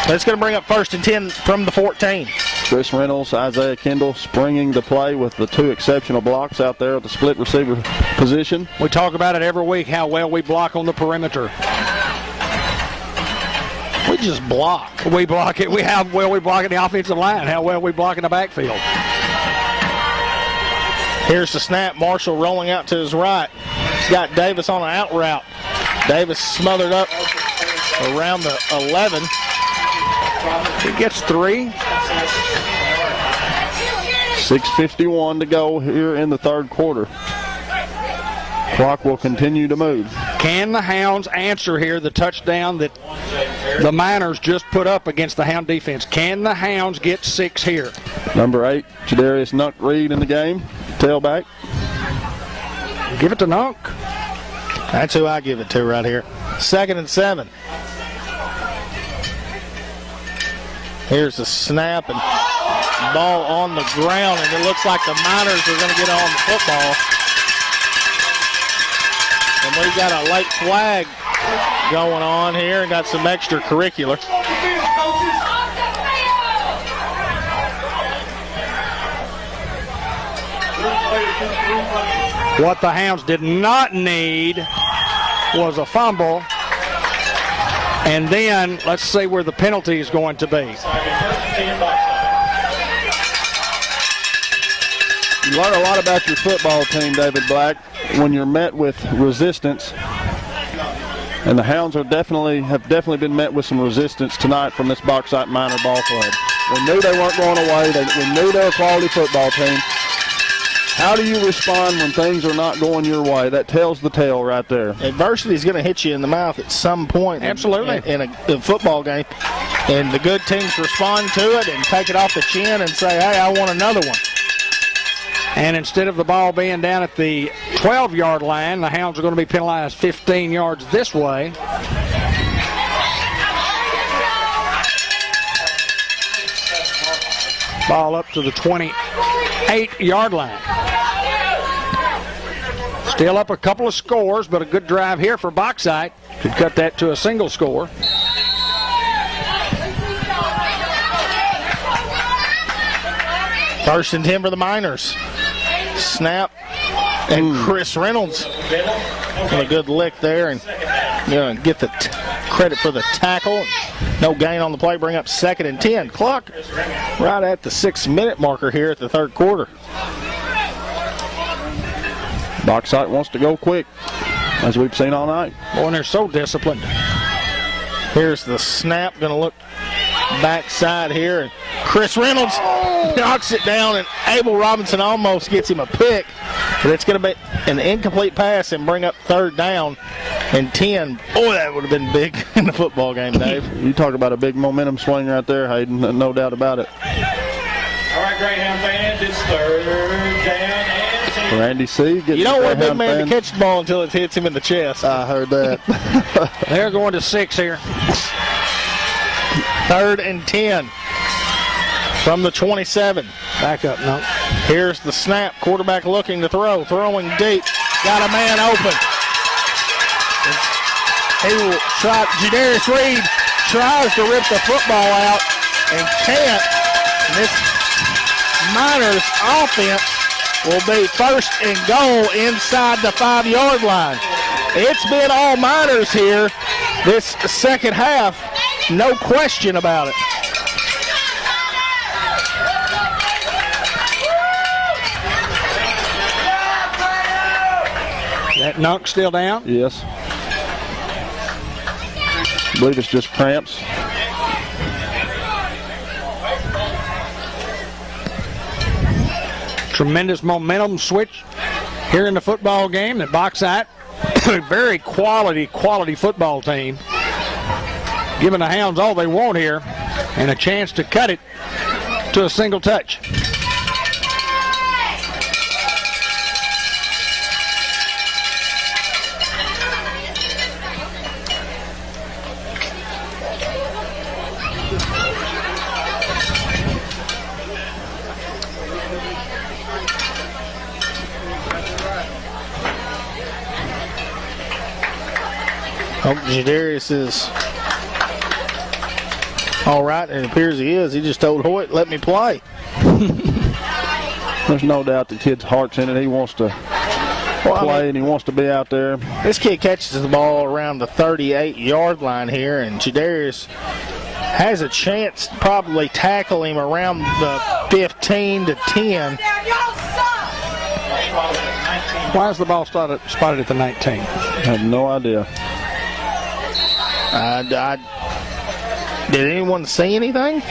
That's going to bring up 1st and 10 from the 14. Chris Reynolds, Isaiah Kendall springing the play with the 2 exceptional blocks out there at the split receiver position. We talk about it every week, how well we block on the perimeter. We just block. We block it. How well we block in the offensive line, how well we block in the backfield. Here's the snap. Marshall rolling out to his right. He's got Davis on an out route. Davis smothered up around the 11. He gets 3. 6:51 to go here in the third quarter. Clock will continue to move. Can the Hounds answer here the touchdown that the Miners just put up against the Hound defense? Can the Hounds get 6 here? Number 8, Jadarius Nuck Reed in the game, tailback. Give it to Nuck. That's who I give it to right here. 2nd and 7. Here's the snap and ball on the ground, and it looks like the Miners are going to get on the football. And we've got a late flag going on here and got some extracurricular. What the Hounds did not need was a fumble. And then let's see where the penalty is going to be. You learn a lot about your football team, David Black, when you're met with resistance. And the Hounds have definitely been met with some resistance tonight from this Bauxite Minor Ball Club. We knew they weren't going away. We knew they were a quality football team. How do you respond when things are not going your way? That tells the tale right there. Adversity is going to hit you in the mouth at some point. Absolutely. In a football game. And the good teams respond to it and take it off the chin and say, hey, I want another one. And instead of the ball being down at the 12-yard line, the Hounds are going to be penalized 15 yards this way. Ball up to the 28-yard line. Still up a couple of scores, but a good drive here for Bauxite. Could cut that to a single score. First and 10 for the Miners. Snap, and Chris Reynolds with a good lick there, and get the credit for the tackle. No gain on the play, bring up 2nd and 10. Clock right at the 6-minute marker here at the third quarter. Bauxite wants to go quick, as we've seen all night. Boy, and they're so disciplined. Here's the snap, going to look backside here, and Chris Reynolds knocks it down, and Abel Robinson almost gets him a pick. But it's going to be an incomplete pass and bring up 3rd down and 10. Boy, that would have been big in the football game, Dave. You talk about a big momentum swing right there, Hayden. No doubt about it. All right, Greyhound fans, it's 3rd down and 10. Randy C. You don't want a big man to catch the ball until it hits him in the chest. I heard that. They're going to 6 here. 3rd and 10 from the 27. Back up, no. Here's the snap. Quarterback looking to throw. Throwing deep. Got a man open. He will try. Jadarius Reed tries to rip the football out and can't. And this Miners offense will be 1st and goal inside the 5-yard line. It's been all Miners here this second half. No question about it. That Nunk still down? Yes. I believe it's just cramps. Tremendous momentum switch here in the football game. That Bauxite, a very quality football team, giving the Hounds all they want here and a chance to cut it to a single touch. Hope Jadarius is all right, and it appears he is. He just told Hoyt, let me play. There's no doubt the kid's heart's in it. He wants to play, and he wants to be out there. This kid catches the ball around the 38-yard line here, and Jadarius has a chance to probably tackle him around the 15 to 10. Why is the ball spotted at the 19? I have no idea. Did anyone see anything?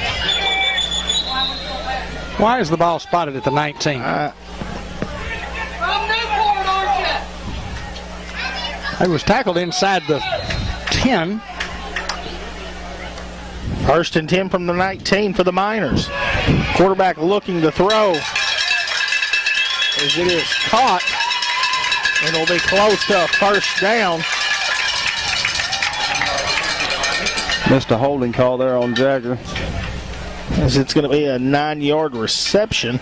Why is the ball spotted at the 19? From Newport, aren't you? It was tackled inside the 10. 1st and 10 from the 19 for the Miners. Quarterback looking to throw. As it is caught, and it'll be close to a 1st down. Missed a holding call there on Jagger. As it's going to be a 9-yard reception.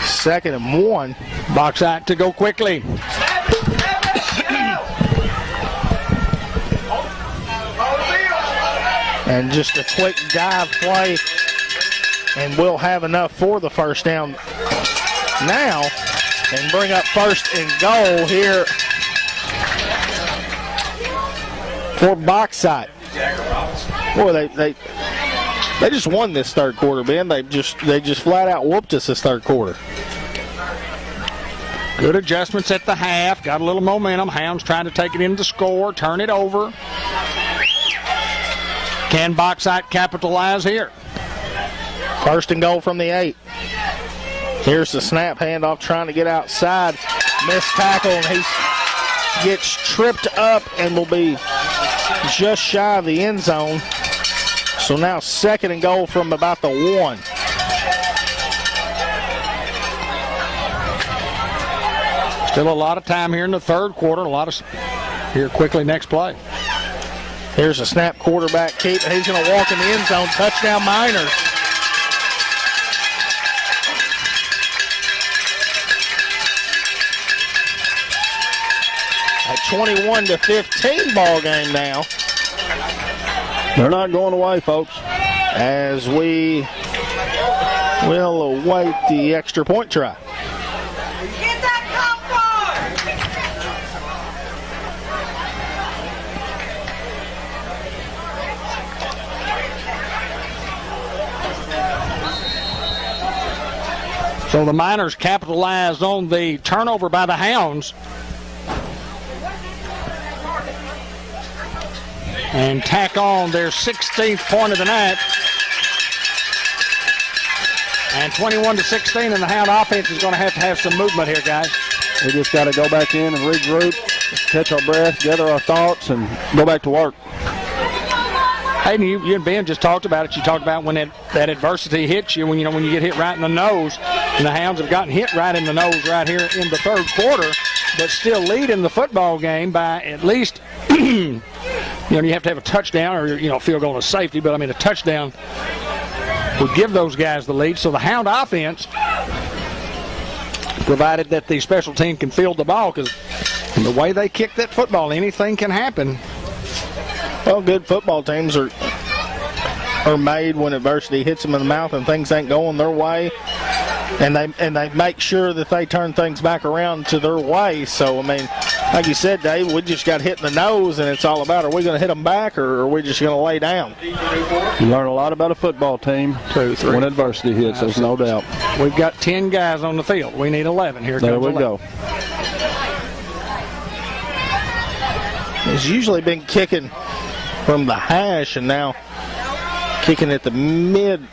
2nd and 1. Bauxite to go quickly. And just a quick dive play, and we'll have enough for the 1st down now and bring up 1st and goal here for Bauxite. Boy, they just won this 3rd quarter, Ben. They just flat out whooped us this 3rd quarter. Good adjustments at the half. Got a little momentum. Hounds trying to take it in to score, turn it over. Can Bauxite capitalize here? 1st and goal from the 8. Here's the snap, handoff, trying to get outside. Missed tackle, and he gets tripped up and will be just shy of the end zone. So now 2nd and goal from about the 1. Still a lot of time here in the 3rd quarter. A lot of here quickly next play. Here's a snap, quarterback keep, and he's going to walk in the end zone. Touchdown Miners. A 21-15 ball game now. They're not going away, folks. As we will await the extra point try. Get that So the Miners capitalized on the turnover by the Hounds. And tack on their 16th point of the night. And 21-16, and the Hound offense is going to have some movement here, guys. We just got to go back in and regroup, catch our breath, gather our thoughts, and go back to work. Hayden, you and Ben just talked about it. You talked about when that adversity hits you, when you get hit right in the nose, and the Hounds have gotten hit right in the nose right here in the third quarter, but still lead in the football game by at least, you have to have a touchdown or, field goal to safety, but, a touchdown would give those guys the lead. So the Hound offense, provided that the special team can field the ball, because the way they kick that football, anything can happen. Well, good football teams are made when adversity hits them in the mouth and things ain't going their way, and they make sure that they turn things back around to their way. So, like you said, Dave, we just got hit in the nose, and it's all about, are we going to hit them back or are we just going to lay down? You learn a lot about a football team when adversity hits, there's no doubt. We've got 10 guys on the field. We need 11. Here there comes we 11. go. He's usually been kicking from the hash and now kicking at the mid-field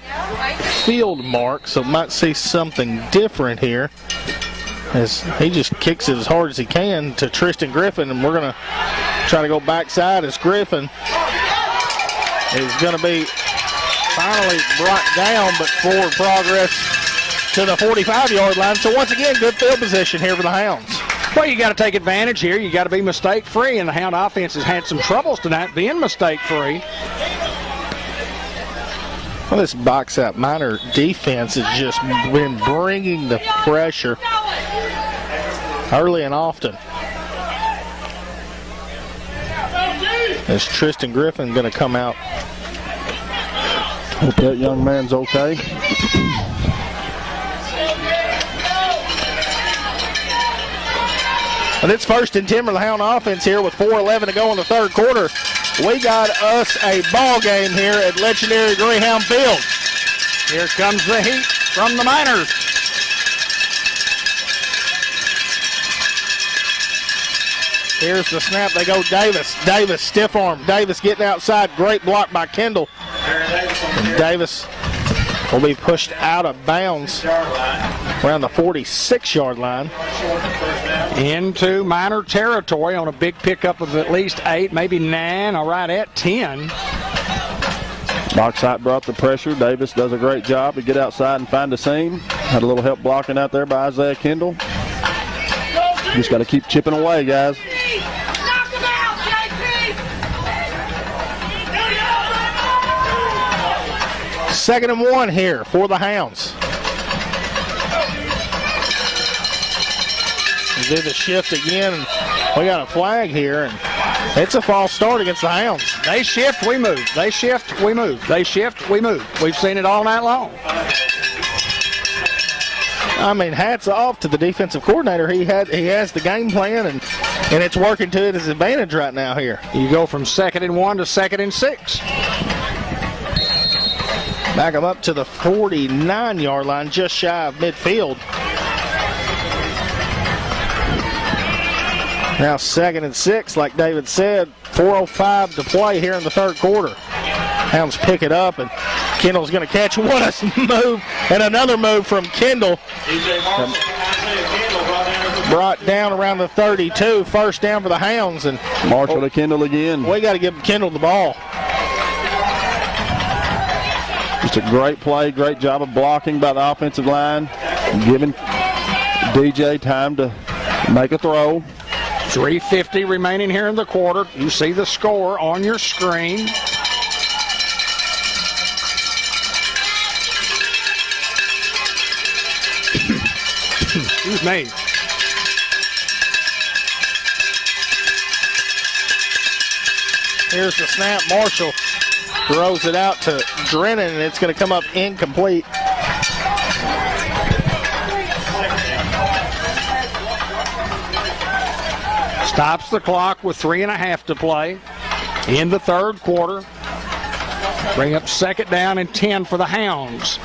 mark, so might see something different here as he just kicks it as hard as he can to Tristan Griffin, and we're going to try to go backside as Griffin is going to be finally brought down, but forward progress to the 45-yard line. So once again, good field position here for the Hounds. Well, you got to take advantage here. You got to be mistake-free, and the Hound offense has had some troubles tonight being mistake-free. Well, this Bauxite Minor defense has just been bringing the pressure early and often. As Tristan Griffin going to come out. Hope that young man's okay. And it's 1st and 10 for the Hound offense here with 4:11 to go in the third quarter. We got us a ball game here at legendary Greyhound Field. Here comes the heat from the Miners. Here's the snap. They go Davis. Davis, stiff arm. Davis getting outside. Great block by Kendall. And Davis will be pushed out of bounds around the 46-yard line. Into Miner territory on a big pickup of at least 8, maybe 9, all right, at 10. Bauxite brought the pressure. Davis does a great job to get outside and find a seam. Had a little help blocking out there by Isaiah Kendall. Just got to keep chipping away, guys. Knock him out, JP! 2nd and 1 here for the Hounds. We do the shift again, and we got a flag here, and it's a false start against the Hounds. They shift, we move. They shift, we move. They shift, we move. We've seen it all night long. Hats off to the defensive coordinator. He has the game plan, and it's working to his advantage right now here. You go from 2nd and 1 to 2nd and 6. Back him up to the 49-yard line, just shy of midfield. Now 2nd and 6, like David said, 4:05 to play here in the third quarter. Hounds pick it up, and Kendall's going to catch. What a move, and another move from Kendall. Brought down around the 32, first down for the Hounds. And Marshall to Kendall again. We got to give Kendall the ball. Just a great play, great job of blocking by the offensive line, giving DJ time to make a throw. 3:50 remaining here in the quarter. You see the score on your screen. Excuse me. Here's the snap. Marshall throws it out to Drennan, and it's going to come up incomplete. Stops the clock with 3.5 to play in the third quarter. Bring up 2nd down and 10 for the Hounds.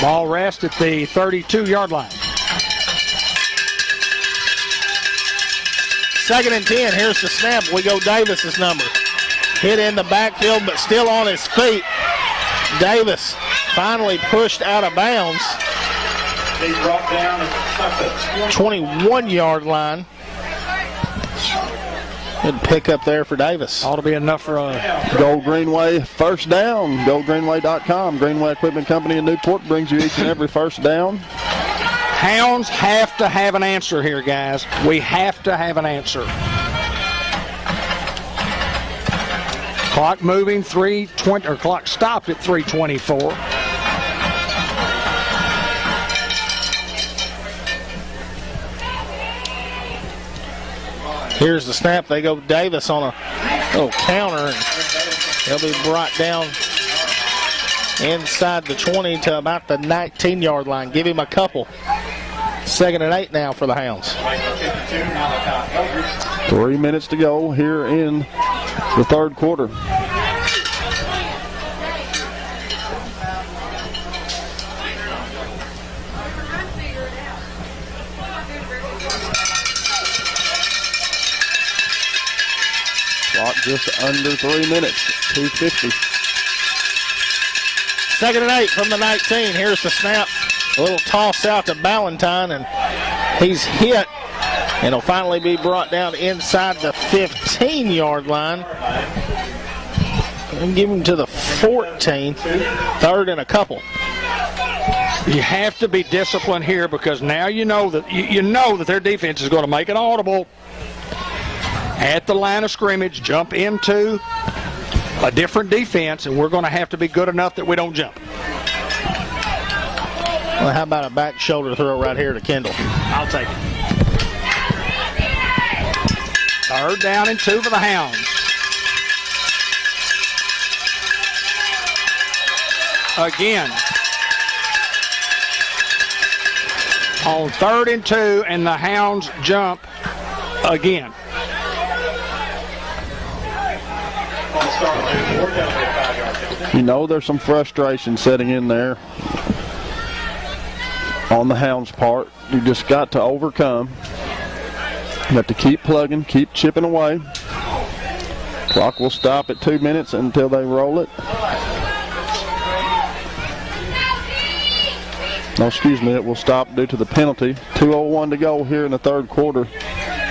Ball rest at the 32-yard line. 2nd and 10. Here's the snap. We go Davis's number. Hit in the backfield, but still on his feet. Davis finally pushed out of bounds. They brought down at the 21-yard line. Good pickup there for Davis. Ought to be enough for a Gold Greenway first down. GoldGreenway.com. Greenway Equipment Company in Newport brings you each and every first down. Hounds have to have an answer here, guys. We have to have an answer. Clock moving, 3:20, or clock stopped at 3:24. Here's the snap. They go Davis on a little counter, and he'll be brought down inside the 20 to about the 19-yard line. Give him a couple. 2nd and 8 now for the Hounds. 3 minutes to go here in the third quarter. Clock just under 3 minutes, 2:50. 2nd and 8 from the 19. Here's the snap. A little toss out to Ballantyne, and he's hit. And he'll finally be brought down inside the 15-yard line. And give him to the 14. 3rd and a couple. You have to be disciplined here because now you know that their defense is going to make an audible at the line of scrimmage, jump into a different defense, and we're going to have to be good enough that we don't jump. Well, how about a back shoulder throw right here to Kendall? I'll take it. 3rd down and 2 for the Hounds. Again. On 3rd and 2, and the Hounds jump again. You know there's some frustration setting in there on the Hounds' part. You just got to overcome. You have to keep plugging, keep chipping away. Clock will stop at 2 minutes until they roll it. No, excuse me, it will stop due to the penalty. 2:01 to go here in the third quarter.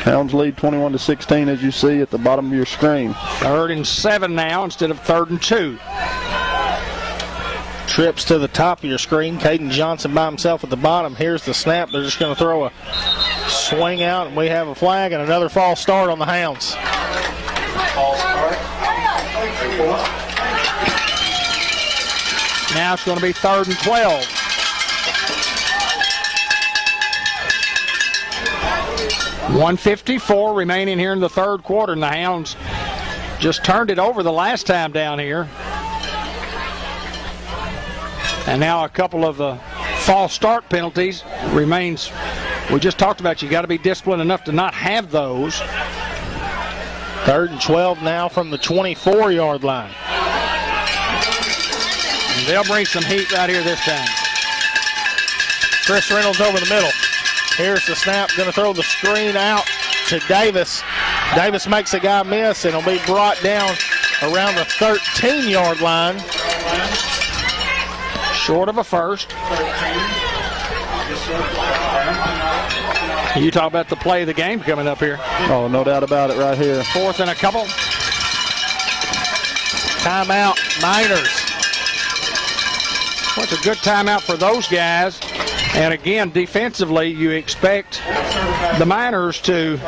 Hounds lead 21-16 as you see at the bottom of your screen. 3rd and 7 now instead of 3rd and 2. Trips to the top of your screen. Caden Johnson by himself at the bottom. Here's the snap. They're just going to throw a swing out, and we have a flag and another false start on the Hounds. Now it's going to be 3rd and 12. .154 remaining here in the third quarter, and the Hounds just turned it over the last time down here. And now a couple of the false start penalties remains. We just talked about you got to be disciplined enough to not have those. 3rd and 12 now from the 24-yard line. And they'll bring some heat right here this time. Chris Reynolds over the middle. Here's the snap, going to throw the screen out to Davis. Davis makes a guy miss, and he'll be brought down around the 13-yard line. Short of a first. You talk about the play of the game coming up here. Oh, no doubt about it right here. 4th and a couple. Timeout, Miners. Well, it's a good timeout for those guys. And again, defensively, you expect the Miners to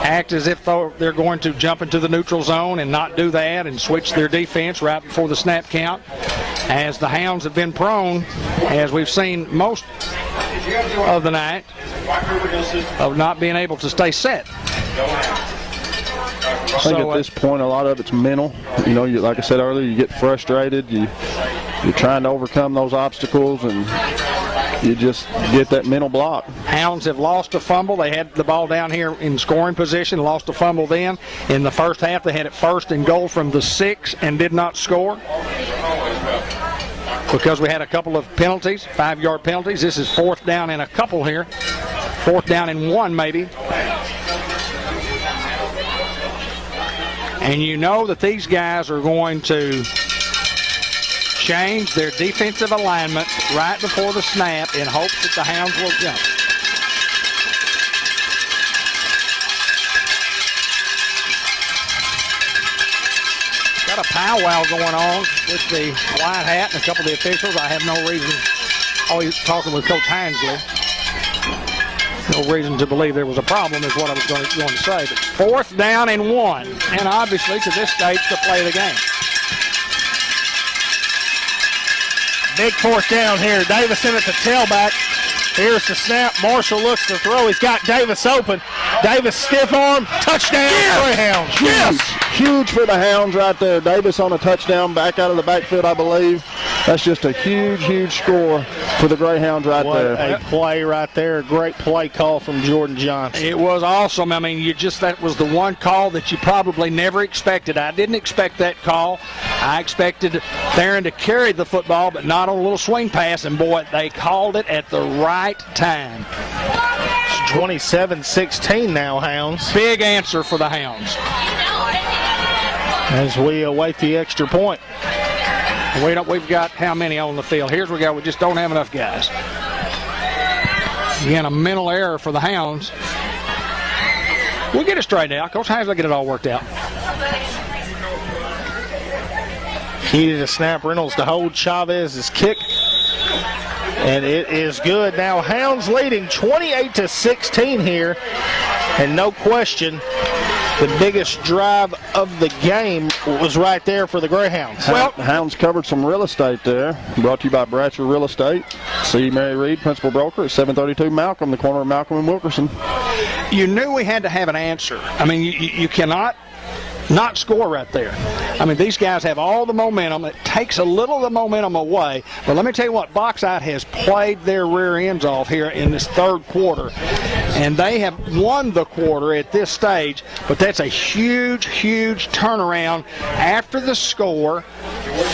act as if they're going to jump into the neutral zone and not do that and switch their defense right before the snap count, as the Hounds have been prone, as we've seen most of the night, of not being able to stay set. I think at this point, a lot of it's mental. You know, like I said earlier, you get frustrated. You're trying to overcome those obstacles, and you just get that mental block. Hounds have lost a fumble. They had the ball down here in scoring position, lost a fumble then. In the first half, they had it 1st and goal from the 6 and did not score because we had a couple of penalties, 5-yard penalties. This is 4th down and a couple here. 4th down and 1 maybe. And you know that these guys are going to change their defensive alignment right before the snap in hopes that the Hounds will jump. Got a powwow going on with the white hat and a couple of the officials. I have no reason, always talking with Coach Hinesley, no reason to believe there was a problem is what I was going to say. But 4th down and 1, and obviously to this stage the play of the game. Big 4th down here. Davis in at the tailback. Here's the snap. Marshall looks to throw. He's got Davis open. Davis stiff arm. Touchdown. Greyhounds. Yes. Huge for the Hounds right there. Davis on a touchdown back out of the backfield, I believe. That's just a huge score for the Greyhounds right there. What a play right there. Great play call from Jordan Johnson. It was awesome. I mean, that was the one call that you probably never expected. I didn't expect that call. I expected Theron to carry the football, but not on a little swing pass, and boy, they called it at the right time. It's 27-16 now, Hounds. Big answer for the Hounds. As we await the extra point. We've got how many on the field? Here's what we got. We just don't have enough guys. Again, a mental error for the Hounds. We'll get it straightened out. Coach Hinesley will get it all worked out. Key to the snap. Reynolds to hold Chavez's kick. And it is good. Now Hounds leading 28-16 here. And no question, the biggest drive of the game was right there for the Greyhounds. Well, Hounds covered some real estate there. Brought to you by Bratcher Real Estate. See Mary Reed, principal broker at 732 Malcolm, the corner of Malcolm and Wilkerson. You knew we had to have an answer. I mean, you cannot not score right there. I mean, these guys have all the momentum. It takes a little of the momentum away. But let me tell you what, Bauxite has played their rear ends off here in this 3rd quarter. And they have won the quarter at this stage. But that's a huge turnaround after the score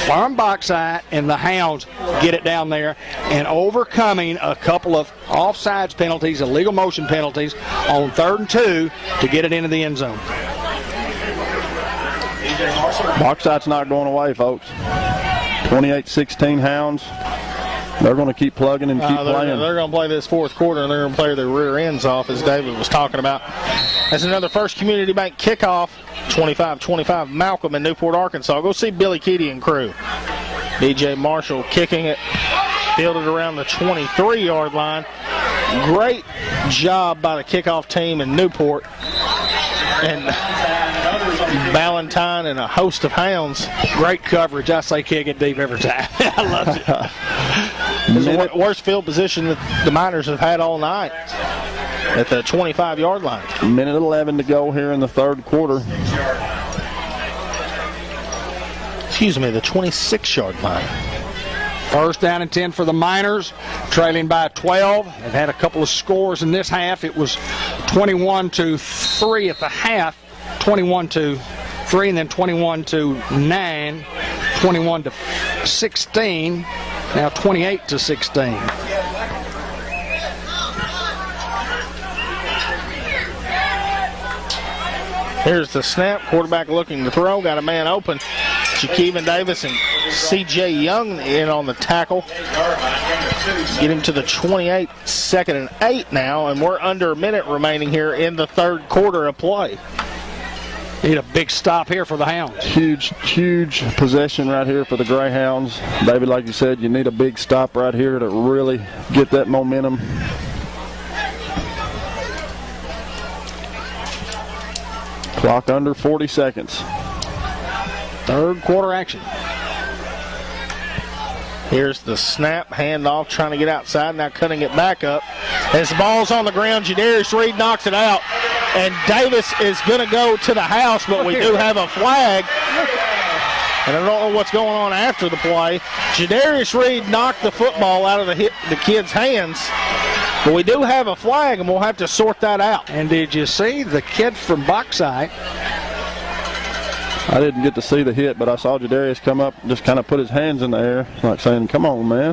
from Bauxite, and the Hounds get it down there and overcoming a couple of offsides penalties, illegal motion penalties on 3rd and 2 to get it into the end zone. Bauxite's not going away, folks. 28-16 Hounds. They're going to keep plugging and keep playing. They're going to play this 4th quarter, and they're going to play their rear ends off, as David was talking about. That's another First Community Bank kickoff, 25-25 Malcolm in Newport, Arkansas. Go see Billy Keaty and crew. DJ Marshall kicking it, fielded around the 23-yard line. Great job by the kickoff team in Newport. And Ballantyne and a host of Hounds. Great coverage. I say kick it deep every time. I love it. It's the worst field position that the Miners have had all night at the 25-yard line. Minute 11 to go here in the 3rd quarter. Excuse me, the 26-yard line. 1st down and 10 for the Miners, trailing by 12. They've had a couple of scores in this half. It was 21-3 at the half, 21-3, and then 21-9, 21-16, now 28-16. Here's the snap. Quarterback looking to throw. Got a man open. Jakeevan Davis and C.J. Young in on the tackle. Get him to the 28, 2nd and 8 now, and we're under a minute remaining here in the 3rd quarter of play. Need a big stop here for the Hounds. Huge possession right here for the Greyhounds. David, like you said, you need a big stop right here to really get that momentum. Clock under 40 seconds. 3rd quarter action. Here's the snap, handoff, trying to get outside, now cutting it back up. As the ball's on the ground, Jadarius Reed knocks it out, and Davis is going to go to the house, but we do have a flag. And I don't know what's going on after the play. Jadarius Reed knocked the football out of the kid's hands, but we do have a flag, and we'll have to sort that out. And did you see the kid from Bauxite? I didn't get to see the hit, but I saw Jadarius come up, just kind of put his hands in the air, like saying, come on, man.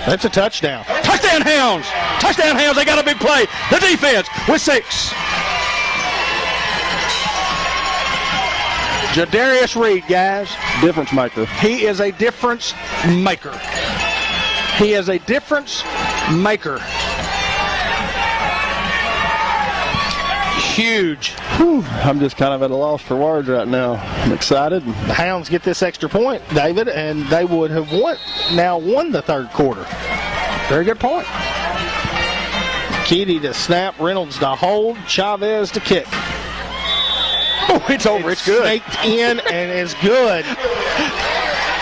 That's a touchdown. Touchdown Hounds! Touchdown Hounds, they got a big play. The defense with 6. Jadarius Reed, guys. Difference maker. He is a difference maker. He is a difference maker. Huge. Whew, I'm just kind of at a loss for words right now. I'm excited. The Hounds get this extra point, David, and they would have won the third quarter. Very good point. Keedy to snap, Reynolds to hold, Chavez to kick. Oh, it's over. It's good. Snaked in and is good.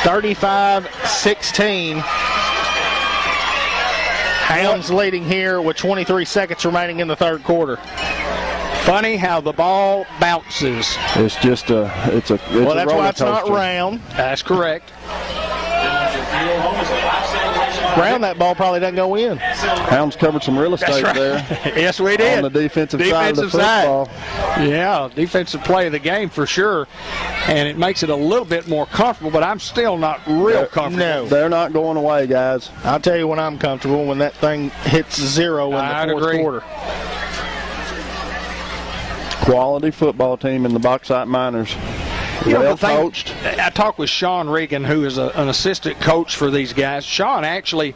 35-16. Hounds leading here with 23 seconds remaining in the third quarter. Funny how the ball bounces. It's just well, that's why it's not round. That's correct. Round, that ball probably doesn't go in. Hounds covered some real estate there. Yes, we did. On the defensive side of the football. Yeah, defensive play of the game for sure. And it makes it a little bit more comfortable, but I'm still not real comfortable. No. They're not going away, guys. I'll tell you when I'm comfortable, when that thing hits zero in the fourth quarter. Quality football team in the Bauxite Miners. Well coached. I talked with Sean Regan, who is an assistant coach for these guys. Sean actually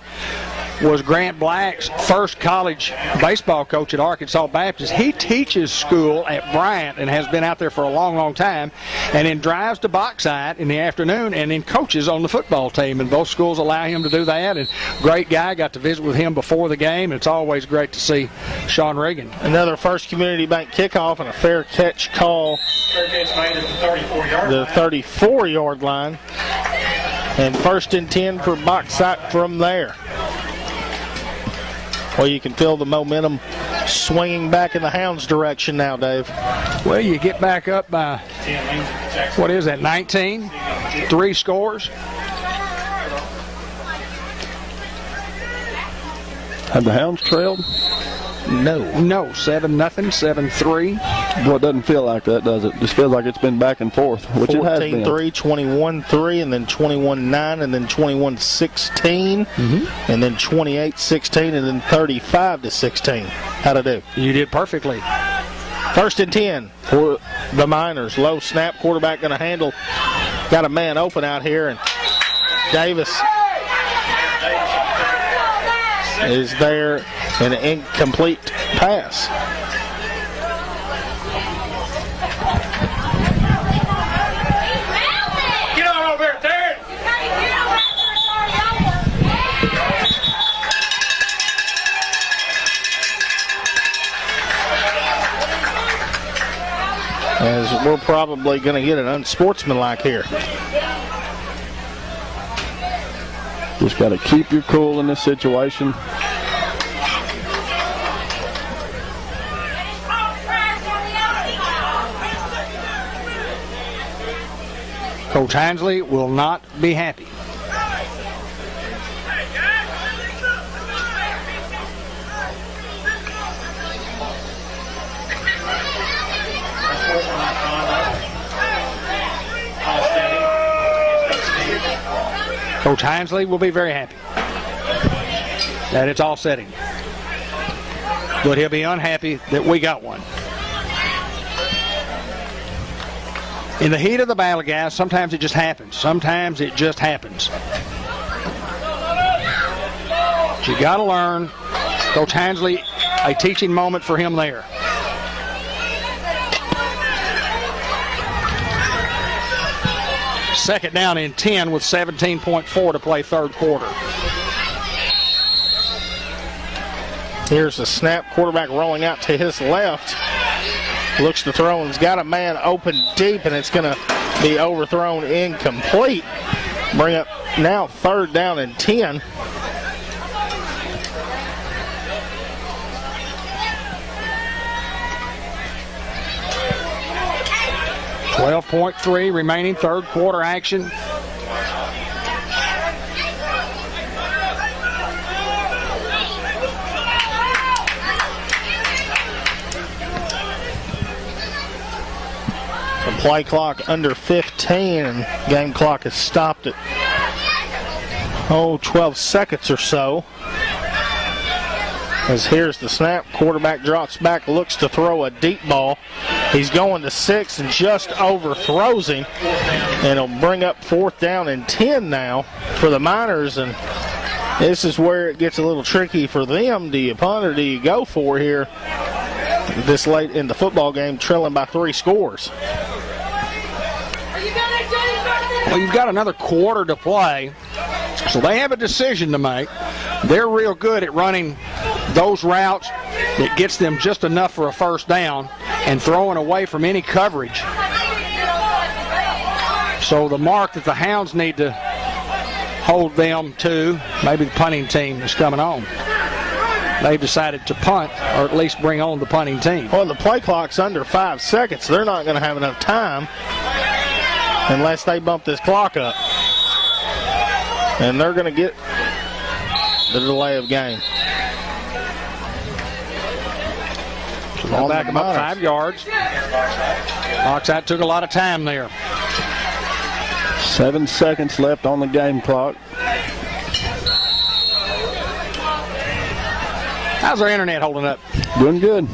was Grant Black's first college baseball coach at Arkansas Baptist. He teaches school at Bryant and has been out there for a long, long time, and then drives to Bauxite in the afternoon and then coaches on the football team. And both schools allow him to do that. And great guy. Got to visit with him before the game. It's always great to see Sean Regan. Another First Community Bank kickoff and a fair catch call. Fair catch made at the 34-yard line. And 1st and 10 for Bauxite from there. Well, you can feel the momentum swinging back in the Hounds' direction now, Dave. Well, you get back up by, what is that, 19? 3 scores. Have the Hounds trailed? No, 7-0, 7-3. Well, it doesn't feel like that, does it? Just feels like it's been back and forth, which it has been. 14-3, 21-3, and then 21-9, and then 21-16, and then 28-16, and then 35-16. How'd I do? You did perfectly. 1st and 10 for the Miners. Low snap, quarterback going to handle. Got a man open out here, and Davis is there. An incomplete pass. Get on over there, Terry. As we're probably going to get an unsportsmanlike here. Just got to keep your cool in this situation. Coach Hansley will not be happy. Coach Hansley will be very happy that it's all setting. But he'll be unhappy that we got one. In the heat of the battle, guys, sometimes it just happens. Sometimes it just happens. But you got to learn. Coach Hansley, a teaching moment for him there. Second down and 10 with 17.4 to play third quarter. Here's the snap. Quarterback rolling out to his left. Looks to throw and's got a man open deep, and it's going to be overthrown incomplete. Bring up now 3rd down and 10. .3 remaining third quarter action. Play clock under 15, and game clock is stopped at 12 seconds or so. As here's the snap, quarterback drops back, looks to throw a deep ball. He's going to 6 and just overthrows him. And it'll bring up 4th down and 10 now for the Miners. And this is where it gets a little tricky for them. Do you punt or do you go for here this late in the football game, trailing by 3 scores? Well, you've got another quarter to play, so they have a decision to make. They're real good at running those routes that gets them just enough for a first down and throwing away from any coverage. So the mark that the Hounds need to hold them to, maybe the punting team is coming on. They've decided to punt, or at least bring on the punting team. Well, the play clock's under 5 seconds. They're not going to have enough time unless they bump this clock up. And they're going to get the delay of game. So back them up 5 yards. Bauxite took a lot of time there. 7 seconds left on the game clock. How's our internet holding up? Doing good.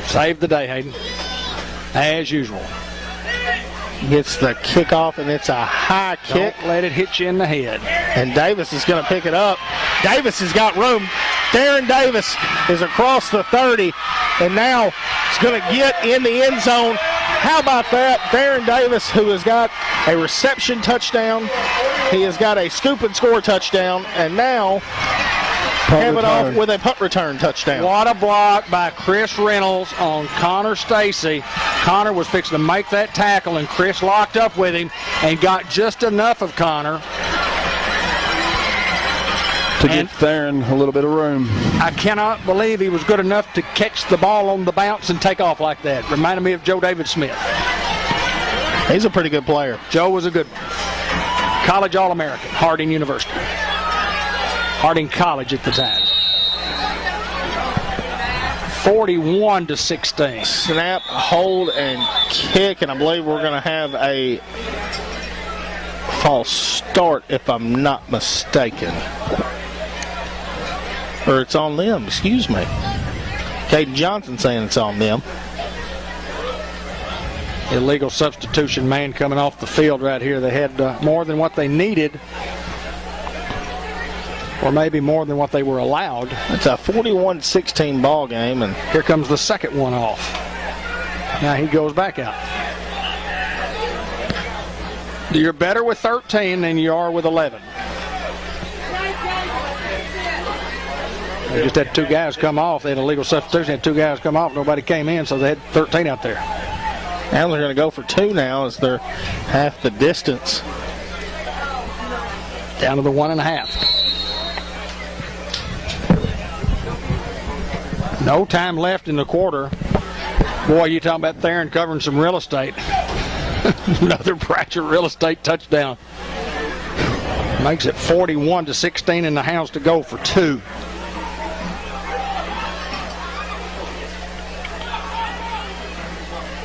Save the day, Hayden. As usual. Gets the kickoff, and it's a high kick. Don't let it hit you in the head. And Davis is going to pick it up. Davis has got room. Darren Davis is across the 30, and now he's going to get in the end zone. How about that? Darren Davis, who has got a reception touchdown. He has got a scoop and score touchdown, and now have it off with a punt return touchdown. What a block by Chris Reynolds on Connor Stacy. Connor was fixing to make that tackle, and Chris locked up with him and got just enough of Connor to get Theron a little bit of room. I cannot believe he was good enough to catch the ball on the bounce and take off like that. Reminded me of Joe David Smith. He's a pretty good player. Joe was a good one. College All-American, Harding University. Harding College at the time. 41-16. Snap, hold, and kick, and I believe we're going to have a false start, if I'm not mistaken. Or it's on them, excuse me. Caden Johnson saying it's on them. Illegal substitution man coming off the field right here. They had more than what they needed, or maybe more than what they were allowed. It's a 41-16 ball game, and here comes the second one off. Now he goes back out. You're better with 13 than you are with 11. They just had 2 guys come off. They had a legal substitution. Had 2 guys come off. Nobody came in, so they had 13 out there. And they're going to go for 2 now as they're half the distance. Down to the 1.5. No time left in the quarter. Boy, you talking about Theron covering some real estate. Another Pratchett real estate touchdown. Makes it 41-16 and the Hounds to go for 2.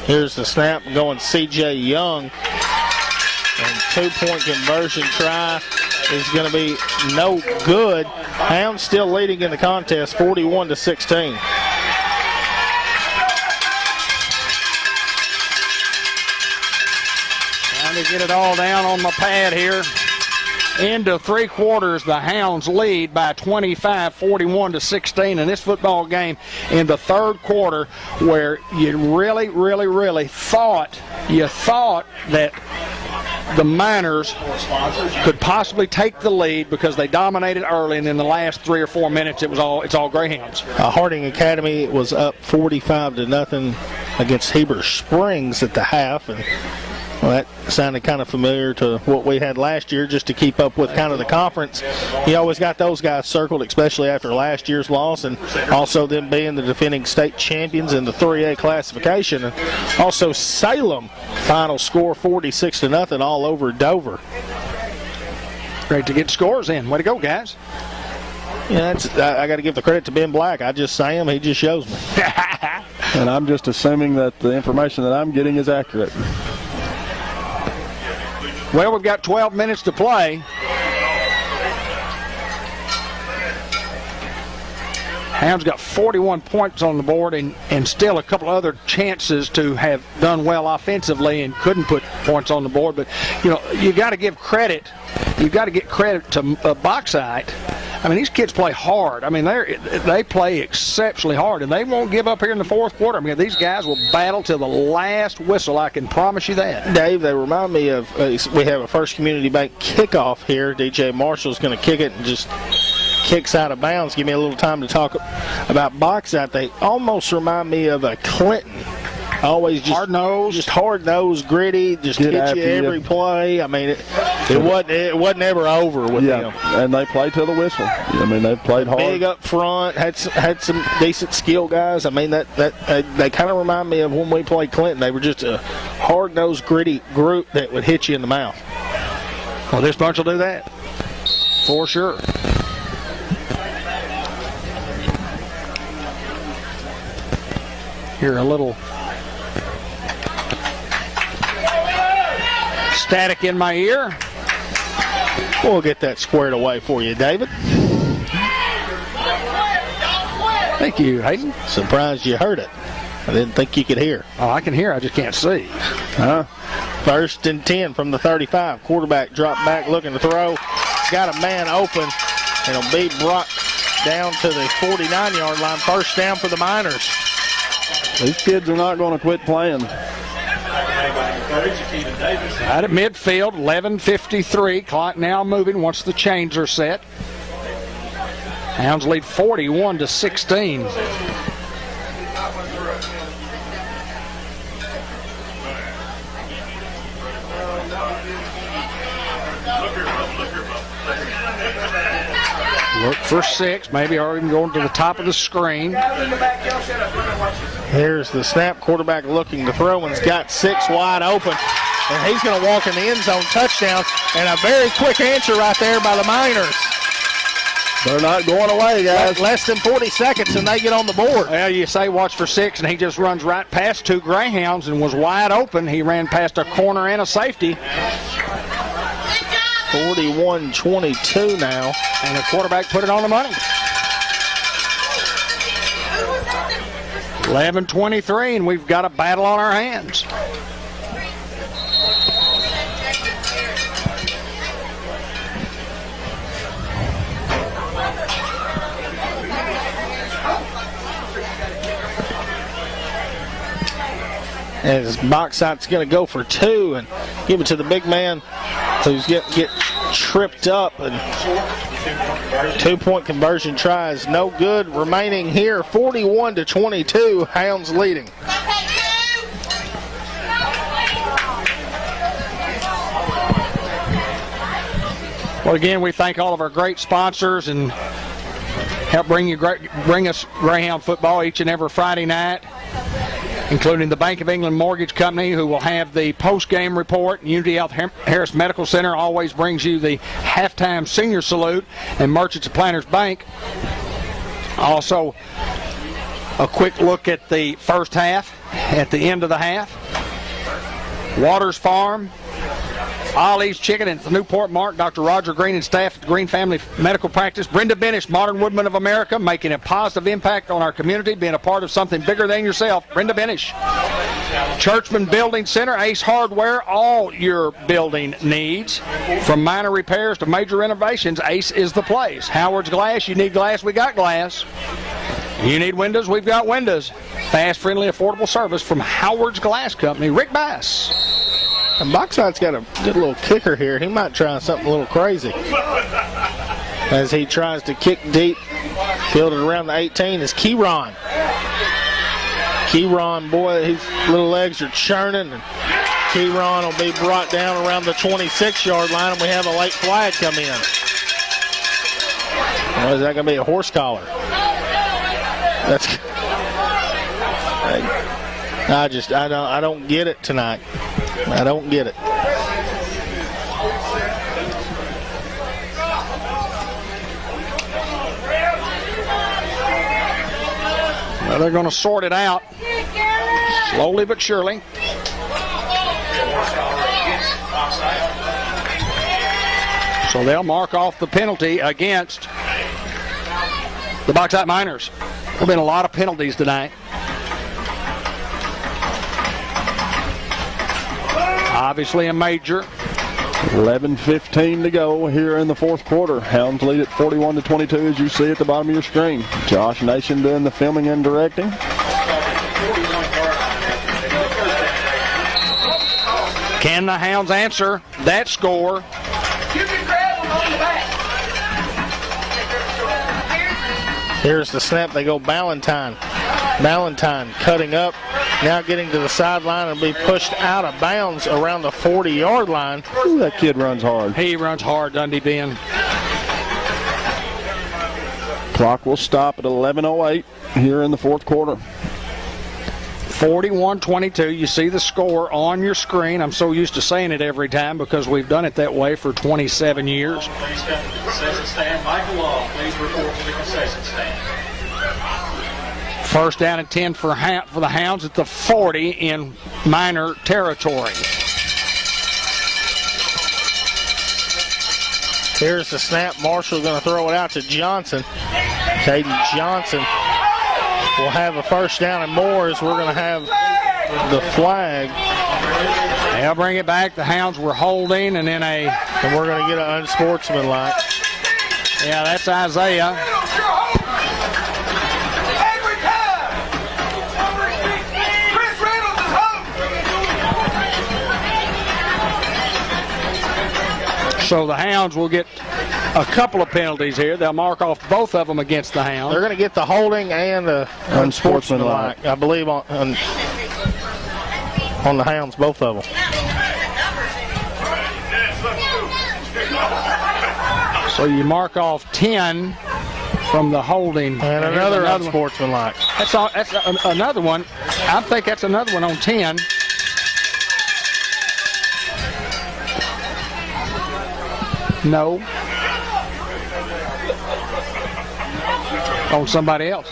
Here's the snap going C.J. Young. And 2-point conversion try is going to be no good. Hounds still leading in the contest, 41-16. Trying to get it all down on my pad here. Into 3 quarters, the Hounds lead by 25, 41-16 in this football game in the 3rd quarter, where you really thought that the Miners could possibly take the lead because they dominated early, and in the last 3 or 4 minutes it's all Greyhounds. Harding Academy was up 45-0 against Heber Springs at the half, and well, that sounded kind of familiar to what we had last year, just to keep up with kind of the conference. You always got those guys circled, especially after last year's loss, and also them being the defending state champions in the 3A classification. And also Salem, final score 46-0 all over Dover. Great to get scores in. Way to go, guys. Yeah, I got to give the credit to Ben Black. I just say him, he just shows me. And I'm just assuming that the information that I'm getting is accurate. Well, we've got 12 minutes to play. Hounds got 41 points on the board and still a couple other chances to have done well offensively and couldn't put points on the board. But, you got to give credit. You've got to get credit to Bauxite. I mean, these kids play hard. I mean, they play exceptionally hard, and they won't give up here in the fourth quarter. I mean, these guys will battle till the last whistle. I can promise you that. Dave, they remind me of we have a First Community Bank kickoff here. DJ Marshall's going to kick it and just kicks out of bounds. Give me a little time to talk about Bauxite. They almost remind me of a Clinton. Always just hard-nosed, gritty, just hit you every play. I mean, it wasn't ever over with them. And they play till the whistle. I mean, they played hard. Big up front, had some decent skill guys. I mean, that they kind of remind me of when we played Clinton. They were just a hard-nosed, gritty group that would hit you in the mouth. Well, this bunch will do that for sure. Here, a little static in my ear. We'll get that squared away for you, David. Thank you, Hayden. Surprised you heard it. I didn't think you could hear. Oh, I can hear. I just can't see. First and 10 from the 35. Quarterback drop back looking to throw. Got a man open. It'll be brought down to the 49-yard line. First down for the Miners. These kids are not going to quit playing. Out at midfield, 11:53. Clock now moving once the chains are set. Hounds lead 41-16. Look for 6, maybe or even going to the top of the screen. Here's the snap. Quarterback looking to throw and has got 6 wide open. And he's going to walk in the end zone. Touchdown. And a very quick answer right there by the Miners. They're not going away, guys. Less than 40 seconds and they get on the board. Well, you say watch for 6, and he just runs right past 2 Greyhounds and was wide open. He ran past a corner and a safety. 41-22 now. And the quarterback put it on the money. 11:23, and we've got a battle on our hands. As Bauxite's going to go for 2 and give it to the big man who's get tripped up. And 2-point conversion tries no good. Remaining here, 41-22. Hounds leading. Well, again, we thank all of our great sponsors and help bring us Greyhound football each and every Friday night, including the Bank of England Mortgage Company, who will have the post-game report. Unity Health Harris Medical Center always brings you the halftime senior salute, and Merchants of Planters Bank. Also, a quick look at the first half, at the end of the half. Waters Farm, Ollie's Chicken at the Newport Mark, Dr. Roger Green and staff at the Green Family Medical Practice, Brenda Benish, Modern Woodman of America, making a positive impact on our community, being a part of something bigger than yourself. Brenda Benish. Churchman Building Center, Ace Hardware, all your building needs, from minor repairs to major renovations, Ace is the place. Howard's Glass, you need glass, we got glass. You need windows, we've got windows. Fast, friendly, affordable service from Howard's Glass Company. Rick Bass. And Bauxite's got a good little kicker here. He might try something a little crazy. As he tries to kick deep, fielded around the 18 is Keyron. Keyron, boy, his little legs are churning. And Keyron will be brought down around the 26-yard line, and we have a late flag come in. Or is that going to be a horse collar? I don't get it tonight. I don't get it. Well, they're going to sort it out slowly but surely. So they'll mark off the penalty against the Bauxite Miners. There have been a lot of penalties tonight. Obviously a major. 11:15 to go here in the fourth quarter. Hounds lead at 41-22, as you see at the bottom of your screen. Josh Nation doing the filming and directing. Can the Hounds answer that score? Here's the snap. They go Ballantyne. Ballantyne cutting up. Now getting to the sideline and be pushed out of bounds around the 40-yard line. Ooh, that kid runs hard. He runs hard, Dundee Ben. Clock will stop at 11:08 here in the fourth quarter. 41-22. You see the score on your screen. I'm so used to saying it every time because we've done it that way for 27 years. Please come to the concession stand. Michael Law, please report to the concession stand. First down and 10 for the Hounds at the 40 in minor territory. Here's the snap. Marshall's going to throw it out to Johnson. Caden Johnson will have a first down and more as we're going to have the flag. They'll bring it back. The Hounds were holding and then and we're going to get an unsportsmanlike. Yeah, that's Isaiah. So the Hounds will get a couple of penalties here. They'll mark off both of them against the Hounds. They're going to get the holding and the unsportsmanlike, I believe, on the Hounds, both of them. So you mark off 10 from the holding. And another unsportsmanlike. That's another one. I think that's another one on 10. No. On somebody else.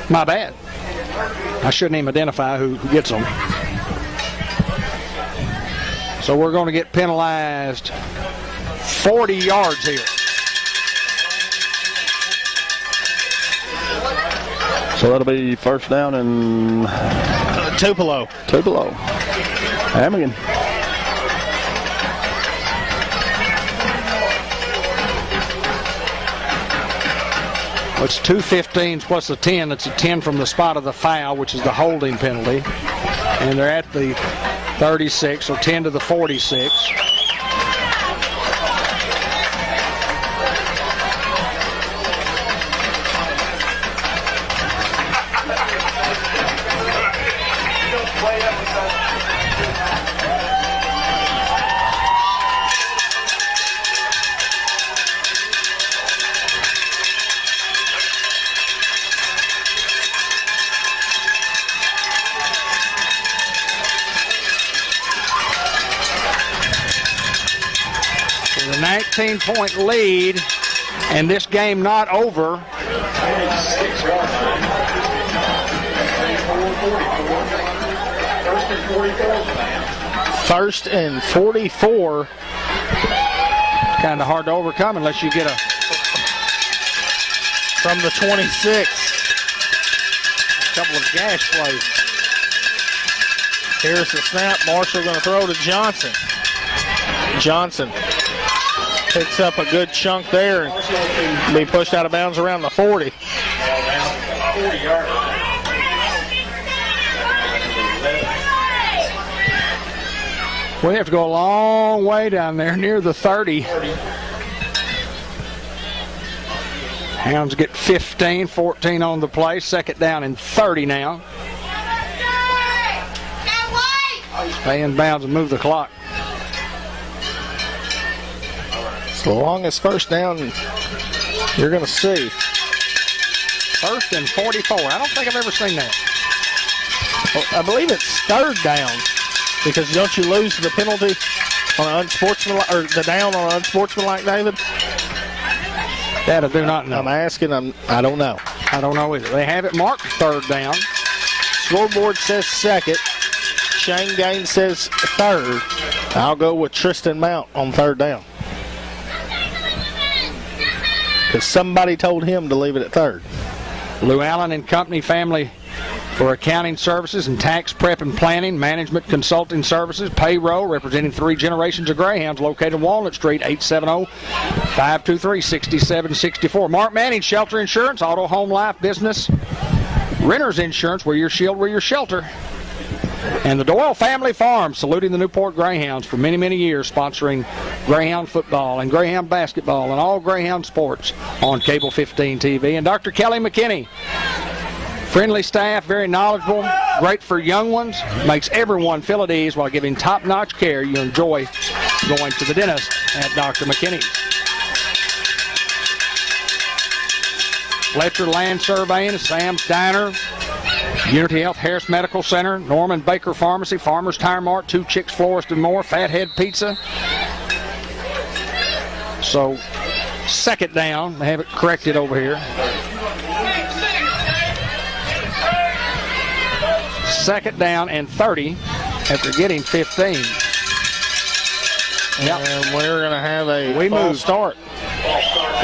My bad. I shouldn't even identify who gets them. So we're going to get penalized 40 yards here. So that'll be first down and Tupelo. Hamigan. It's 2:15 plus a 10. It's a 10 from the spot of the foul, which is the holding penalty. And they're at the 36, so 10 to the 46. With a 19-point lead, and this game not over. First and 44. Kind of hard to overcome unless you get a from the 26. A couple of gash plays. Here's the snap. Marshall going to throw to Johnson. Johnson picks up a good chunk there and be pushed out of bounds around the 40. We have to go a long way down there near the 30. Hounds get 15, 14 on the play. Second down and 30 now. Stay in bounds and move the clock. It's the longest first down you're going to see. First and 44. I don't think I've ever seen that. Well, I believe it's third down because don't you lose the penalty on an unsportsmanlike, or the down on an unsportsmanlike, David? That I do not know. I'm asking. I don't know. I don't know either. They have it marked third down. Scoreboard says second. Shane Gaines says third. I'll go with Tristan Mount on third down. because somebody told him to leave it at third. Lou Allen and Company family for accounting services and tax prep and planning, management consulting services, payroll, representing 3 generations of Greyhounds, located on Walnut Street, 870-523-6764. Mark Manning, Shelter Insurance, Auto, Home, Life, Business, Renters Insurance, we're your shield, we're your shelter. And the Doyle Family Farm, saluting the Newport Greyhounds for many, many years, sponsoring Greyhound football and Greyhound basketball and all Greyhound sports on Cable 15 TV. And Dr. Kelly McKinney, friendly staff, very knowledgeable, great for young ones, makes everyone feel at ease while giving top-notch care. You enjoy going to the dentist at Dr. McKinney's. Fletcher Land Surveying, Sam's Diner, Unity Health Harris Medical Center, Norman Baker Pharmacy, Farmers Tire Mart, 2 Chicks Florist and more, Fathead Pizza. So, second down, they have it corrected over here. Second down and 30 after getting 15. Yep. And we're going to have a false start.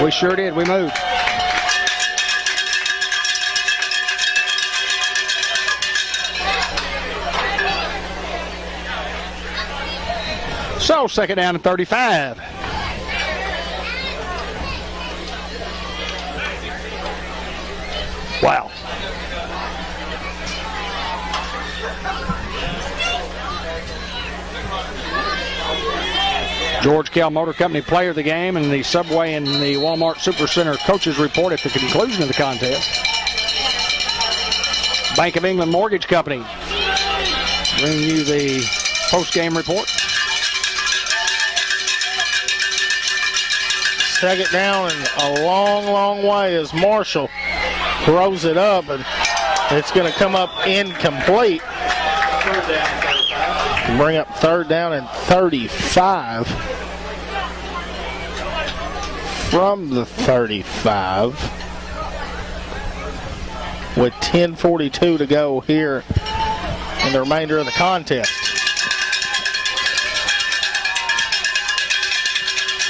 We sure did. We moved. So, second down and 35. Wow. George Kell Motor Company player of the game, and the Subway and the Walmart Supercenter coaches report at the conclusion of the contest. Bank of England Mortgage Company bringing you the post-game report. Second down and a long, long way as Marshall throws it up, and it's going to come up incomplete. Bring up third down and 35 from the 35 with 10:42 to go here in the remainder of the contest.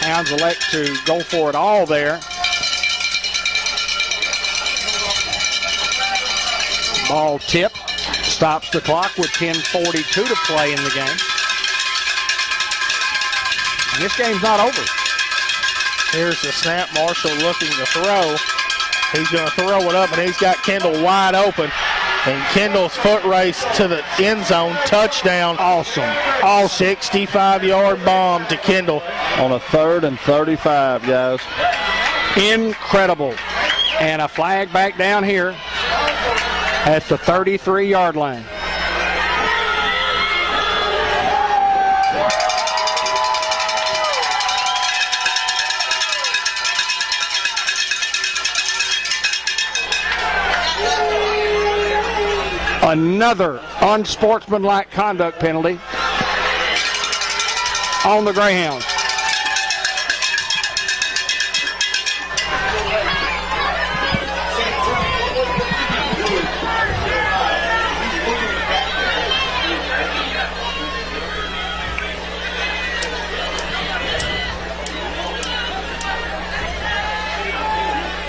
Hounds elect to go for it all there. Ball tip. Stops the clock with 10:42 to play in the game. And this game's not over. Here's the snap. Marshall looking to throw. He's going to throw it up, and he's got Kendall wide open. And Kendall's foot race to the end zone. Touchdown. Awesome. All 65-yard bomb to Kendall. On a 3rd and 35, guys. Incredible. And a flag back down here at the 33-yard line. Another unsportsmanlike conduct penalty on the Greyhounds.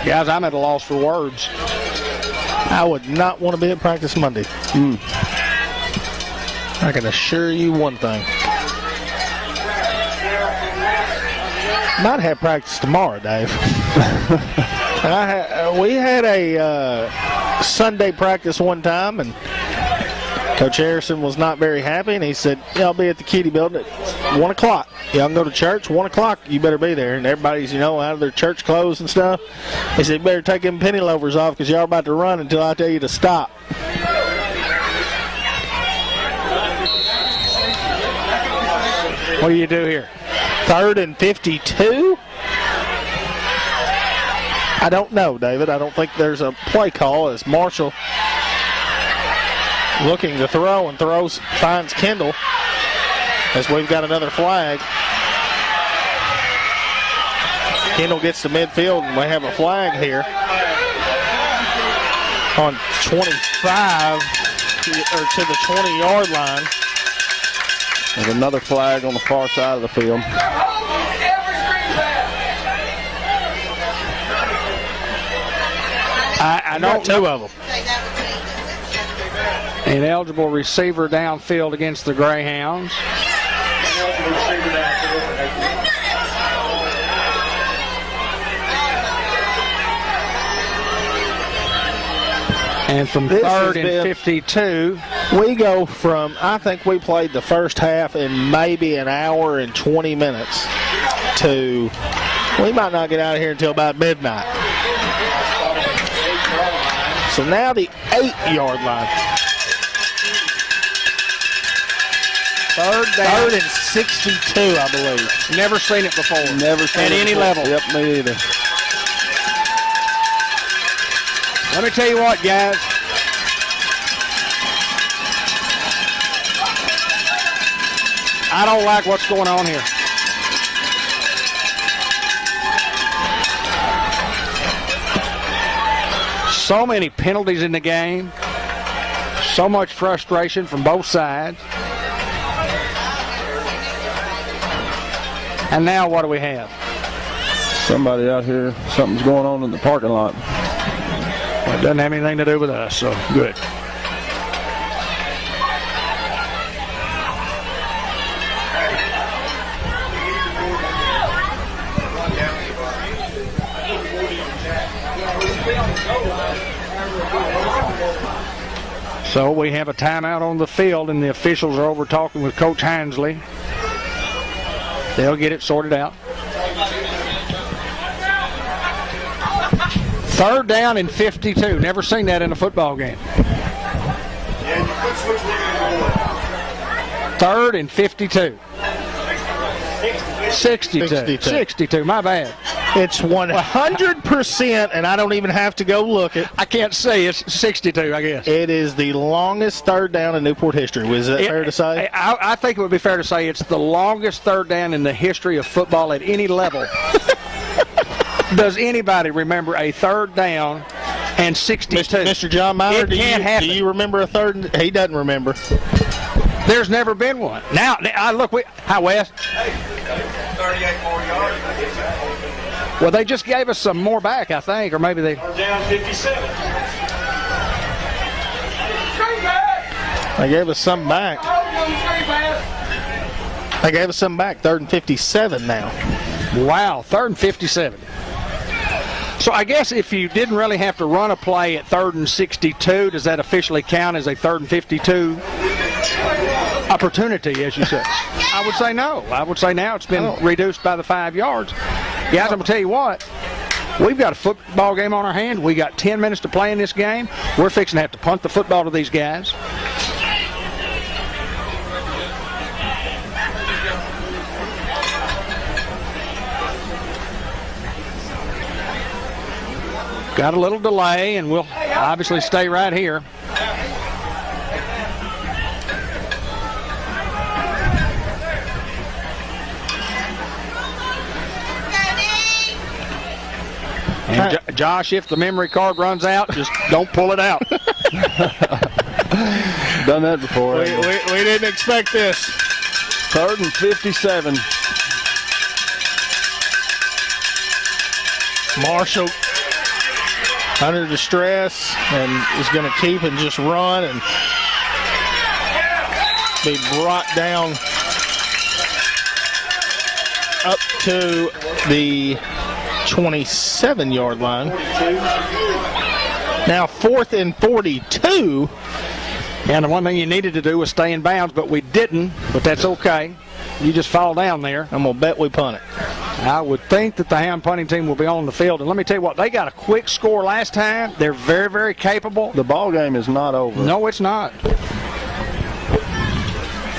Guys, I'm at a loss for words. I would not want to be at practice Monday. I can assure you one thing. Might have practice tomorrow, Dave. We had a Sunday practice one time, and Coach Harrison was not very happy, and he said, yeah, I'll be at the Kitty building at 1 o'clock. Y'all can go to church, 1 o'clock, you better be there. And everybody's, out of their church clothes and stuff. He said, you better take them penny loafers off because y'all are about to run until I tell you to stop. What do you do here? 3rd and 52? I don't know, David. I don't think there's a play call as Marshall looking to throw and finds Kendall as we've got another flag. Kendall gets to midfield and we have a flag here on 25 or to the 20-yard line. There's another flag on the far side of the field. I don't two of them. An eligible receiver downfield against the Greyhounds. And from third and 52, we go from, I think we played the first half in maybe an hour and 20 minutes to, we might not get out of here until about midnight. So now the 8-yard line. Third and 62, I believe. Never seen it before. Never seen at it any before. level. Yep, me either. Let me tell you what, guys. I don't like what's going on here. So many penalties in the game. So much frustration from both sides. And now what do we have? Somebody out here, something's going on in the parking lot. Well, it doesn't have anything to do with us, so good. So we have a timeout on the field, and the officials are over talking with Coach Hinsley. They'll get it sorted out. Third down and 52. Never seen that in a football game. Third and 52. 62. My bad. It's 100%, and I don't even have to go look it. I can't say it's 62, I guess. It is the longest third down in Newport history. Was that fair to say? I think it would be fair to say it's the longest third down in the history of football at any level. Does anybody remember a third down and 62? Mr. John Miner, do you remember a third? He doesn't remember. There's never been one. Now, look, hi, Wes. 38 more yards. Well, they just gave us some more back, I think, or maybe they. We're down 57. They gave us some back. They gave us some back. Third and 57 now. Wow, third and 57. So I guess if you didn't really have to run a play at third and 62, does that officially count as a third and 52 opportunity, as you said? I would say no. I would say now it's been reduced by the 5 yards. Guys, I'm going to tell you what. We've got a football game on our hands. We got 10 minutes to play in this game. We're fixing to have to punt the football to these guys. Got a little delay, and we'll obviously stay right here. And Josh, if the memory card runs out, just don't pull it out. Done that before. We didn't expect this. Third and 57. Marshall under distress and is going to keep and just run and be brought down up to the 27-yard line. Now 4th and 42. And the one thing you needed to do was stay in bounds, but we didn't. But that's okay. You just fall down there. I'm going to bet we punt it. I would think that the Hound punting team will be on the field. And let me tell you what, they got a quick score last time. They're very, very capable. The ball game is not over. No, it's not.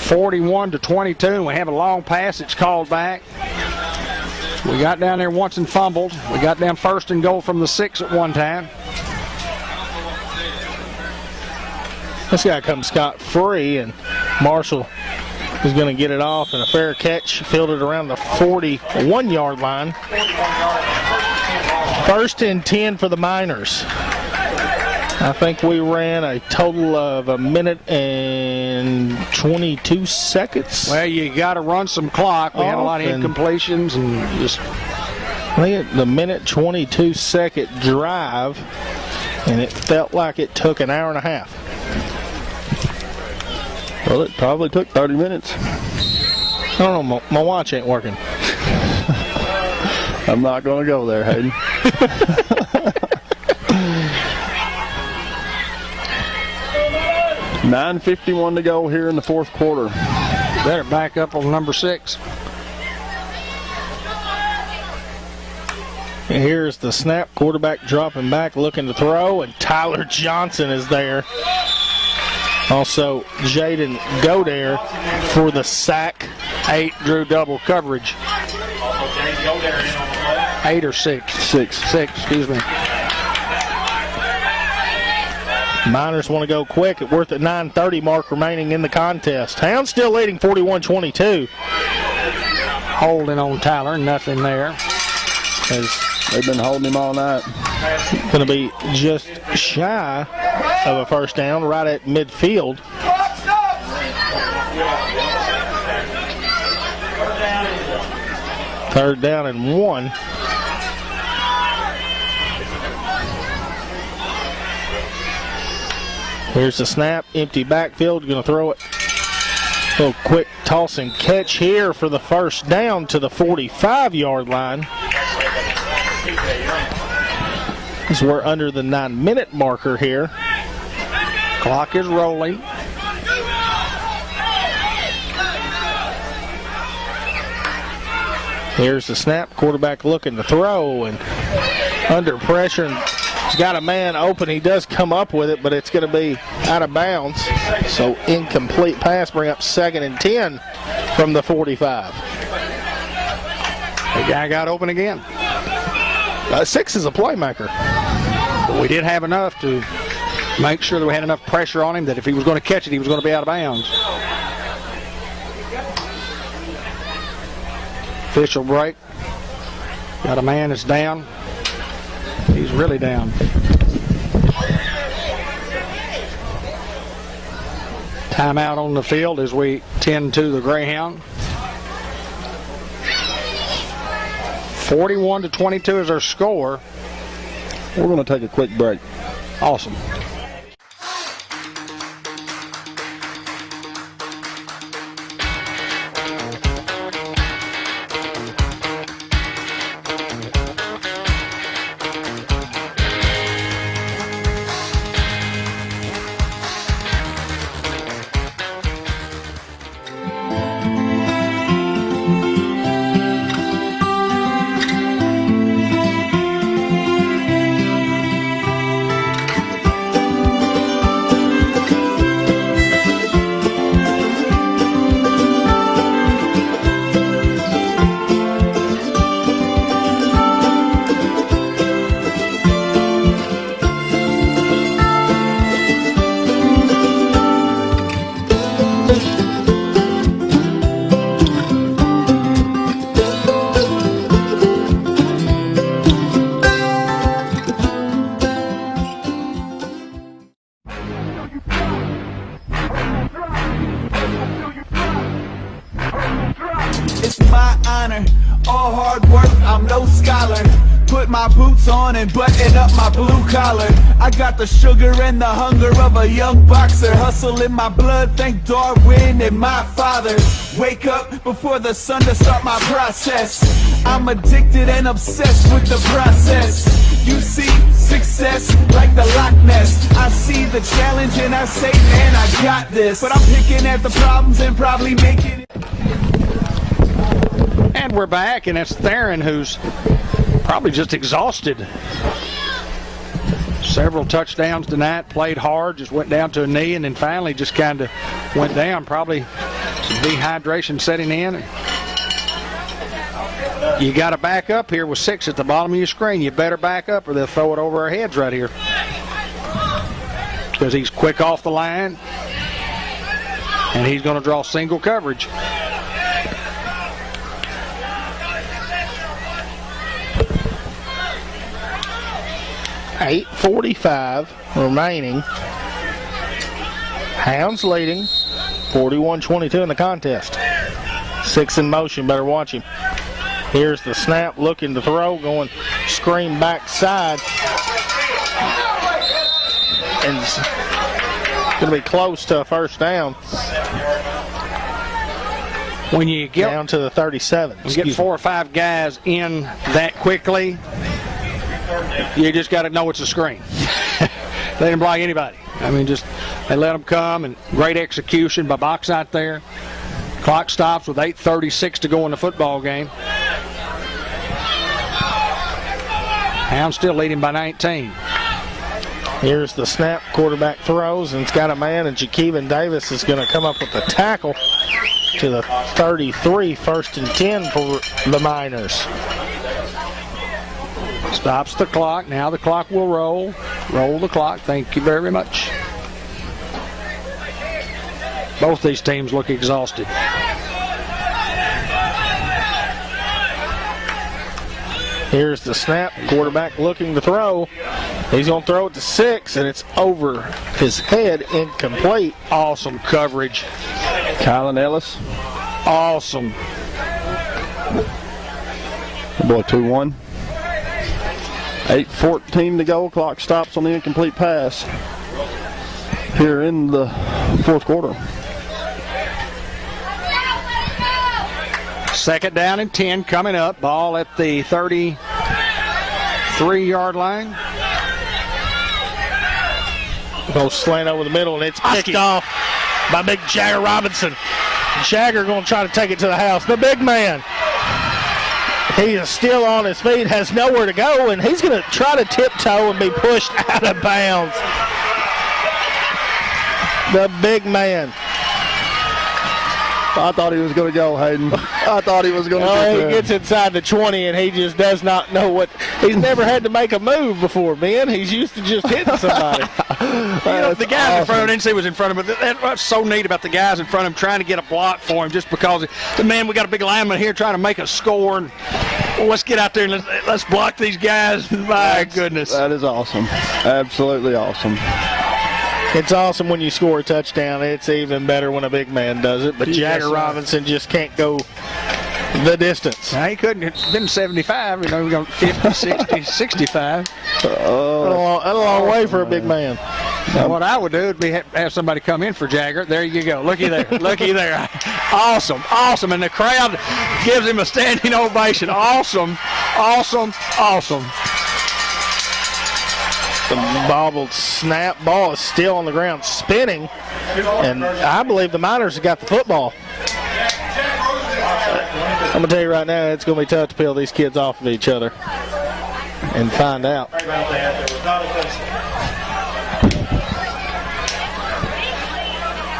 41-22, and we have a long pass. It's called back. We got down there once and fumbled. We got down first and goal from the 6 at one time. This guy comes scot-free, and Marshall is going to get it off, and a fair catch fielded around the 41-yard line. 1st and 10 for the Miners. I think we ran a total of 1 minute and 22 seconds. Well, you got to run some clock. We had a lot of incompletions and just. I think the minute 22 second drive. And it felt like it took an hour and a half. Well, it probably took 30 minutes. I don't know, my watch ain't working. I'm not going to go there, Hayden. 9:51 to go here in the fourth quarter. Better back up on number 6. And here's the snap. Quarterback dropping back, looking to throw, and Tyler Johnson is there. Also, Jaden Godare for the sack. 8 drew double coverage. 8 or 6? 6, excuse me. Miners want to go quick. We're at the 9:30 mark remaining in the contest. Hounds still leading 41-22. Holding on Tyler, nothing there. As they've been holding him all night. Going to be just shy of a first down, right at midfield. Third down and 1. Here's the snap, empty backfield, going to throw it. A little quick toss and catch here for the first down to the 45-yard line. As we're under the 9-minute marker here. Clock is rolling. Here's the snap, quarterback looking to throw and under pressure. And he's got a man open. He does come up with it, but it's going to be out of bounds. So incomplete pass, bring up 2nd and 10 from the 45. The guy got open again. 6 is a playmaker. But we did have enough to make sure that we had enough pressure on him that if he was going to catch it, he was going to be out of bounds. Official break. Got a man that's down. He's really down. Timeout on the field as we tend to the Greyhound. 41-22 is our score. We're going to take a quick break. Awesome. And button up my blue collar. I got the sugar and the hunger of a young boxer. Hustle in my blood, thank Darwin and my father. Wake up before the sun to start my process. I'm addicted and obsessed with the process. You see success like the Loch Ness. I see the challenge and I say, man, I got this. But I'm picking at the problems and probably making it. And we're back, and it's Theron who's probably just exhausted. Several touchdowns tonight, played hard, just went down to a knee, and then finally just kind of went down. Probably some dehydration setting in. You got to back up here with 6 at the bottom of your screen. You better back up or they'll throw it over our heads right here. Because he's quick off the line, and he's going to draw single coverage. .45 remaining. Hounds leading 41-22 in the contest. 6 in motion, better watch him. Here's the snap, looking to throw, going screen backside. and it's going to be close to a first down. When you get down to the 37. You get 4 or 5 guys in that quickly, you just got to know it's a screen. They didn't block anybody. I mean, just they let them come, and great execution by Bauxite there. Clock stops with 8:36 to go in the football game. Hounds still leading by 19. Here's the snap. Quarterback throws, and it's got a man, and Jakeevan Davis is going to come up with the tackle to the 33, 1st and 10 for the Miners. Stops the clock. Now the clock will roll. Roll the clock. Thank you very much. Both these teams look exhausted. Here's the snap. Quarterback looking to throw. He's going to throw it to 6, and it's over his head, incomplete. Awesome coverage. Kylan Ellis. Awesome. Boy, 2-1. 8:14 to go. Clock stops on the incomplete pass here in the fourth quarter. 2nd down and 10 coming up. Ball at the 33-yard line. Goes slant over the middle, and it's picked off by big Jagger Robinson. Jagger going to try to take it to the house. The big man. He is still on his feet, has nowhere to go, and he's going to try to tiptoe and be pushed out of bounds. The big man. I thought he was going to go, Hayden. I thought he was going to get there. He gets inside the 20, and he just does not know what. He's never had to make a move before, Ben. He's used to just hitting somebody. The guys in front of him, didn't see was in front of him, but what's so neat about the guys in front of him trying to get a block for him just because, man, we got a big lineman here trying to make a score, and let's get out there and let's block these guys. My goodness. That is awesome. Absolutely awesome. It's awesome when you score a touchdown. It's even better when a big man does it. But Jagger Robinson just can't go the distance. Now, he couldn't. It's been 75. We're going 50, 60, 65. That's a long way for a big man. Now, what I would do would be have somebody come in for Jagger. There you go. Looky there. Looky there. Awesome. Awesome. And the crowd gives him a standing ovation. Awesome. Awesome. Awesome. The bobbled snap ball is still on the ground spinning, and I believe the Miners have got the football. I'm going to tell you right now, it's going to be tough to peel these kids off of each other and find out.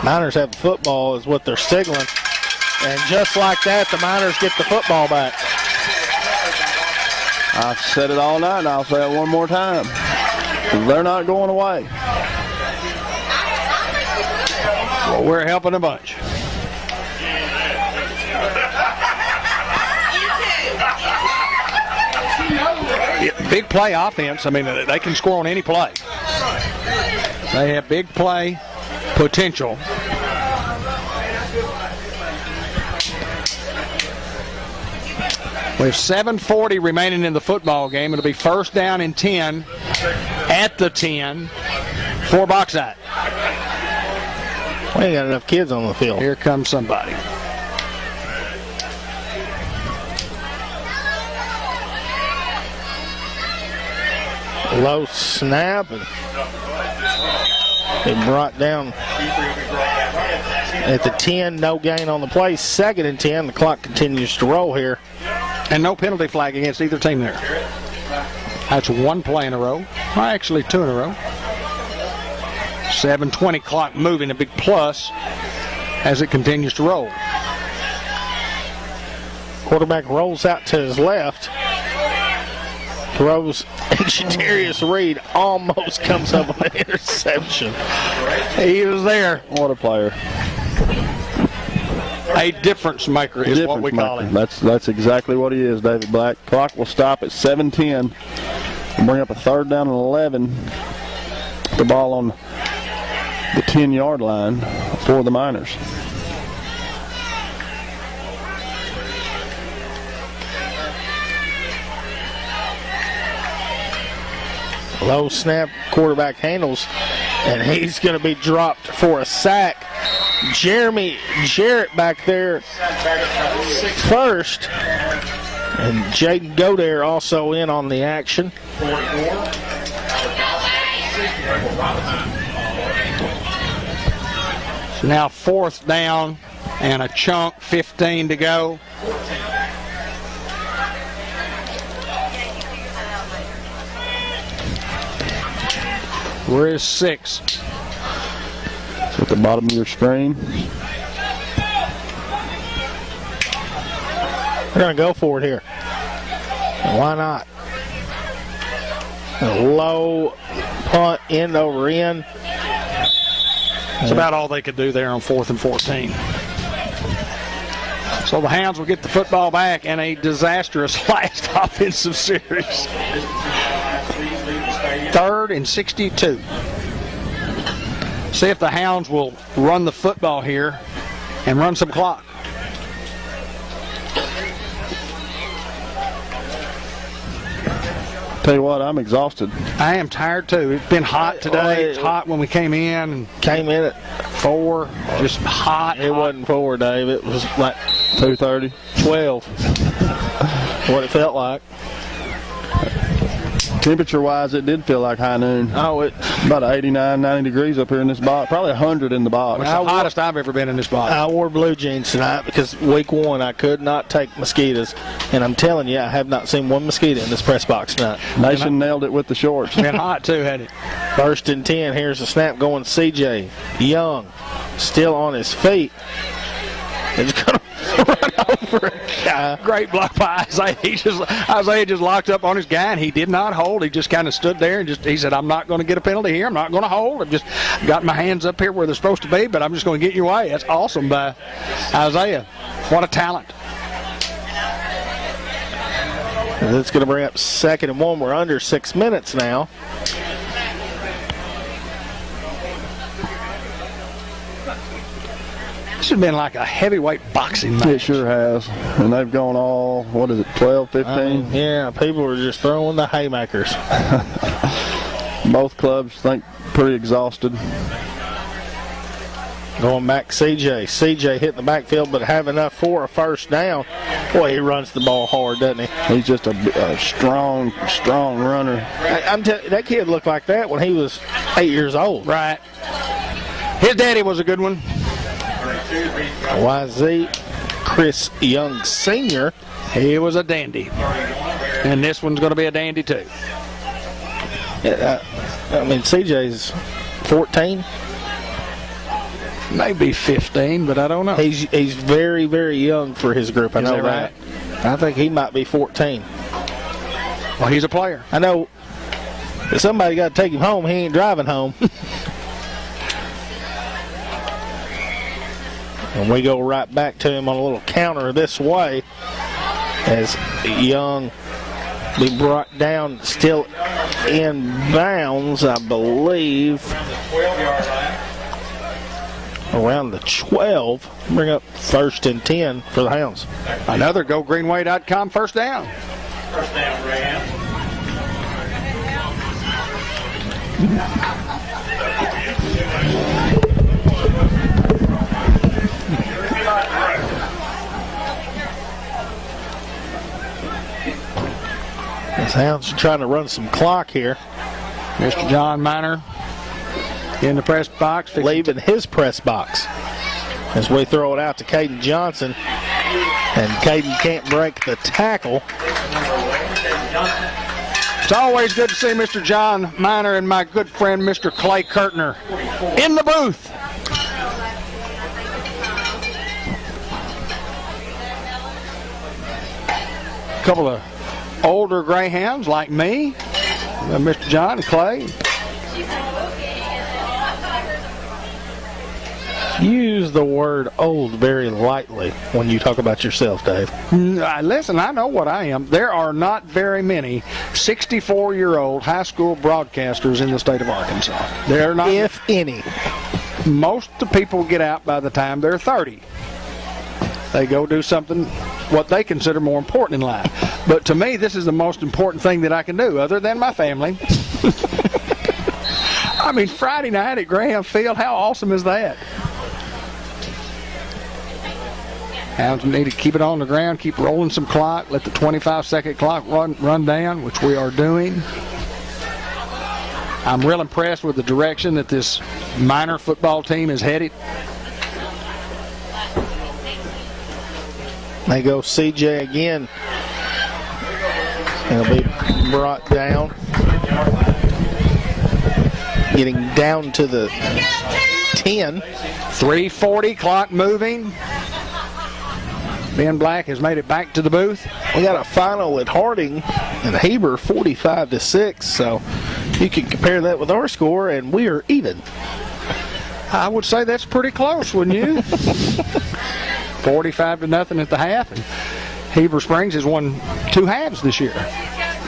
Miners have the football is what they're signaling, and just like that, the Miners get the football back. I've said it all night, and I'll say it one more time. They're not going away. Well, we're helping a bunch. Big play offense. I mean, they can score on any play. They have big play potential. We have 7:40 remaining in the football game. It'll be 1st down and 10 at the 10 for Bauxite. We ain't got enough kids on the field. Here comes somebody. Low snap, and it brought down at the 10. No gain on the play. 2nd and 10. The clock continues to roll here. And no penalty flag against either team there. That's 1 play in a row. Well, actually 2 in a row. 7:20 clock moving, a big plus as it continues to roll. Quarterback rolls out to his left. Throws, and Shadarius Reed almost comes up with an interception. He was there. What a player. A difference maker is what we call him. That's exactly what he is, David Black. Clock will stop at 7:10 and bring up a 3rd down and 11. The ball on the 10-yard line for the Miners. Low snap, quarterback handles, And he's going to be dropped for a sack. Jeremy Jarrett back there first. And Jaden Godare also in on the action. So now 4th down and a chunk, 15 to go. Where is 6? It's at the bottom of your screen. They're going to go for it here. Why not? A low punt, end over end. That's about all they could do there on 4th and 14. So the Hounds will get the football back in a disastrous last offensive series. 3rd and 62. See if the Hounds will run the football here and run some clock. Tell you what, I'm exhausted. I am tired too. It's been hot today. It's hot when we came in. Came in at 4, just hot. It wasn't 4, Dave. It was like 2:30, 12. What it felt like. Temperature-wise, it did feel like high noon. Oh, it about 89, 90 degrees up here in this box. Probably 100 in the box. It's the hottest I've ever been in this box. I wore blue jeans tonight because week 1 I could not take mosquitoes, and I'm telling you, I have not seen one mosquito in this press box tonight. Nation nailed it with the shorts. Been hot too, hadn't it? 1st and 10. Here's the snap going. CJ Young still on his feet. He's going to run over a guy. Great block by Isaiah. Isaiah just locked up on his guy, and he did not hold. He just kind of stood there and he said, I'm not going to get a penalty here. I'm not going to hold. I've just got my hands up here where they're supposed to be, but I'm just going to get you away. That's awesome by Isaiah. What a talent. That's going to bring up 2nd and 1. We're under 6 minutes now. This has been like a heavyweight boxing match. It sure has. And they've gone all, 12, 15? Yeah, people are just throwing the haymakers. Both clubs think pretty exhausted. Going back, CJ. CJ hit the backfield, but have enough for a 1st down. Boy, he runs the ball hard, doesn't he? He's just a strong runner. That kid looked like that when he was 8 years old. Right. His daddy was a good one. YZ Chris Young Sr. He was a dandy. And this one's going to be a dandy too. CJ's 14. Maybe 15, but I don't know. He's very, very young for his group. I know that. Right? I think he might be 14. Well, he's a player. I know somebody got to take him home. He ain't driving home. And we go right back to him on a little counter this way as Young be brought down, still in bounds, I believe. Around the 12. Bring up 1st and 10 for the Hounds. Another GoGreenway.com 1st down. 1st down, Greyhounds. The Hounds are trying to run some clock here. Mr. John Miner in the press box. Leaving his press box as we throw it out to Caden Johnson. And Caden can't break the tackle. It's always good to see Mr. John Miner and my good friend Mr. Clay Kurtner in the booth. A couple of older Greyhounds like me, Mr. John and Clay. Use the word old very lightly when you talk about yourself, Dave. Listen, I know what I am. There are not very many 64-year-old high school broadcasters in the state of Arkansas. There are not. If any. Most of the people get out by the time they're 30. They go do something what they consider more important in life. But to me, this is the most important thing that I can do, other than my family. I mean, Friday night at Graham Field, how awesome is that? Hounds need to keep it on the ground, keep rolling some clock, let the 25-second clock run down, which we are doing. I'm real impressed with the direction that this minor football team is headed. They go CJ again. He'll be brought down. Getting down to the 10. 3:40, clock moving. Ben Black has made it back to the booth. We got a final at Harding and Heber, 45-6. So you can compare that with our score, and we are even. I would say that's pretty close, wouldn't you? 45-0 at the half. And Heber Springs has won 2 halves this year.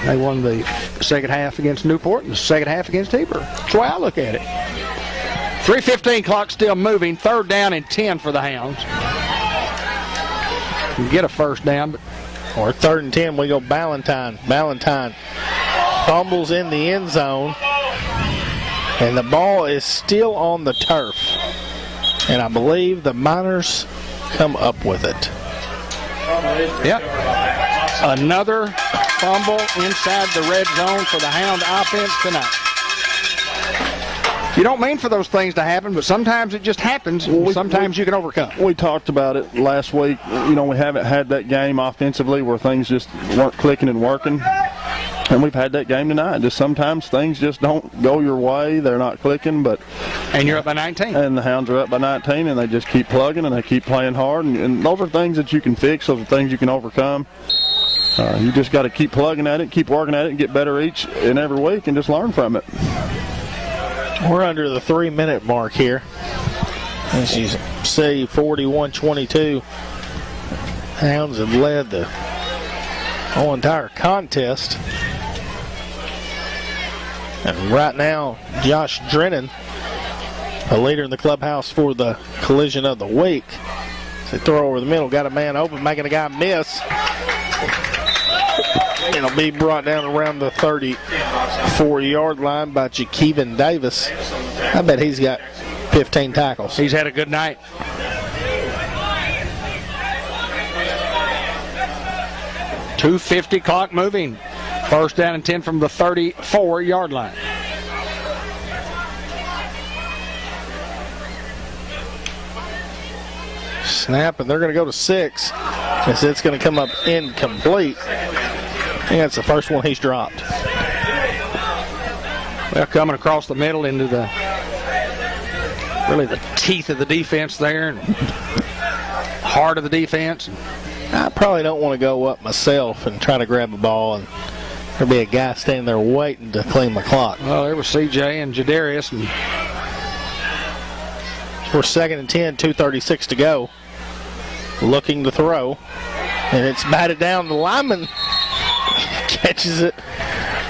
They won the second half against Newport and the second half against Heber. That's the way I look at it. 3:15, clock still moving. 3rd down and 10 for the Hounds. You get a first down, but or 3rd and 10, we go Ballantyne. Ballantyne fumbles in the end zone, and the ball is still on the turf. And I believe the Miners come up with it. Yep. Another fumble inside the red zone for the Hound offense tonight. You don't mean for those things to happen, but sometimes it just happens. Sometimes you can overcome. We talked about it last week. You know, we haven't had that game offensively where things just weren't clicking and working. And we've had that game tonight. Just sometimes things just don't go your way. They're not clicking, but... And you're up by 19. And the Hounds are up by 19, and they just keep plugging, and they keep playing hard. And those are things that you can fix. Those are things you can overcome. You just got to keep plugging at it, keep working at it, and get better each and every week, and just learn from it. We're under the 3-minute mark here. As you see, 41-22. Hounds have led the whole entire contest. And right now, Josh Drennan, the leader in the clubhouse for the collision of the week. They throw over the middle, got a man open, making a guy miss. It'll be brought down around the 34-yard line by Jakeven Davis. I bet he's got 15 tackles. He's had a good night. .250 clock moving. 1st down and 10 from the 34-yard line. Snap, and they're going to go to 6. As it's going to come up incomplete. I think that's the first one he's dropped. Well, coming across the middle into the teeth of the defense there, and heart of the defense. I probably don't want to go up myself and try to grab a ball, and there'll be a guy standing there waiting to clean my clock. Well, there was CJ and Jadarius. And we're 2nd and 10, 2:36 to go. Looking to throw, and it's batted down. The lineman catches it.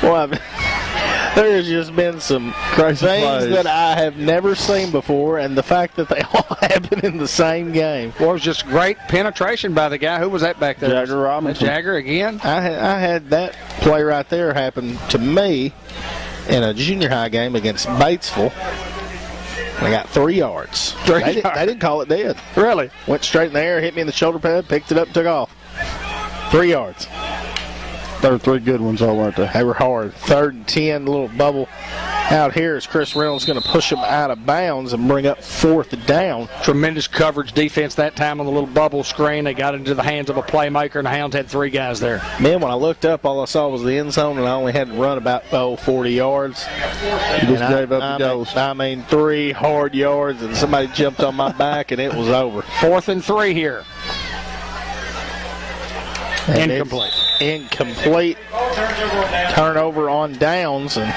Well, there has just been some crazy things that I have never seen before, and the fact that they all happen in the same game. Well, it was just great penetration by the guy. Who was that back there? Jagger Robinson. Jagger again? I had that play right there happen to me in a junior high game against Batesville. I got 3 yards. They didn't call it dead. Really? Went straight in the air, hit me in the shoulder pad, picked it up, took off. 3 yards. There were 3 good ones, all weren't they? They were hard. 3rd and 10, little bubble out here as Chris Reynolds going to push them out of bounds and bring up 4th down. Tremendous coverage defense that time on the little bubble screen. They got into the hands of a playmaker, and the Hounds had 3 guys there. Man, when I looked up, all I saw was the end zone, and I only had to run about 40 yards. You just gave up the ghost. 3 hard yards, and somebody jumped on my back, and it was over. 4th and 3 here. And incomplete. Incomplete. Turnover on downs. And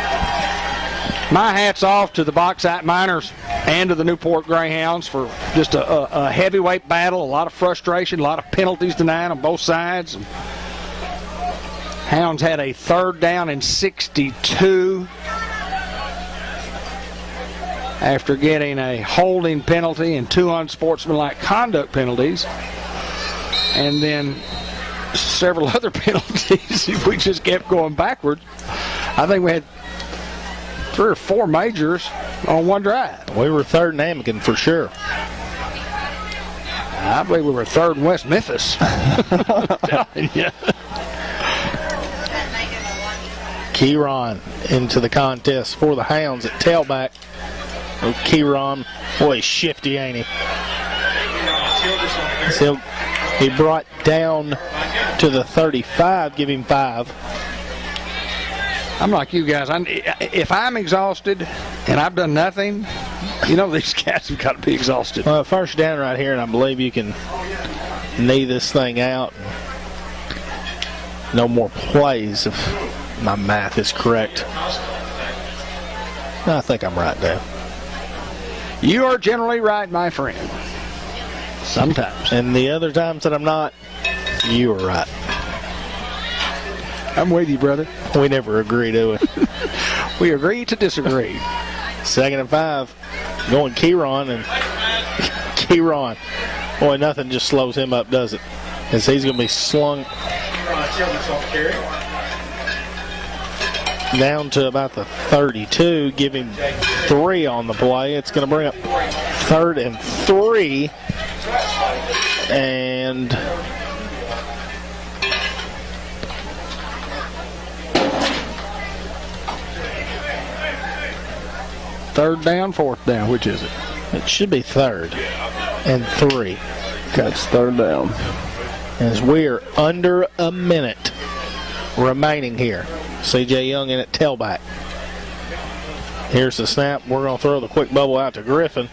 my hat's off to the Bauxite Miners and to the Newport Greyhounds for just a heavyweight battle, a lot of frustration, a lot of penalties tonight on both sides. Hounds had a 3rd down and 62 after getting a holding penalty and 2 unsportsmanlike conduct penalties. And then several other penalties. We just kept going backwards. I think we had 3 or 4 majors on one drive. We were third in Amican for sure. I believe we were third in West Memphis. Yeah. Kieran into the contest for the Hounds at tailback. Oh, Kieran, boy, he's shifty, ain't he? So he brought down to the 35, give him 5. I'm like you guys. If I'm exhausted and I've done nothing, you know these cats have got to be exhausted. Well, first down right here, and I believe you can knee this thing out. No more plays if my math is correct. I think I'm right there. You are generally right, my friend. Sometimes. And the other times that I'm not, you are right. I'm with you, brother. We never agree, do we? We agree to disagree. 2nd and 5. Going Kieran, and Kieran. Boy, nothing just slows him up, does it? As he's going to be slung down to about the 32. Give him 3 on the play. It's going to bring up 3rd and 3. And third down, 4th down. Which is it? It should be 3rd and 3. That's 3rd down. As we are under a minute remaining here. C.J. Young in at tailback. Here's the snap. We're going to throw the quick bubble out to Griffin.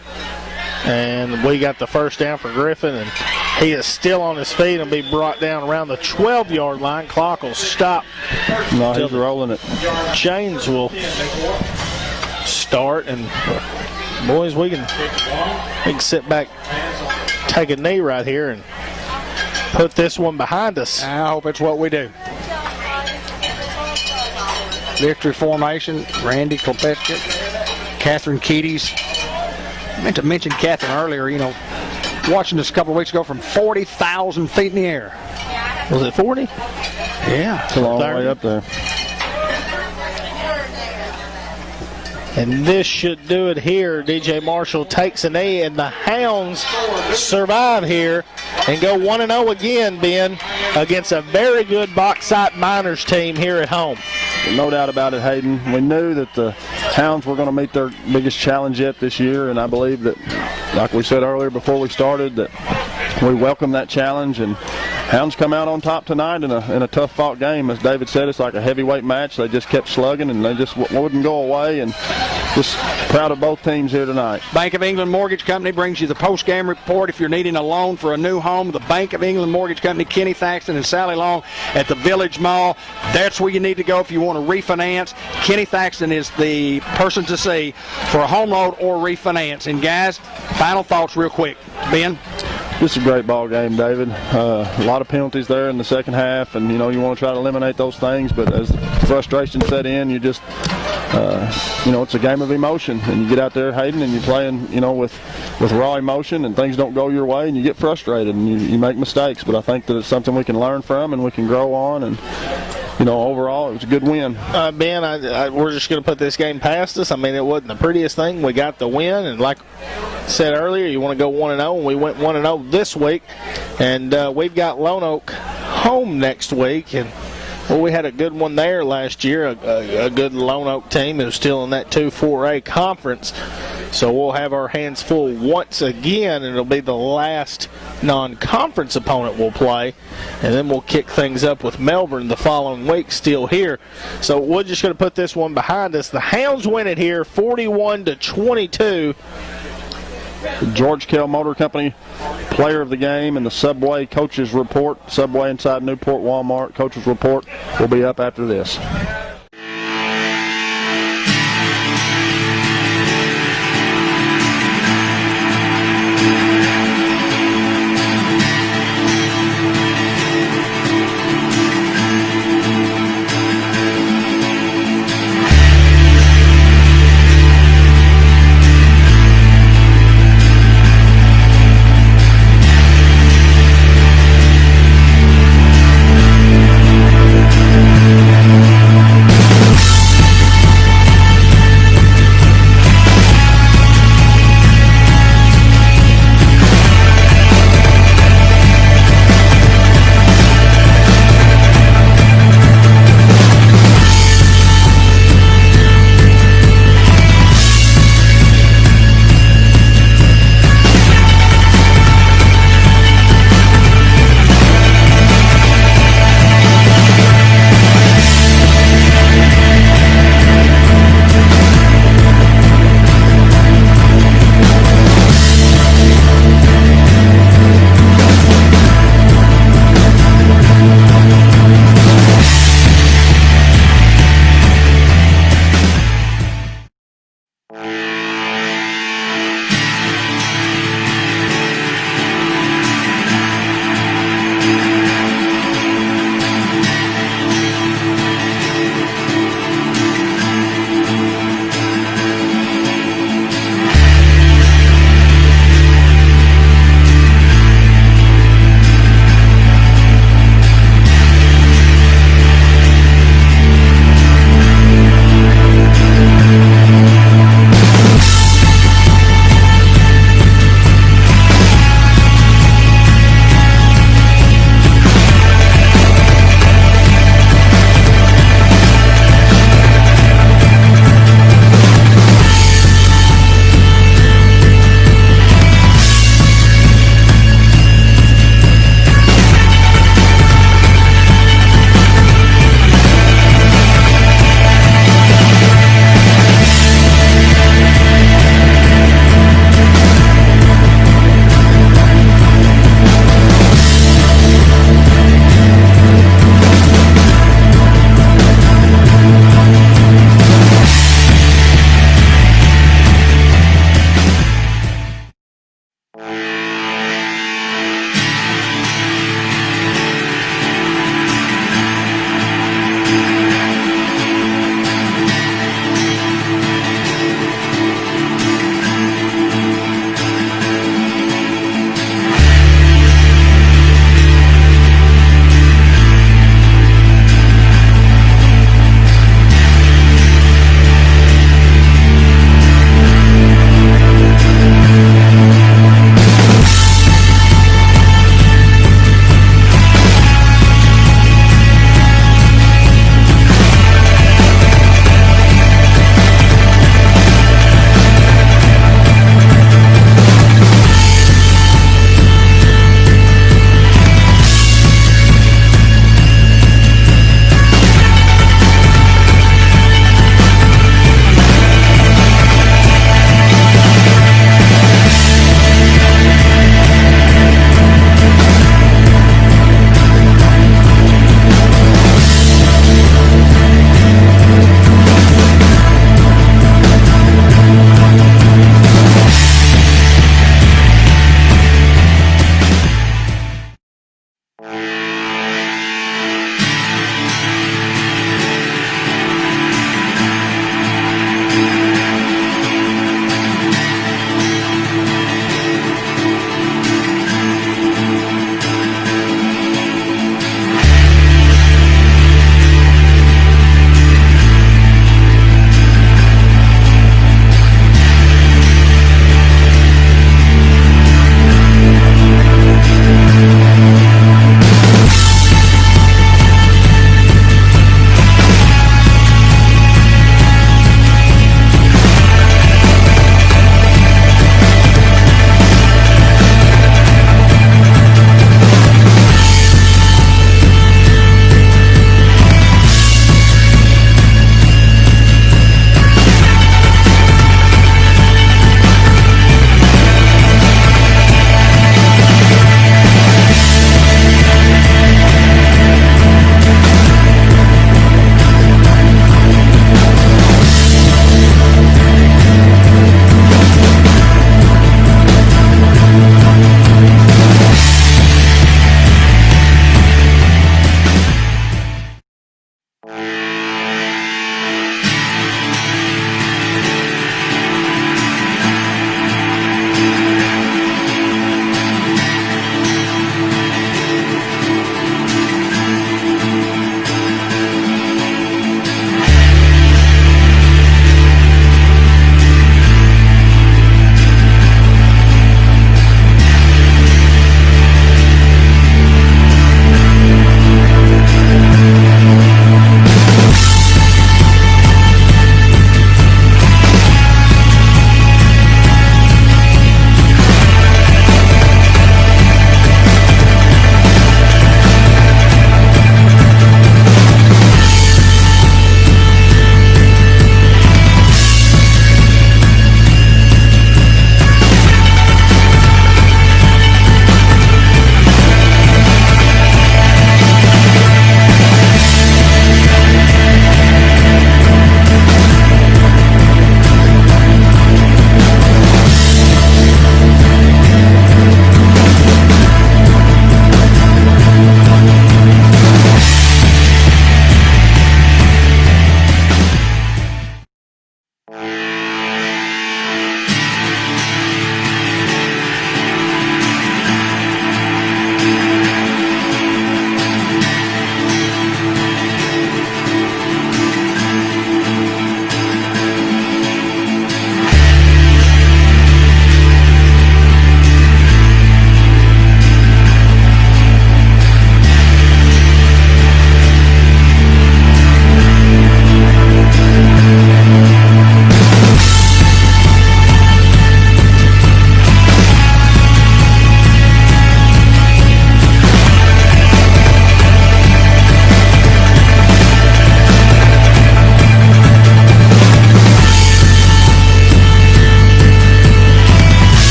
And we got the first down for Griffin. And he is still on his feet and be brought down around the 12-yard line. Clock will stop. No, he's rolling it. Chains will start. And, boys, we can sit back, take a knee right here, and put this one behind us. I hope it's what we do. Victory formation, Randy Klepetchik, Catherine Keaties. I meant to mention Catherine earlier, you know, watching this a couple of weeks ago from 40,000 feet in the air. Was it 40? Yeah. It's a long way up there. And this should do it here. DJ Marshall takes a knee, and the Hounds survive here and go 1-0 again, Ben, against a very good Bauxite Miners team here at home. No doubt about it, Hayden. We knew that the Hounds were going to meet their biggest challenge yet this year, and I believe that, like we said earlier before we started, that we welcome that challenge, and Hounds come out on top tonight in a tough-fought game. As David said, it's like a heavyweight match. They just kept slugging, and they just wouldn't go away, and just proud of both teams here tonight. Bank of England Mortgage Company brings you the post-game report. If you're needing a loan for a new home, the Bank of England Mortgage Company, Kenny Thaxton and Sally Long at the Village Mall. That's where you need to go if you want to refinance. Kenny Thaxton is the person to see for a home loan or refinance. And, guys, final thoughts real quick. Ben? Just a great ball game, David. A lot of penalties there in the second half, and you know you want to try to eliminate those things. But as frustration set in, you just, it's a game of emotion, and you get out there, Hayden, and you're playing, with raw emotion, and things don't go your way, and you get frustrated, and you make mistakes. But I think that it's something we can learn from, and we can grow on, and overall, it was a good win. Ben, we're just going to put this game past us. I mean, it wasn't the prettiest thing. We got the win, and like I said earlier, you want to go 1-0, and we went 1-0 this week. And we've got Lone Oak home next week. And, well, we had a good one there last year, a good Lone Oak team who's still in that 2-4A conference. So we'll have our hands full once again, and it'll be the last non-conference opponent we'll play. And then we'll kick things up with Melbourne the following week, still here. So we're just going to put this one behind us. The Hounds win it here, 41-22. The George Kell Motor Company player of the game and the Subway coaches report. Subway inside Newport Walmart coaches report will be up after this.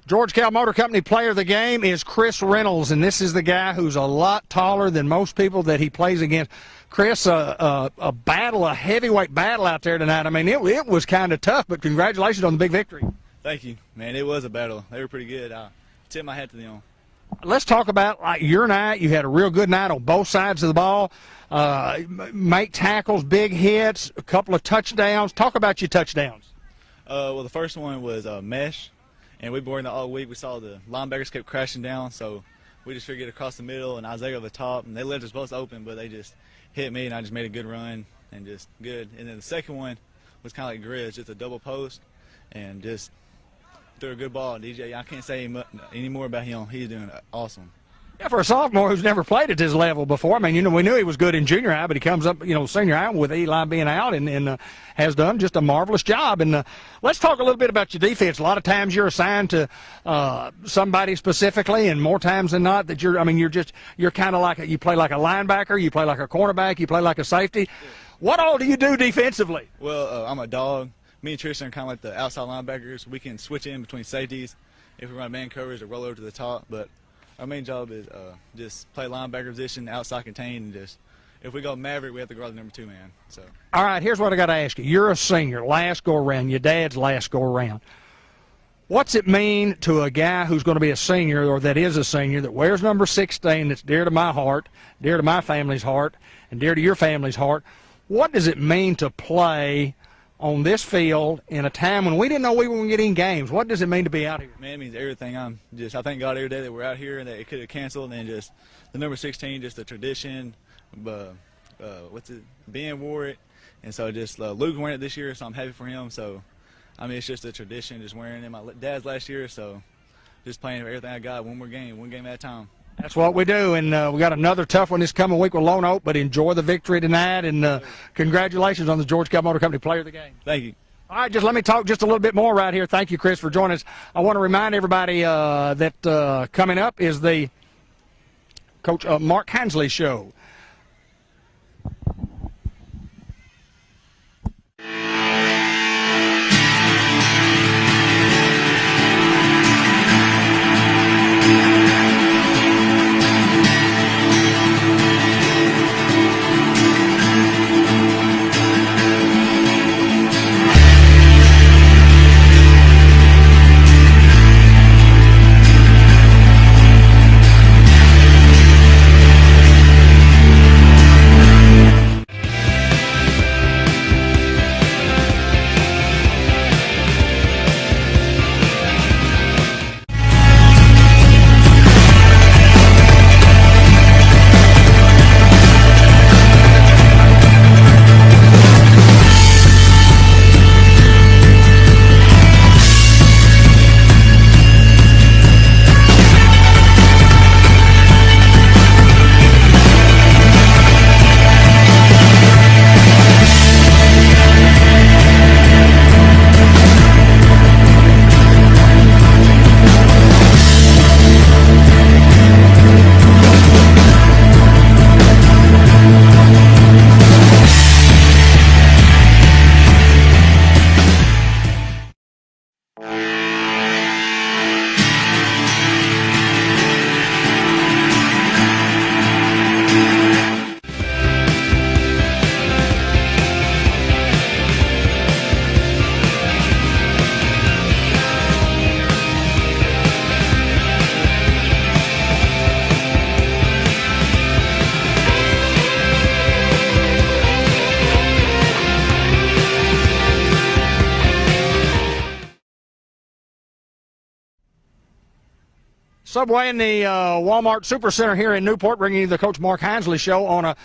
George Cal Motor Company player of the game is Chris Reynolds, and this is the guy who's a lot taller than most people that he plays against. Chris, a heavyweight battle out there tonight. I mean, it was kind of tough, but congratulations on the big victory. Thank you, man. It was a battle. They were pretty good. I tip my hat to them. Let's talk about like your night. You had a real good night on both sides of the ball. Make tackles, big hits, a couple of touchdowns. Talk about your touchdowns. Well, the first one was mesh, and we were in it all week. We saw the linebackers kept crashing down, so we just figured across the middle and Isaiah over the top, and they left us both open, but they just hit me, and I just made a good run and just good. And then the second one was kind of like Grizz, just a double post, and just threw a good ball. DJ, I can't say any more about him. He's doing awesome. Yeah, for a sophomore who's never played at this level before, I mean, we knew he was good in junior high, but he comes up, senior high with Eli being out and has done just a marvelous job. And let's talk a little bit about your defense. A lot of times you're assigned to somebody specifically, and more times than not that you're kind of like you play like a linebacker, you play like a cornerback, you play like a safety. What all do you do defensively? Well, I'm a dog. Me and Tristan are kind of like the outside linebackers. We can switch in between safeties if we run man coverage or roll over to the top, but our main job is just play linebacker position, outside contain, and just if we go Maverick, we have to guard the number 2 man. So. All right, here's what I got to ask you. You're a senior, last go around. Your dad's last go around. What's it mean to a guy who's going to be a senior or that is a senior that wears number 16 that's dear to my heart, dear to my family's heart, and dear to your family's heart? What does it mean to play on this field in a time when we didn't know we were going to get in games? What does it mean to be out here? Man, it means everything. I thank God every day that we're out here and that it could have canceled, and just the number 16, just the tradition, Ben wore it, and so just Luke wearing it this year, so I'm happy for him. So, I mean, it's just a tradition, just wearing it. My dad's last year, so just playing everything I got, one game at a time. That's what we do, and we got another tough one this coming week with Lone Oak, but enjoy the victory tonight, and congratulations on the George Cal Motor Company player of the game. Thank you. All right, just let me talk just a little bit more right here. Thank you, Chris, for joining us. I want to remind everybody that coming up is the Coach Mark Hansley Show. Subway in the Walmart Supercenter here in Newport, bringing you the Coach Mark Hansley Show on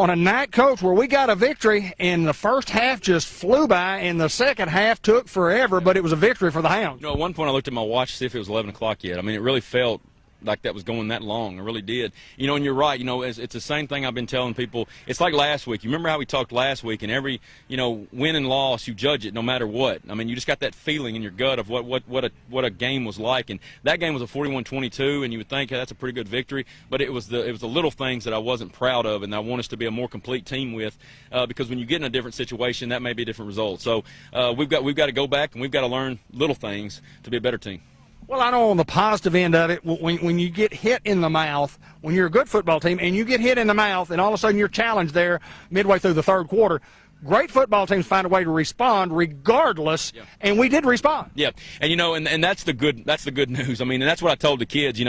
a night, Coach, where we got a victory, and the first half just flew by, and the second half took forever, but it was a victory for the Hounds. At one point I looked at my watch to see if it was 11 o'clock yet. I mean, it really felt like that was going that long. It really did. And you're right. It's the same thing I've been telling people. It's like last week. You remember how we talked last week, and every, win and loss, you judge it no matter what. I mean, you just got that feeling in your gut of what a game was like. And that game was a 41-22, and you would think, hey, that's a pretty good victory. But it was the little things that I wasn't proud of, and I want us to be a more complete team with, because when you get in a different situation, that may be a different result. So we've got to go back, and we've got to learn little things to be a better team. Well, I know on the positive end of it, when you get hit in the mouth, when you're a good football team and you get hit in the mouth and all of a sudden you're challenged there midway through the third quarter, great football teams find a way to respond regardless, and we did respond. Yeah, and and that's the good news. I mean, and that's what I told the kids.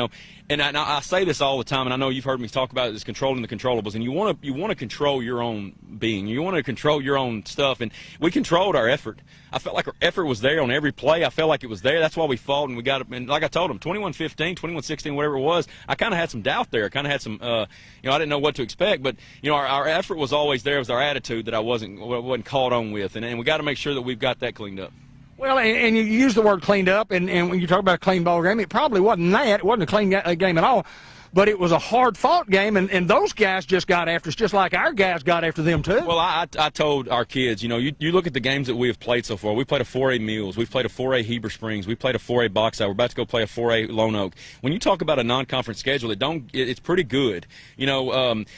And I say this all the time, and I know you've heard me talk about it, is controlling the controllables. And you want to control your own being. You want to control your own stuff, and we controlled our effort. I felt like our effort was there on every play. I felt like it was there. That's why we fought, and we got it. And like I told them, 21-15, 21-16, whatever it was, I kind of had some doubt there. I kind of had some, I didn't know what to expect. But our effort was always there. It was our attitude that I wasn't caught on with, and we got to make sure that we've got that cleaned up. Well, and you use the word cleaned up, and when you talk about a clean ball game, it probably wasn't that. It wasn't a clean game at all. But it was a hard-fought game, and those guys just got after us, just like our guys got after them, too. Well, I told our kids, you look at the games that we have played so far. We played a 4A Mills. We've played a 4A Heber Springs. We played a 4A Bauxite. We're about to go play a 4A Lone Oak. When you talk about a non-conference schedule, it's pretty good.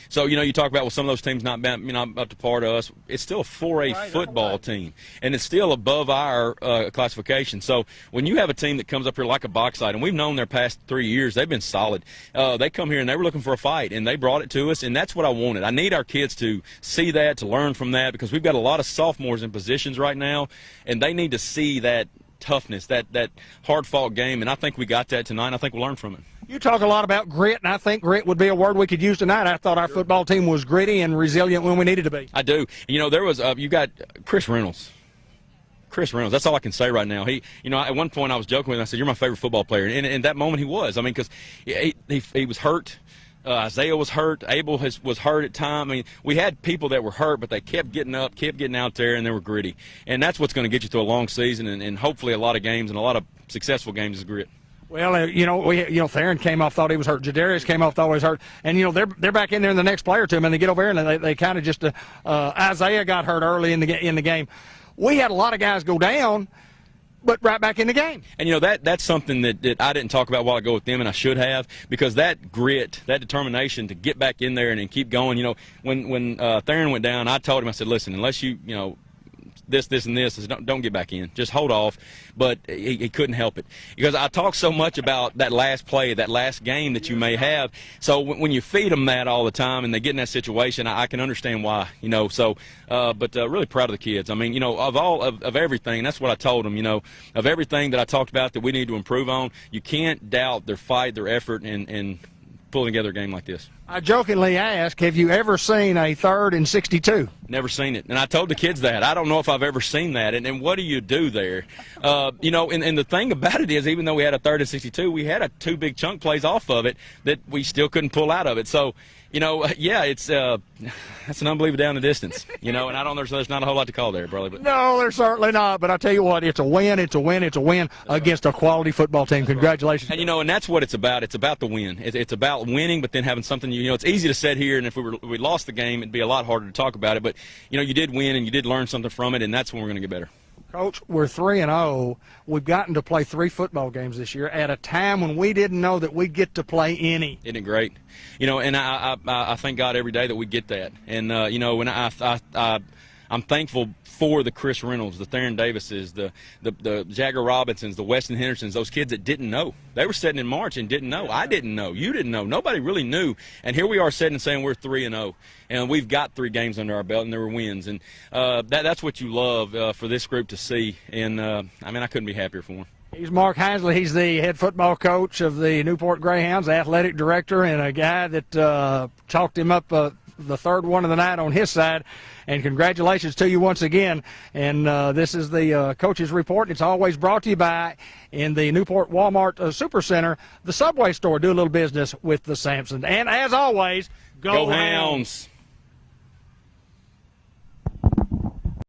So, you talk about, some of those teams not up to par to us. It's still a 4A football team, and it's still above our classification. So when you have a team that comes up here like a Bauxite, and we've known their past 3 years, they've been solid. They come here and they were looking for a fight, and they brought it to us, and that's what I wanted. I need our kids to see that, to learn from that, because we've got a lot of sophomores in positions right now, and they need to see that toughness, that hard-fought game, and I think we got that tonight. I think we'll learn from it. You talk a lot about grit, and I think grit would be a word we could use tonight. I thought our football team was gritty and resilient when we needed to be. I do. There was you got Chris Reynolds. That's all I can say right now. He, at one point I was joking with him. I said, "You're my favorite football player." And in that moment he was. I mean, because he was hurt. Isaiah was hurt. Abel was hurt at times. I mean, we had people that were hurt, but they kept getting up, kept getting out there, and they were gritty. And that's what's going to get you through a long season and hopefully a lot of games and a lot of successful games is grit. Well, Theron came off, thought he was hurt. Jadarius came off, thought he was hurt. And, they're back in there in the next play or two, and they get over here, and they kind of just Isaiah got hurt early in the game. We had a lot of guys go down, but right back in the game. And, that's something that I didn't talk about a while ago with them, and I should have, because that grit, that determination to get back in there and keep going. When Theron went down, I told him, I said, listen, unless you, this, and this, don't get back in. Just hold off. But he couldn't help it. Because I talk so much about that last play, that last game that you may have. So when you feed them that all the time and they get in that situation, I can understand why. But really proud of the kids. I mean, of everything, that's what I told them, of everything that I talked about that we need to improve on, you can't doubt their fight, their effort, and pulling together a game like this. I jokingly asked, have you ever seen a 3rd and 62? Never seen it. And I told the kids that. I don't know if I've ever seen that. And what do you do there? And the thing about it is, even though we had a 3rd and 62, we had 2 big chunk plays off of it that we still couldn't pull out of it. So, it's that's an unbelievable down the distance. And I don't know, there's not a whole lot to call there, probably. But. No, there's certainly not. But I tell you what, it's a win against a quality football team. Congratulations. And and that's what it's about. It's about the win. It's about winning, but then having something. It's easy to sit here, and if we lost the game, it'd be a lot harder to talk about it. But you did win, and you did learn something from it, and that's when we're going to get better. Coach, we're 3-0. We've gotten to play 3 football games this year at a time when we didn't know that we'd get to play any. Isn't it great? And I thank God every day that we get that. And when I'm thankful for the Chris Reynolds, the Theron Davises, the Jagger Robinsons, the Weston Hendersons, those kids that didn't know. They were sitting in March and didn't know. I didn't know. You didn't know. Nobody really knew. And here we are sitting and saying we're 3-0. And we've got 3 games under our belt, and there were wins. And that's what you love for this group to see. And, I couldn't be happier for them. He's Mark Heisley. He's the head football coach of the Newport Greyhounds, athletic director, and a guy that chalked him up the 3rd one of the night on his side. And congratulations to you once again. And this is the Coach's Report. It's always brought to you by, in the Newport Walmart Supercenter, the Subway store. Do a little business with the Sampsons. And as always, go Hounds.